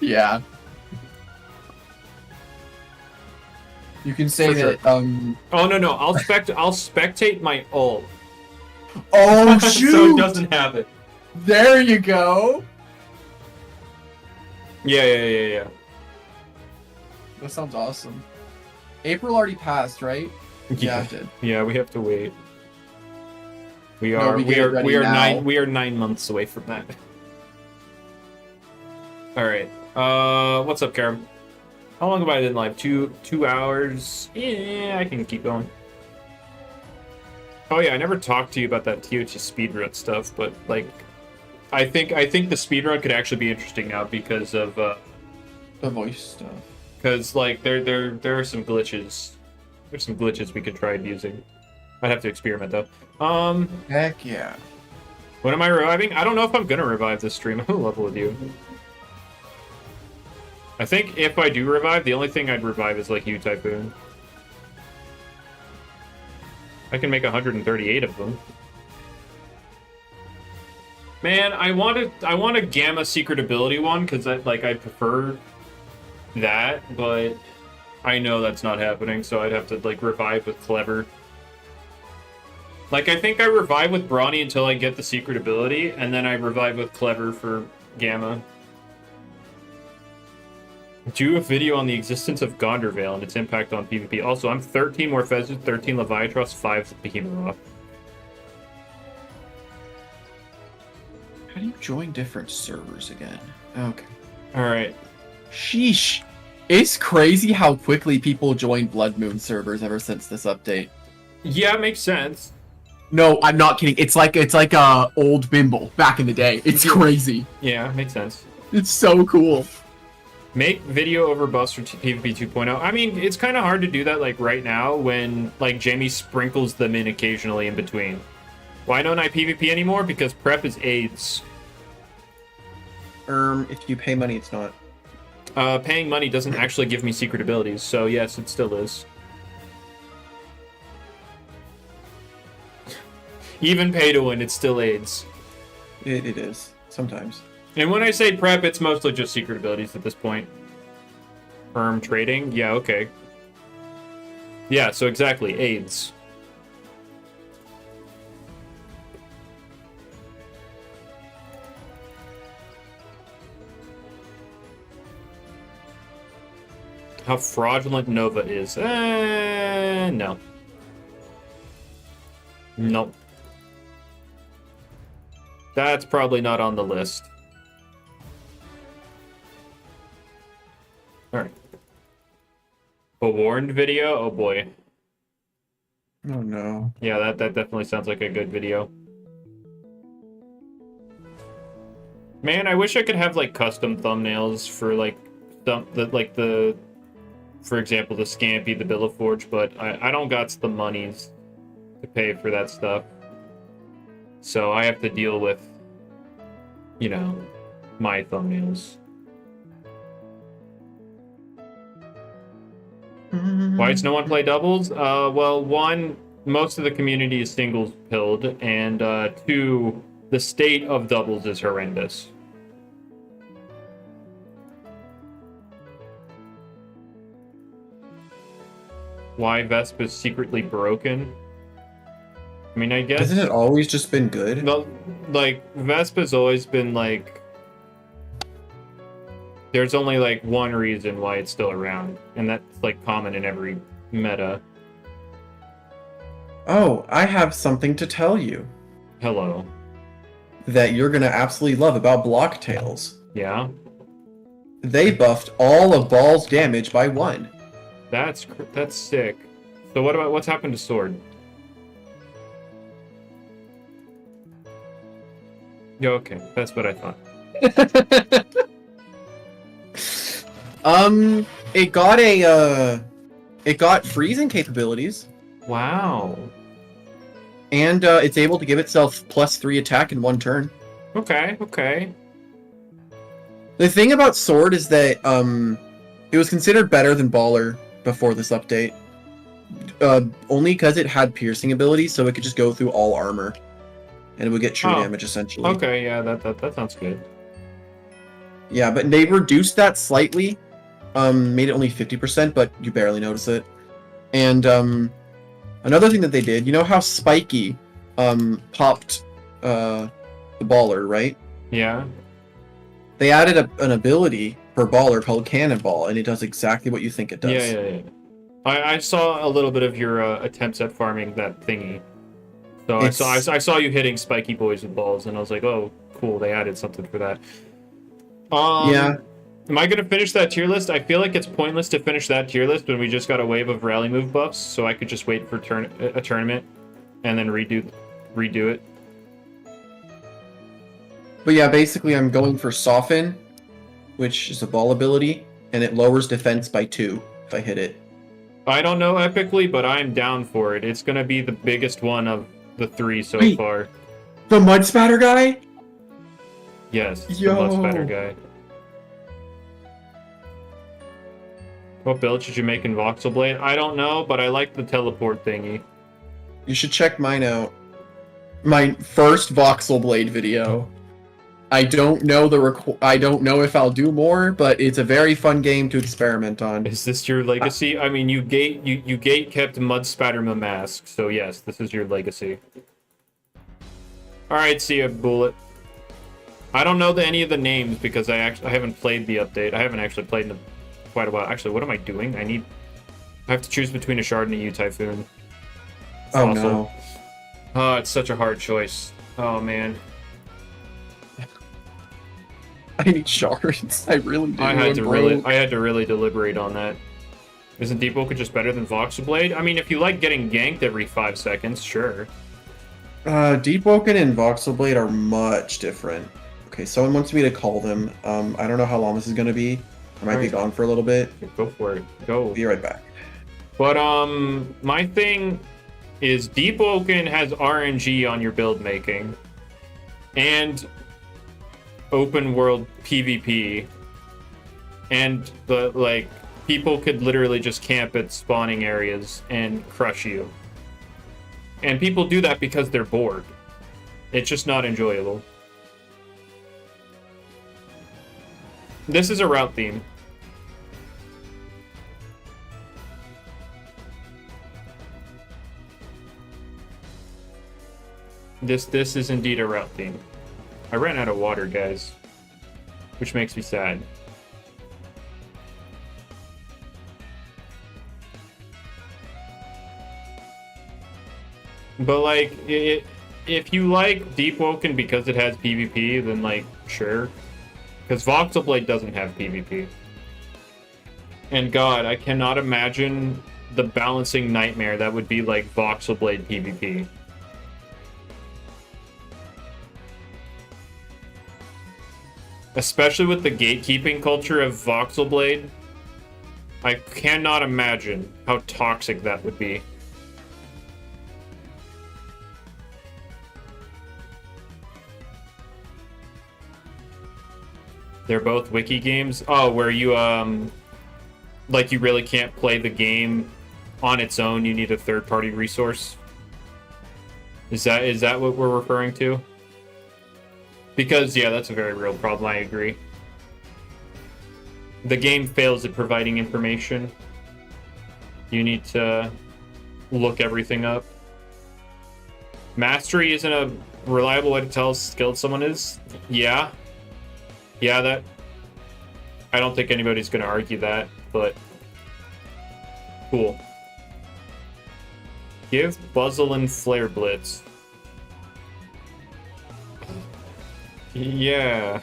Yeah. You can say For that Oh no, I'll spectate my ult. Oh shoot! So it doesn't have it. There you go. Yeah. That sounds awesome. April already passed, right? Yeah, it did. Yeah, we have to wait. We No, are we are 9 months away from that. All right. What's up, Karam? How long have I been live? 2 hours. Yeah, I can keep going. Oh yeah, I never talked to you about that TOT speedrun stuff, but like, I think the speedrun could actually be interesting now because of the voice stuff. Because like there are some glitches. There's some glitches we could try using. I'd have to experiment though. Heck yeah. When am I reviving? I don't know if I'm gonna revive this stream. I'm in level with you. I think if I do revive, the only thing I'd revive is like you, Typhoon. I can make 138 of them. Man, I want a Gamma secret ability one because I prefer that, but I know that's not happening, so I'd have to like revive with Clever. Like I think I revive with Brawny until I get the secret ability, and then I revive with Clever for Gamma. Do a video on the existence of Gondorvale and its impact on PvP. Also, I'm 13 Morpheus, 13 Leviatros, 5 Behemoth. How do you join different servers again? Okay. Alright. Sheesh. It's crazy how quickly people join Blood Moon servers ever since this update. Yeah, it makes sense. No, I'm not kidding. It's like old Bimble back in the day. It's crazy. Yeah, makes sense. It's so cool. Make video over buffs for PvP 2.0. I mean, it's kind of hard to do that like right now when like Jamie sprinkles them in occasionally in between. Why don't I PvP anymore? Because prep is AIDS. If you pay money, it's not. Paying money doesn't actually give me secret abilities, so yes, it still is. Even pay to win, it's still AIDS. It is, sometimes. And when I say prep, it's mostly just secret abilities at this point. Trading? Yeah, okay. Yeah, so exactly, AIDS. How fraudulent Nova is. No. Nope. That's probably not on the list. Alright. A warned video? Oh boy. Oh no. Yeah, that definitely sounds like a good video. Man, I wish I could have like custom thumbnails for like for example, the Scampy, the Billaforge, but I don't got the monies to pay for that stuff. So I have to deal with, you know, my thumbnails. Why does no one play doubles? Well, one, most of the community is singles pilled, and two, the state of doubles is horrendous. Why Vespa's secretly broken? I mean, I guess... Hasn't it always just been good? Well, like, Vespa's always been, like... There's only, like, one reason why it's still around, and that's, like, common in every meta. Oh, I have something to tell you. Hello. That you're gonna absolutely love about Blocktails. Yeah? They buffed all of Ball's damage by 1. That's sick. So what's happened to Sword? Yeah, okay. That's what I thought. It got freezing capabilities. Wow. And it's able to give itself +3 attack in 1 turn. Okay. The thing about Sword is that it was considered better than Baller before this update. Only because it had piercing abilities, so it could just go through all armor. And it would get true damage, essentially. Okay, yeah, that sounds good. Yeah, but they reduced that slightly. Made it only 50%, but you barely notice it. And another thing that they did, you know how Spiky popped the Baller, right? Yeah. They added an ability for Baller called Cannonball, and it does exactly what you think it does. Yeah. I saw a little bit of your attempts at farming that thingy. So I saw you hitting spiky boys with balls, and I was like, oh, cool, they added something for that. Yeah. Am I going to finish that tier list? I feel like it's pointless to finish that tier list when we just got a wave of rally move buffs, so I could just wait for a tournament and then redo it. But yeah, basically I'm going for Soften, which is a ball ability, and it lowers defense by 2 if I hit it. I don't know epically, but I'm down for it. It's going to be the biggest one of the 3 so far. The Mud Spatter guy? Yes, Yo. the Mud Spatter guy. What build should you make in Voxel Blade? I don't know, but I like the teleport thingy. You should check mine out. My first Voxel Blade video. I don't know I don't know if I'll do more, but it's a very fun game to experiment on. Is this your legacy? I mean, you gate kept Mud Spatter Mask, so yes, this is your legacy. All right, see ya, Bullet. I don't know any of the names because I haven't played the update. I haven't actually played in quite a while. Actually, what am I doing? I have to choose between a Shard and a U-Typhoon. Oh no. Oh, it's such a hard choice. Oh man. I need shards. I really do. I had to really deliberate on that. Isn't Deep Woken just better than Voxel Blade? I mean, if you like getting ganked every 5 seconds, sure. Deep Woken and Voxel Blade are much different. Okay, someone wants me to call them. I don't know how long this is gonna be. I might be gone for a little bit. Go for it. Go. Be right back. But my thing is Deep Oaken has RNG on your build making, and open world PvP, and people could literally just camp at spawning areas and crush you. And people do that because they're bored. It's just not enjoyable. This is a route theme. This is indeed a route theme. I ran out of water, guys, which makes me sad. But like, if you like Deep Woken because it has PvP, then like, sure. Because Voxel Blade doesn't have PvP. And God, I cannot imagine the balancing nightmare that would be like Voxel Blade PvP. Especially with the gatekeeping culture of Voxel Blade, I cannot imagine how toxic that would be. They're both wiki games? Oh, where you, like you really can't play the game on its own, you need a third-party resource? Is that what we're referring to? Because, yeah, that's a very real problem, I agree. The game fails at providing information. You need to look everything up. Mastery isn't a reliable way to tell how skilled someone is? Yeah. Yeah, that... I don't think anybody's going to argue that, but... Cool. Give Buzzle and Flare Blitz. Yeah.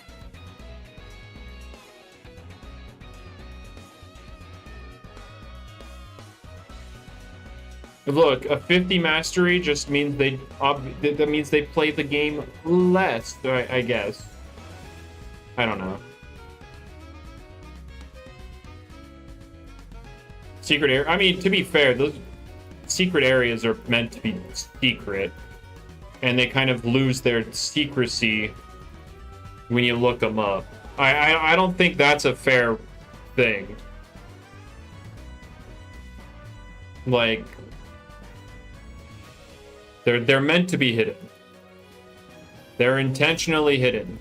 Look, a 50 mastery just means that means they play the game less, I guess. I don't know. Secret area. I mean, to be fair, those secret areas are meant to be secret, and they kind of lose their secrecy when you look them up. I don't think that's a fair thing. Like, they're meant to be hidden. They're intentionally hidden.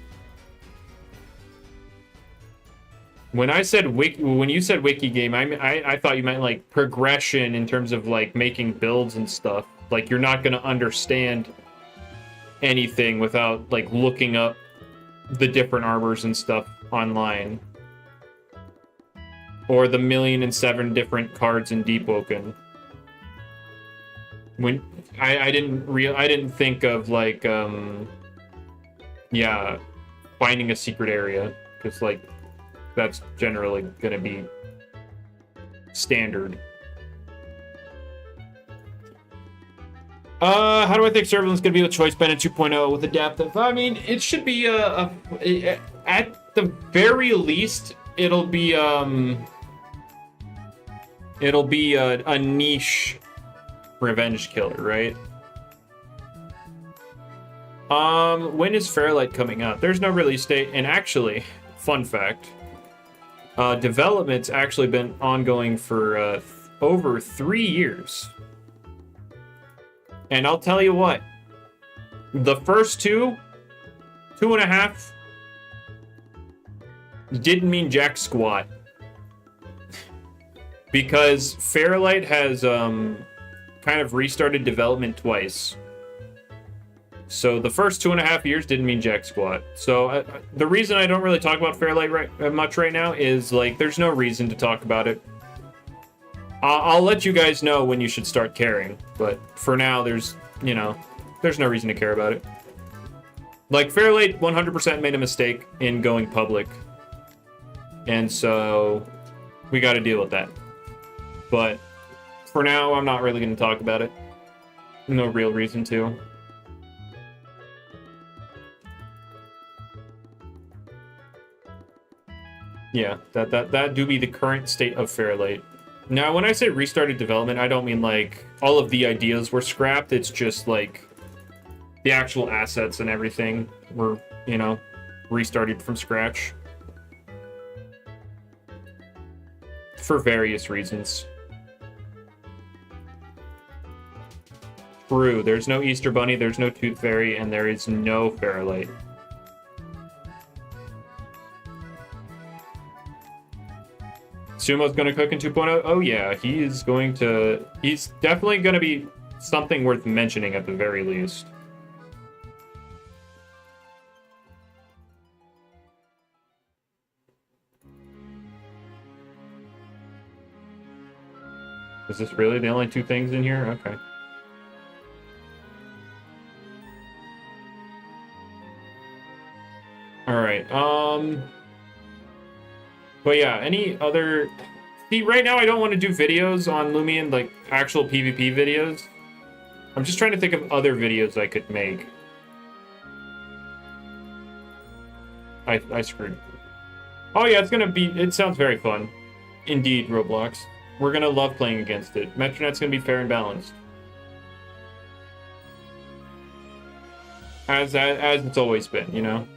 When you said wiki game, I thought you meant like progression in terms of like making builds and stuff. Like you're not gonna understand anything without like looking up the different armors and stuff online, or the 1,000,007 different cards in Deep Woken. When I didn't think of like yeah, finding a secret area, because like that's generally gonna be standard. How do I think Serverland's gonna be with Choice Band 2.0 with adaptive? I mean, it should be at the very least, it'll be a niche revenge killer, right? When is Feralite coming out? There's no release date, and actually, fun fact, development's actually been ongoing for over 3 years. And I'll tell you what, the first 2.5, didn't mean jack squat. Because Feralite has kind of restarted development twice. So the first 2.5 years didn't mean jack squat. So the reason I don't really talk about Feralite much right now is like there's no reason to talk about it. I'll let you guys know when you should start caring, but for now there's no reason to care about it. Like Feralite 100% made a mistake in going public, and so we got to deal with that. But for now, I'm not really going to talk about it. No real reason to. Yeah, that do be the current state of Feralite. Now, when I say restarted development, I don't mean like all of the ideas were scrapped. It's just like the actual assets and everything were, you know, restarted from scratch for various reasons. True, there's no Easter Bunny, there's no Tooth Fairy, and there is no Feralite. Sumo's gonna cook in 2.0? Oh yeah, he's definitely gonna be something worth mentioning at the very least. Is this really the only two things in here? Okay. Alright, but yeah, any other... See, right now I don't want to do videos on Loomian, like, actual PvP videos. I'm just trying to think of other videos I could make. I screwed. Oh yeah, it's gonna be... It sounds very fun. Indeed, Roblox. We're gonna love playing against it. Metronet's gonna be fair and balanced. As it's always been, you know?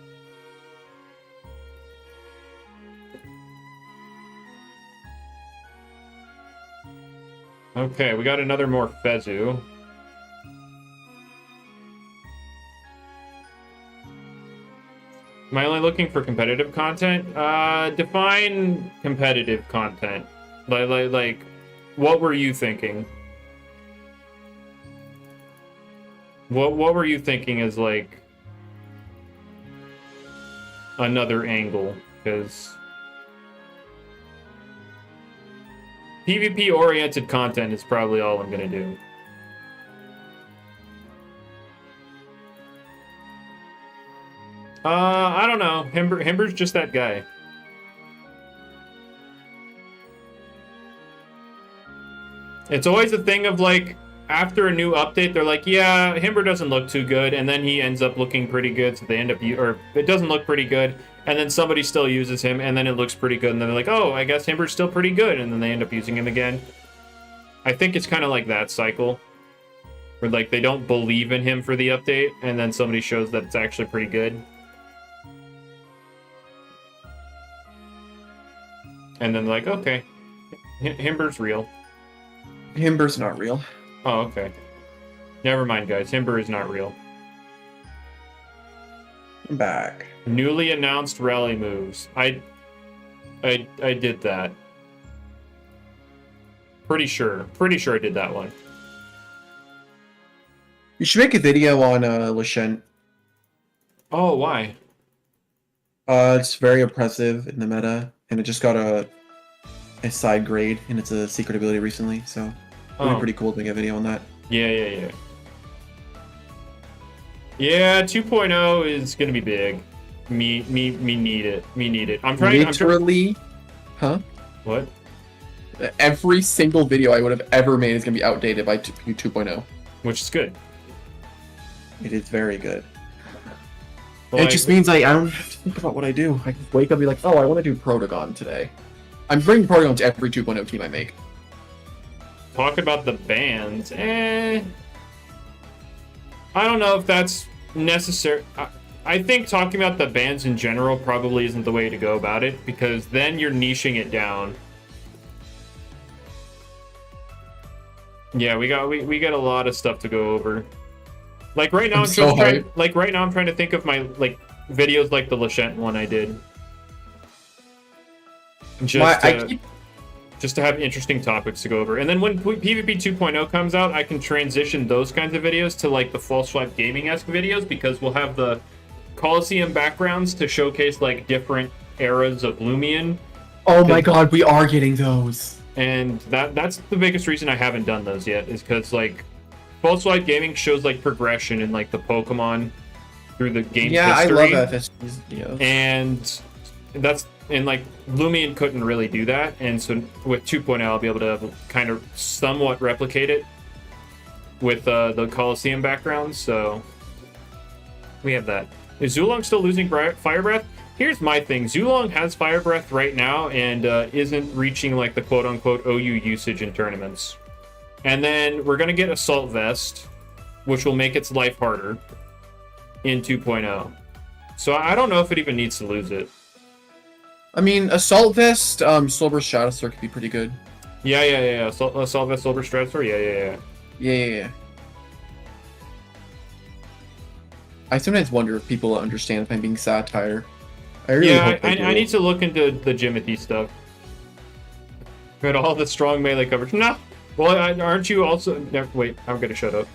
Okay, we got another Morphezu. Am I only looking for competitive content? Define competitive content. Like, what were you thinking? What were you thinking is like another angle? Because PvP-oriented content is probably all I'm gonna do. I don't know. Himber's just that guy. It's always a thing of like, after a new update, they're like, yeah, Himber doesn't look too good, and then he ends up looking pretty good, so they end up, or it doesn't look pretty good, and then somebody still uses him, and then it looks pretty good, and then they're like, oh, I guess Himber's still pretty good, and then they end up using him again. I think it's kind of like that cycle, where like they don't believe in him for the update, and then somebody shows that it's actually pretty good. And then like, okay, Himber's real. Himber's not real. Oh, okay. Never mind, guys. Himber is not real. I'm back. Newly announced rally moves. I did that. Pretty sure I did that one. You should make a video on Lashent. Oh, why? It's very oppressive in the meta, and it just got a side grade, and it's a secret ability recently, so it'd be pretty cool to make a video on that. Yeah. Yeah, 2.0 is gonna be big. Me need it. I'm trying. Literally, huh? What? Every single video I would have ever made is gonna be outdated by 2.0. Which is good. It is very good. Well, it just means I don't have to think about what I do. I can wake up and be like, oh, I want to do Protagon today. I'm bringing Protagon to every 2.0 team I make. Talk about the bans. I don't know if that's necessary. I think talking about the bans in general probably isn't the way to go about it, because then you're niching it down. Yeah, we got a lot of stuff to go over. Like right now, I'm trying to think of my like videos like the Lashent one I did. Just to have interesting topics to go over. And then when PvP 2.0 comes out, I can transition those kinds of videos to like the False Swipe Gaming-esque videos, because we'll have the Coliseum backgrounds to showcase like different eras of Loomian. Oh my god, we are getting those. And that's the biggest reason I haven't done those yet, is because like False Swipe Gaming shows like progression in like the Pokemon through the game's history. I love FSG's videos. And like Loomian couldn't really do that, and so with 2.0 I'll be able to kind of somewhat replicate it with the Coliseum background. So we have that. Is Zulong still losing Fire Breath? Here's my thing. Zulong has Fire Breath right now and isn't reaching like the quote-unquote OU usage in tournaments. And then we're going to get Assault Vest, which will make its life harder in 2.0. So I don't know if it even needs to lose it. I mean, Assault Vest, Silver Stratosphere could be pretty good. Yeah. Assault Vest, Silver Stratosphere? Yeah. Yeah. I sometimes wonder if people understand if I'm being satire. I really hope they do. I need to look into the Jimothy stuff. Got all the strong melee coverage. No! Well, aren't you also... Never, wait, I'm gonna shut up.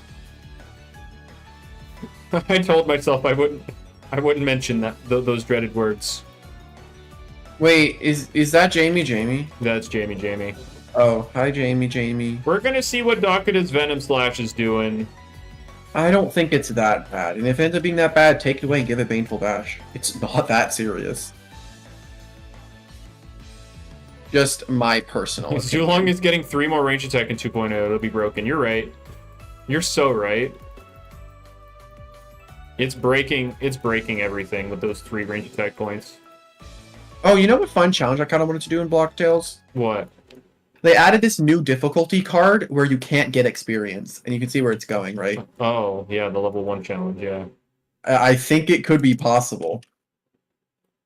I told myself I wouldn't mention those dreaded words. Wait, is that Jamie? That's Jamie. Oh, hi Jamie. We're gonna see what Dakuta's Venom Slash is doing. I don't think it's that bad, and if it ends up being that bad, take it away and give it Baneful Bash. It's not that serious. Just my personal opinion. Zulong is getting 3 more range attack in 2.0, it'll be broken. You're right. You're so right. It's breaking everything with those 3 range attack points. Oh, you know what fun challenge I kind of wanted to do in Block Tales? What? They added this new difficulty card where you can't get experience, and you can see where it's going, right? Oh, yeah, the level 1 challenge, yeah. I think it could be possible.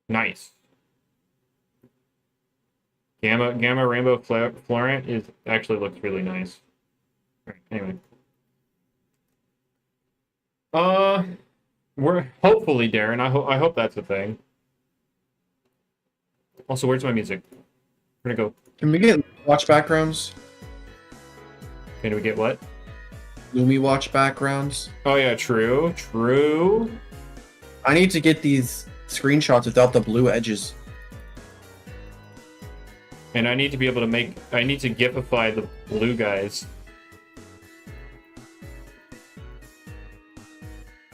Nice. Gamma Rainbow Florent actually looks really nice. Alright, anyway. We're hopefully, Darren, I hope that's a thing. Also, where's my music? Where'd it go? Can we get watch backgrounds? Can we get what? Lumi watch backgrounds. Oh yeah, true. I need to get these screenshots without the blue edges. And I need to be able to I need to gifify the blue guys.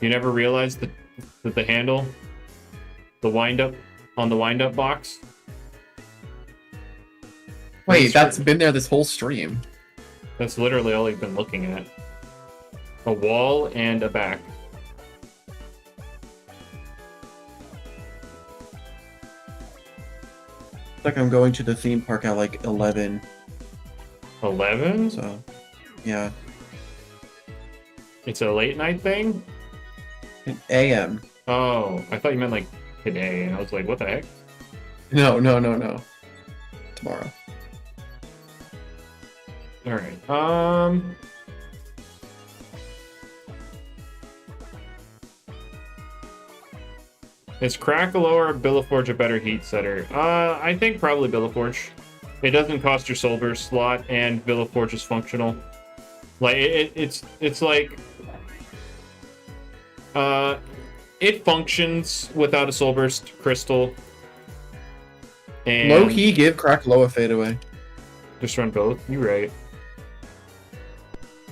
You never realized that the handle, the wind-up, on the wind-up box? Wait, that's been there this whole stream. That's literally all you've been looking at. A wall and a back. It's like I'm going to the theme park at like 11. 11? So, yeah. It's a late night thing? AM. Oh, I thought you meant like today. I was like, what the heck? No. Tomorrow. Alright, is Crackle or Billaforge a better heat setter? I think probably Billaforge. It doesn't cost your Soul Burst slot, and Billaforge is functional. Like, it's like... it functions without a Soul Burst crystal. And Low-key, give Crackle a fadeaway. just run both? You're right.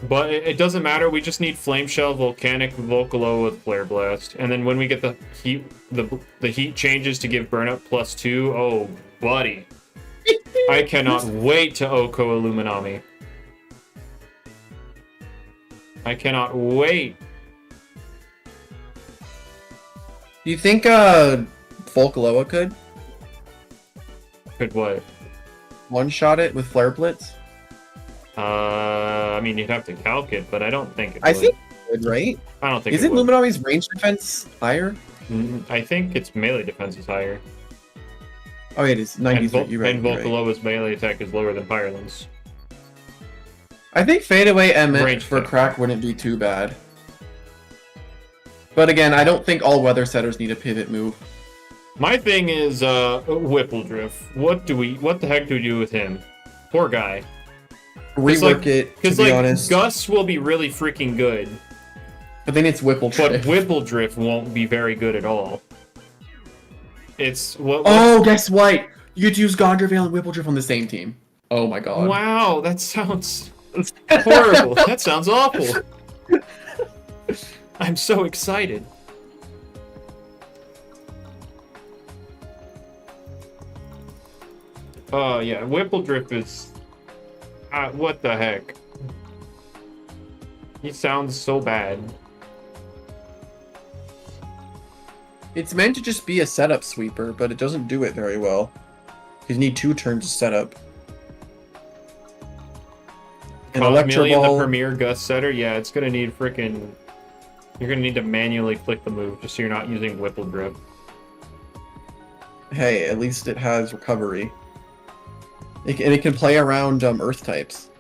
But it doesn't matter, we just need Flame Shell, Volcanic, Vocalo with Flare Blast. And then when we get the heat the heat changes to give Burnout +2, oh buddy. I cannot wait to Oko Illuminami. I cannot wait. Do you think Volcaloa could? Could what? One-shot it with Flare Blitz? I mean, you'd have to calc it, but I don't think it would. I think it would, right? I don't think Isn't it would. Luminami's range defense higher? I think its melee defense is higher. Oh, it is. 93. You're right. And You're right. Volcaloa's melee attack is lower than Pyrolin's. I think fadeaway MF Range for attack. Crack wouldn't be too bad. But again, I don't think all weather setters need a pivot move. My thing is Whippledrift. What the heck do we do with him? Poor guy. Rework it, to Because be like honest. Gus will be really freaking good, But then it's Whipple but Drift. Whippledrift won't be very good at all. It's what? Oh, guess what? You could use Gondorvale and Whipple Drift on the same team. Oh my god. Wow, that sounds horrible. That sounds awful. I'm so excited. Oh yeah, Whippledrift is... what the heck? He sounds so bad. It's meant to just be a setup sweeper, but it doesn't do it very well. You need 2 turns to set up. An Electro Chameleon, the Ball. premier gust setter, yeah, it's gonna need freaking. You're gonna need to manually click the move just so you're not using Whipple Grip. Hey, at least it has recovery. And it can play around Earth types.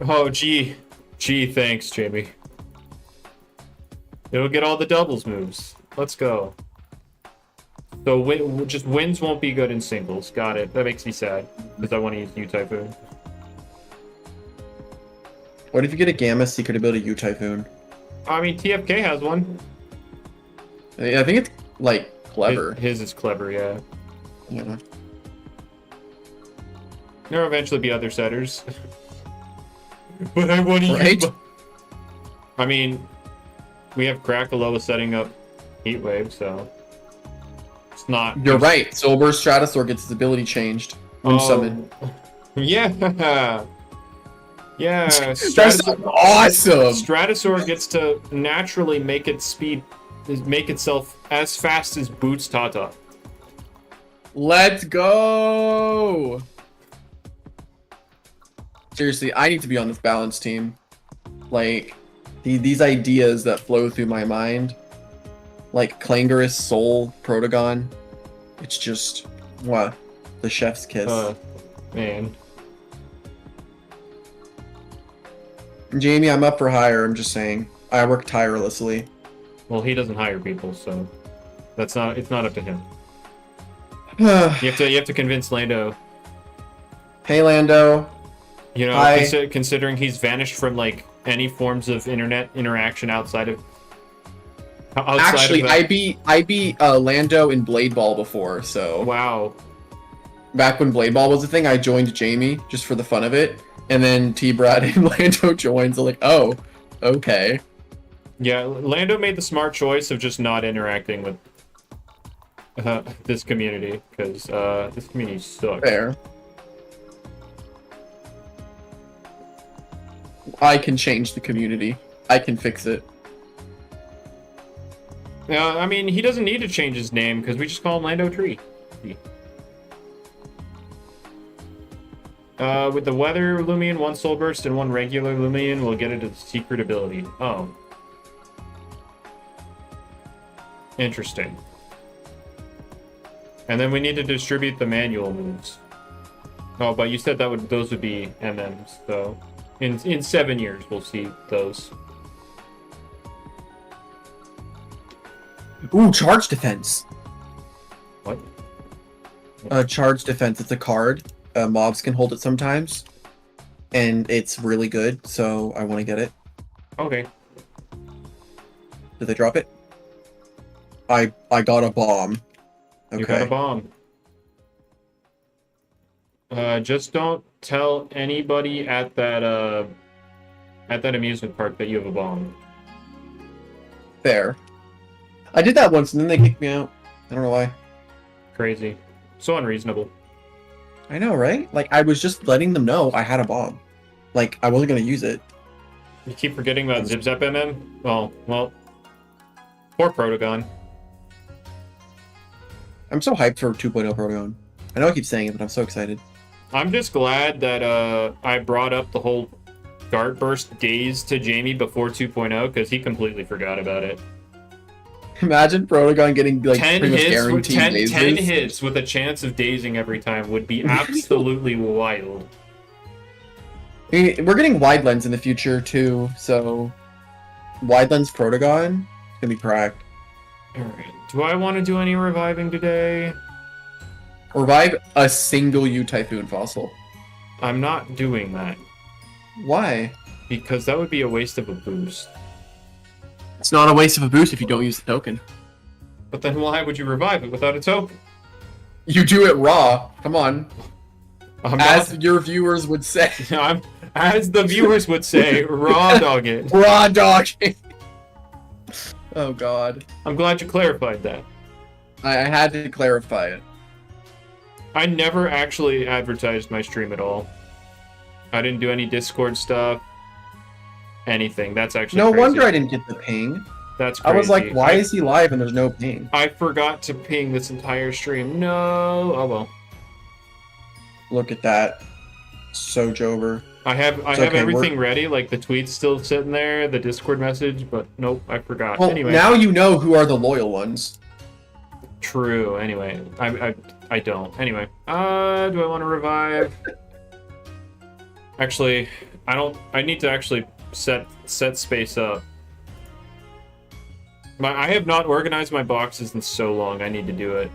Oh, gee, thanks, Jamie. It'll get all the doubles moves. Let's go. So just wins won't be good in singles. Got it. That makes me sad because I want to use U-Typhoon. What if you get a Gamma secret ability U-Typhoon? I mean, TFK has one. I think it's, like, clever. His is clever, yeah. Yeah. There'll eventually be other setters. But I want to Right? use... I mean, we have Krakaloa setting up Heatwave, so... It's not... You're right. Sober Stratosaur gets his ability changed when summoned. Yeah! Yeah, That's awesome! Stratosaur gets to naturally make make itself as fast as Boots Tata. Let's go! Seriously, I need to be on this balance team. Like, these ideas that flow through my mind, like Clangorous, Soul, Protagon, it's just, what? The chef's kiss. Man. Jamie, I'm up for hire, I'm just saying. I work tirelessly. Well, he doesn't hire people, so it's not up to him. Hey, You have to convince Lando. Lando. You know, Hi. considering he's vanished from like any forms of internet interaction outside of. Actually, of I beat Lando in Blade Ball before, so... Wow. Back when Blade Ball was a thing, I joined Jamie, just for the fun of it. And then T-Brad and Lando joined, so like, oh, okay. Yeah, Lando made the smart choice of just not interacting with this community, because this community sucks. Fair. I can change the community. I can fix it. I mean, he doesn't need to change his name, because we just call him Lando Tree. With the Weather Loomian, 1 Soul Burst, and 1 regular Loomian, we'll get into the secret ability. Oh. Interesting. And then we need to distribute the manual moves. Oh, but you said those would be MMs, so... In 7 years, we'll see those. Ooh, Charge Defense! What? Charge Defense, it's a card. Mobs can hold it sometimes. And it's really good, so I want to get it. Okay. Did they drop it? I got a bomb. Okay. You got a bomb. Just don't tell anybody at that amusement park that you have a bomb. Fair. I did that once and then they kicked me out. I don't know why. Crazy. So unreasonable. I know, right? Like, I was just letting them know I had a bomb. Like, I wasn't gonna use it. You keep forgetting about Zip Zap MM? Well, poor Protagon. I'm so hyped for 2.0 Proton. I know I keep saying it, but I'm so excited. I'm just glad that I brought up the whole Dart Burst daze to Jamie before 2.0 because he completely forgot about it. Imagine Protagon getting like 10 pretty much hits, guaranteed 10 dazes. hits with a chance of dazing every time would be absolutely wild. I mean, we're getting wide lens in the future too, so wide lens Protagon is gonna be cracked. Alright, do I want to do any reviving today? Revive a single U-Typhoon fossil. I'm not doing that. Why? Because that would be a waste of a boost. It's not a waste of a boost if you don't use the token. But then why would you revive it without a token? You do it raw. Come on. As your viewers would say. As the viewers would say, raw dog it. Raw dog it. Oh god. I'm glad you clarified that. I had to clarify it. I never actually advertised my stream at all. I didn't do any Discord stuff. Anything. That's actually No crazy. wonder I didn't get the ping. That's crazy. I was like, why is he live and there's no ping? I forgot to ping this entire stream. No. Oh well. Look at that. So Jover. I have everything ready, like the tweet's still sitting there, the Discord message, but nope, I forgot. Well, anyway. now you know who are the loyal ones. True. Anyway, I don't. Anyway, do I want to revive? Actually, I don't. I need to actually set space up. I have not organized my boxes in so long. I need to do it.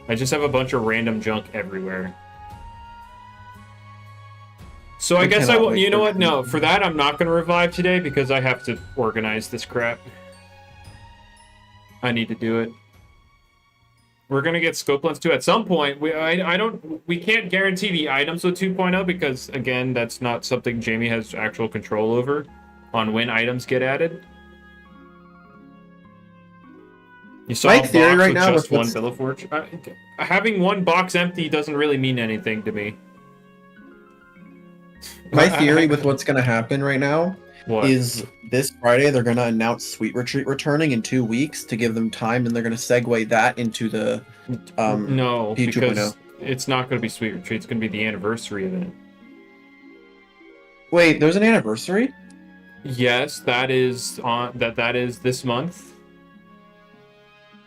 I just have a bunch of random junk everywhere. So I guess I will. You know what? No, for that I'm not going to revive today because I have to organize this crap. I need to do it. We're gonna get scope lens too at some point. We can't guarantee the items with 2.0 because again, that's not something Jamie has actual control over on when items get added. You saw a box right now with just one Billaforge. Having one box empty doesn't really mean anything to me. My theory with what's gonna happen right now is this Friday they're gonna announce Sweet Retreat returning in 2 weeks to give them time, and they're gonna segue that into the no, P2.0. Because it's not gonna be Sweet Retreat. It's gonna be the anniversary event. Wait, there's an anniversary? Yes, that is on that is this month.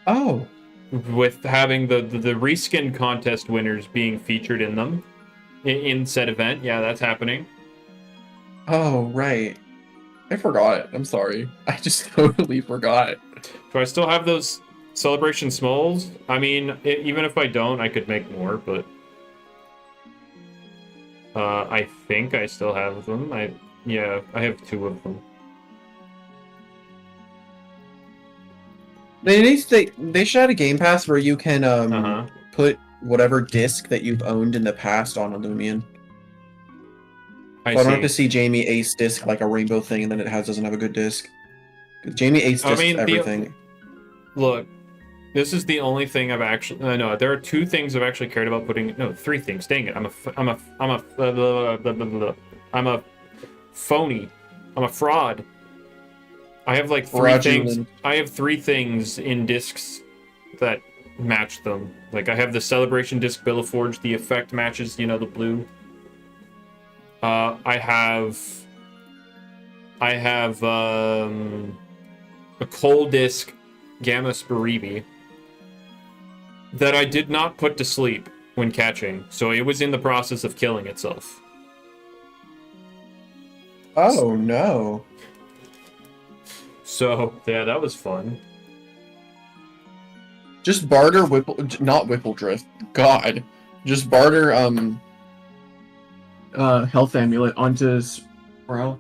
Oh, with having the reskin contest winners being featured in them in said event. Yeah, that's happening. Oh, right. I forgot. I'm sorry. I just totally forgot. Do I still have those celebration smalls? I mean, even if I don't, I could make more, but I think I still have them. Yeah, I have 2 of them. They should have a Game Pass where you can put whatever disc that you've owned in the past on a Loomian. I don't have to see Jamie Ace disc like a rainbow thing, and then it doesn't have a good disc. Jamie Ace disc everything. Look, this is the only thing I've actually. No, there are 2 things I've actually cared about putting. No, 3 things. Dang it! I'm a phony. I'm a fraud. I have like 3 things. I have 3 things in discs that match them. Like I have the Celebration disc Billaforge. The effect matches, the blue. I have a coal disc Gamma Spiribi that I did not put to sleep when catching, so it was in the process of killing itself. Oh no. So yeah, that was fun. Just barter not Whipple Drift. God. Just barter health amulet onto Sprout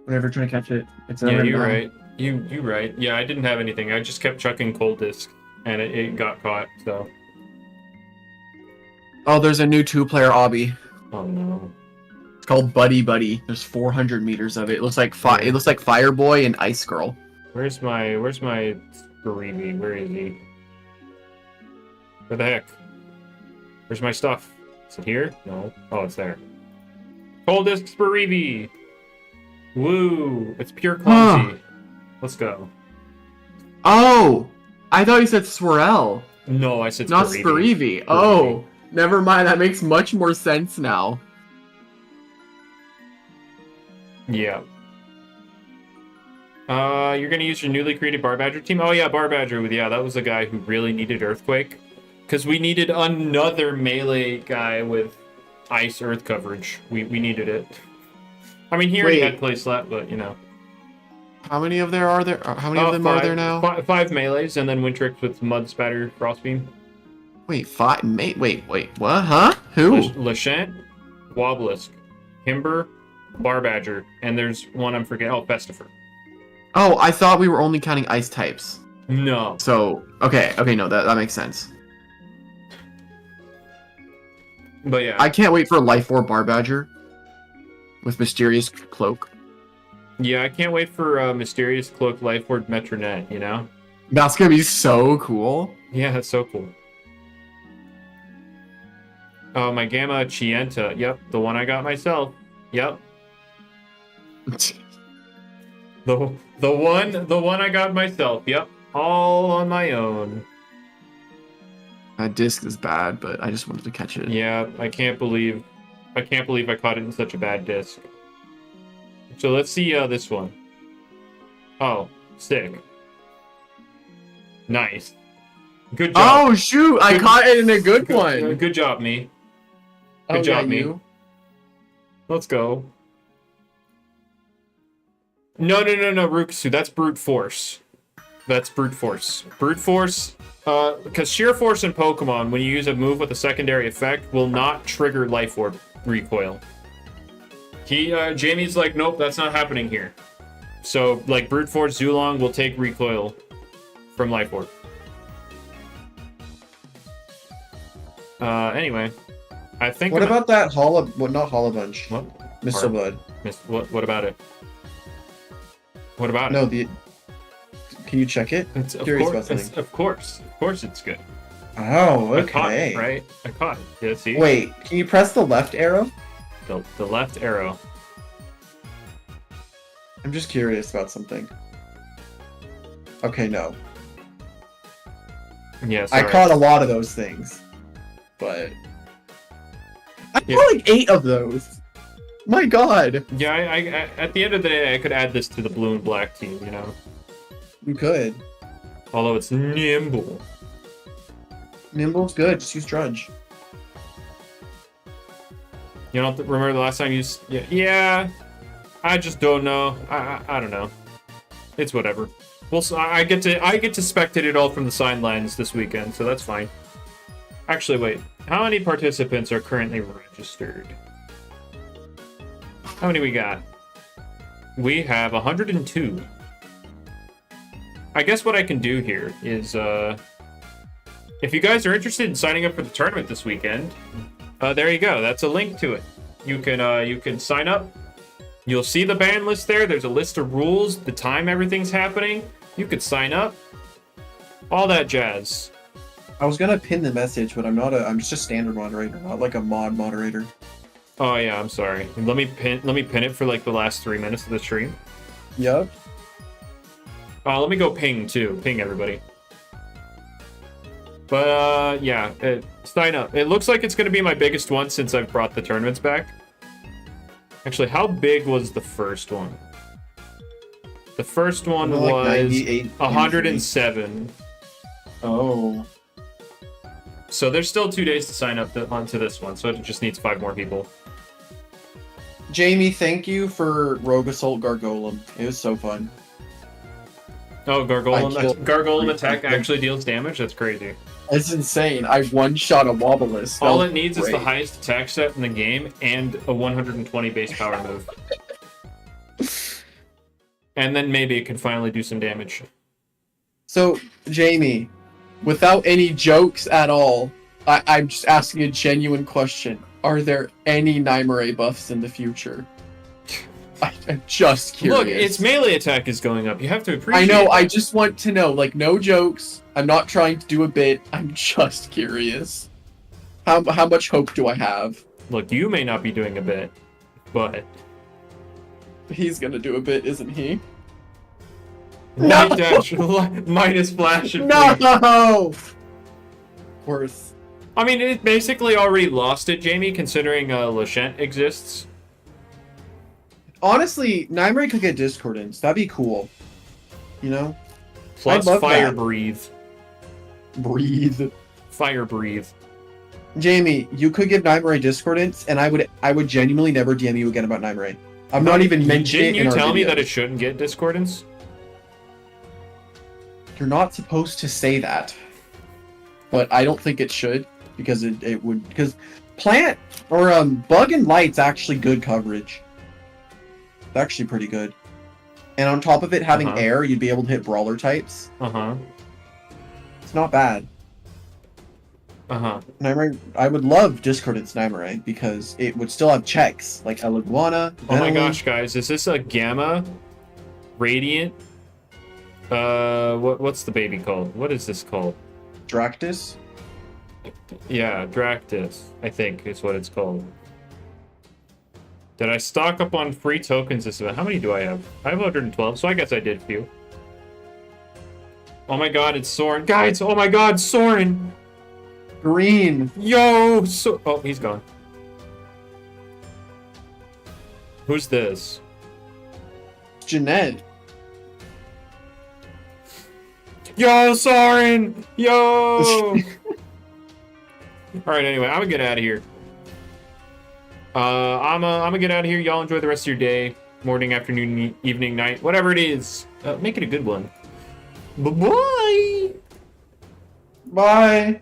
whenever you're trying to catch it. Yeah, you're right. You right. Yeah, I didn't have anything. I just kept chucking cold disc, and it got caught. So. Oh, there's a new 2-player obby. Oh no. It's called Buddy Buddy. There's 400 meters of it. It looks like Fireboy and Ice Girl. Where's my Spiribi? Where is he? Where the heck? Where's my stuff? Is it here? No. Oh, it's there. Cold disc Spiribi! Woo! It's pure clumsy. Let's go. Oh! I thought you said Swirl. No, I said not Spiribi. Oh, never mind. That makes much more sense now. Yeah. You're gonna use your newly created Barbadger team? Oh yeah, Barbadger. Yeah, that was the guy who really needed Earthquake. Because we needed another melee guy with ice earth coverage. We needed it. I mean, he already had play slap, but How many of them are there now? 5 melees, and then Wintrix with Mud Spatter Crossbeam. Wait, 5? Wait, what? Huh? Who? Lashant, Wobblisk, Himber, Barbadger, and there's one I'm forgetting. Oh, Festifer. Oh, I thought we were only counting ice types. No. So, okay, no, that makes sense. But yeah. I can't wait for Life Orb Barbadger with Mysterious Cloak. Yeah, I can't wait for Mysterious Cloak Life Orb Metronet, That's gonna be so cool. Yeah, that's so cool. Oh, my Gamma Chienta. Yep, the one I got myself. Yep. The one I got myself. Yep, all on my own. That disc is bad, but I just wanted to catch it. Yeah, I can't believe I caught it in such a bad disc. So let's see this one. Oh, sick. Nice. Good job. Oh shoot! I caught it in a good one. Good job, me. Good job, me. You. Let's go. No, Rukusu, that's brute force. That's brute force. Brute force, because sheer force in Pokemon, when you use a move with a secondary effect, will not trigger Life Orb recoil. Jamie's like, nope, that's not happening here. So, like, brute force Zulong will take recoil from Life Orb. Anyway, I think. What about that not Hollow Bunch? What? Missile Bud. What about it? What about No, it? Can you check it? Of course, it's good. Oh, okay. I caught it, right? I caught it. Yeah, see? Wait, can you press the left arrow? The left arrow. I'm just curious about something. Okay, no. Yeah, I caught a lot of those things, but I caught like 8 of those. My God. Yeah, I at the end of the day, I could add this to the blue and black team, you know. You could. Although it's nimble. Nimble's good. Just use Drudge. You don't remember the last time you? Yeah. I just don't know. I don't know. It's whatever. Well, so I get to spectate it all from the sidelines this weekend, so that's fine. Actually, wait. How many participants are currently registered? How many we got? We have 102. I guess what I can do here is, if you guys are interested in signing up for the tournament this weekend, there you go. That's a link to it. You can sign up. You'll see the ban list there. There's a list of rules, the time everything's happening. You could sign up. All that jazz. I was gonna pin the message, but I'm just a standard moderator, not like a mod moderator. Oh yeah, I'm sorry. Let me pin it for like the last 3 minutes of the stream. Yep. Let me go ping too. Ping everybody. But yeah, sign up. It looks like it's gonna be my biggest one since I've brought the tournaments back. Actually, how big was the first one? The first one was like 107. Oh. So there's still 2 days to sign up onto this one, so it just needs 5 more people. Jamie, thank you for Rogue Assault Gargolem. It was so fun. Oh, Gargolem attack actually deals damage? That's crazy. It's insane. I one-shot a Wobblisk. All it needs is the highest attack set in the game and a 120 base power move. And then maybe it can finally do some damage. So, Jamie, without any jokes at all, I'm just asking a genuine question. Are there any Nymare buffs in the future? I'm just curious. Look, its melee attack is going up. You have to appreciate I know, that. I just want to know. Like, no jokes. I'm not trying to do a bit. I'm just curious. How much hope do I have? Look, you may not be doing a bit, but... He's gonna do a bit, isn't he? Light dash, minus flash and No! Worth. I mean, it basically already lost it, Jamie, considering Lachent exists. Honestly, Nymare could get Discordance. That'd be cool. You know? Plus Fire Breathe. Breathe. Fire Breathe. Jamie, you could give Nymare Discordance, and I would genuinely never DM you again about Nymare. I'm not even mentioning it. Didn't you tell me that it shouldn't get Discordance? You're not supposed to say that. But I don't think it should, because it would... Because Plant, or Bug and Light's actually good coverage. It's actually pretty good. And on top of it having air, you'd be able to hit Brawler types. It's not bad. Nymare, I would love Discordance Nymare, because it would still have checks, like Eliguana. Oh my gosh, guys, is this a Gamma? Radiant? What's the baby called? What is this called? Dractus? Yeah, Dractus, I think is what it's called. Did I stock up on free tokens this event? How many do I have? I have 112, so I guess I did a few. Oh my god, it's Soren. Guys, oh my god, Soren! Green. Yo! Oh, he's gone. Who's this? Jeanette. Yo, Soren! Yo! Alright, anyway, I'm gonna get out of here. I'm gonna get out of here. Y'all enjoy the rest of your day. Morning, afternoon, evening, night, whatever it is. Make it a good one. Bye-bye! Bye.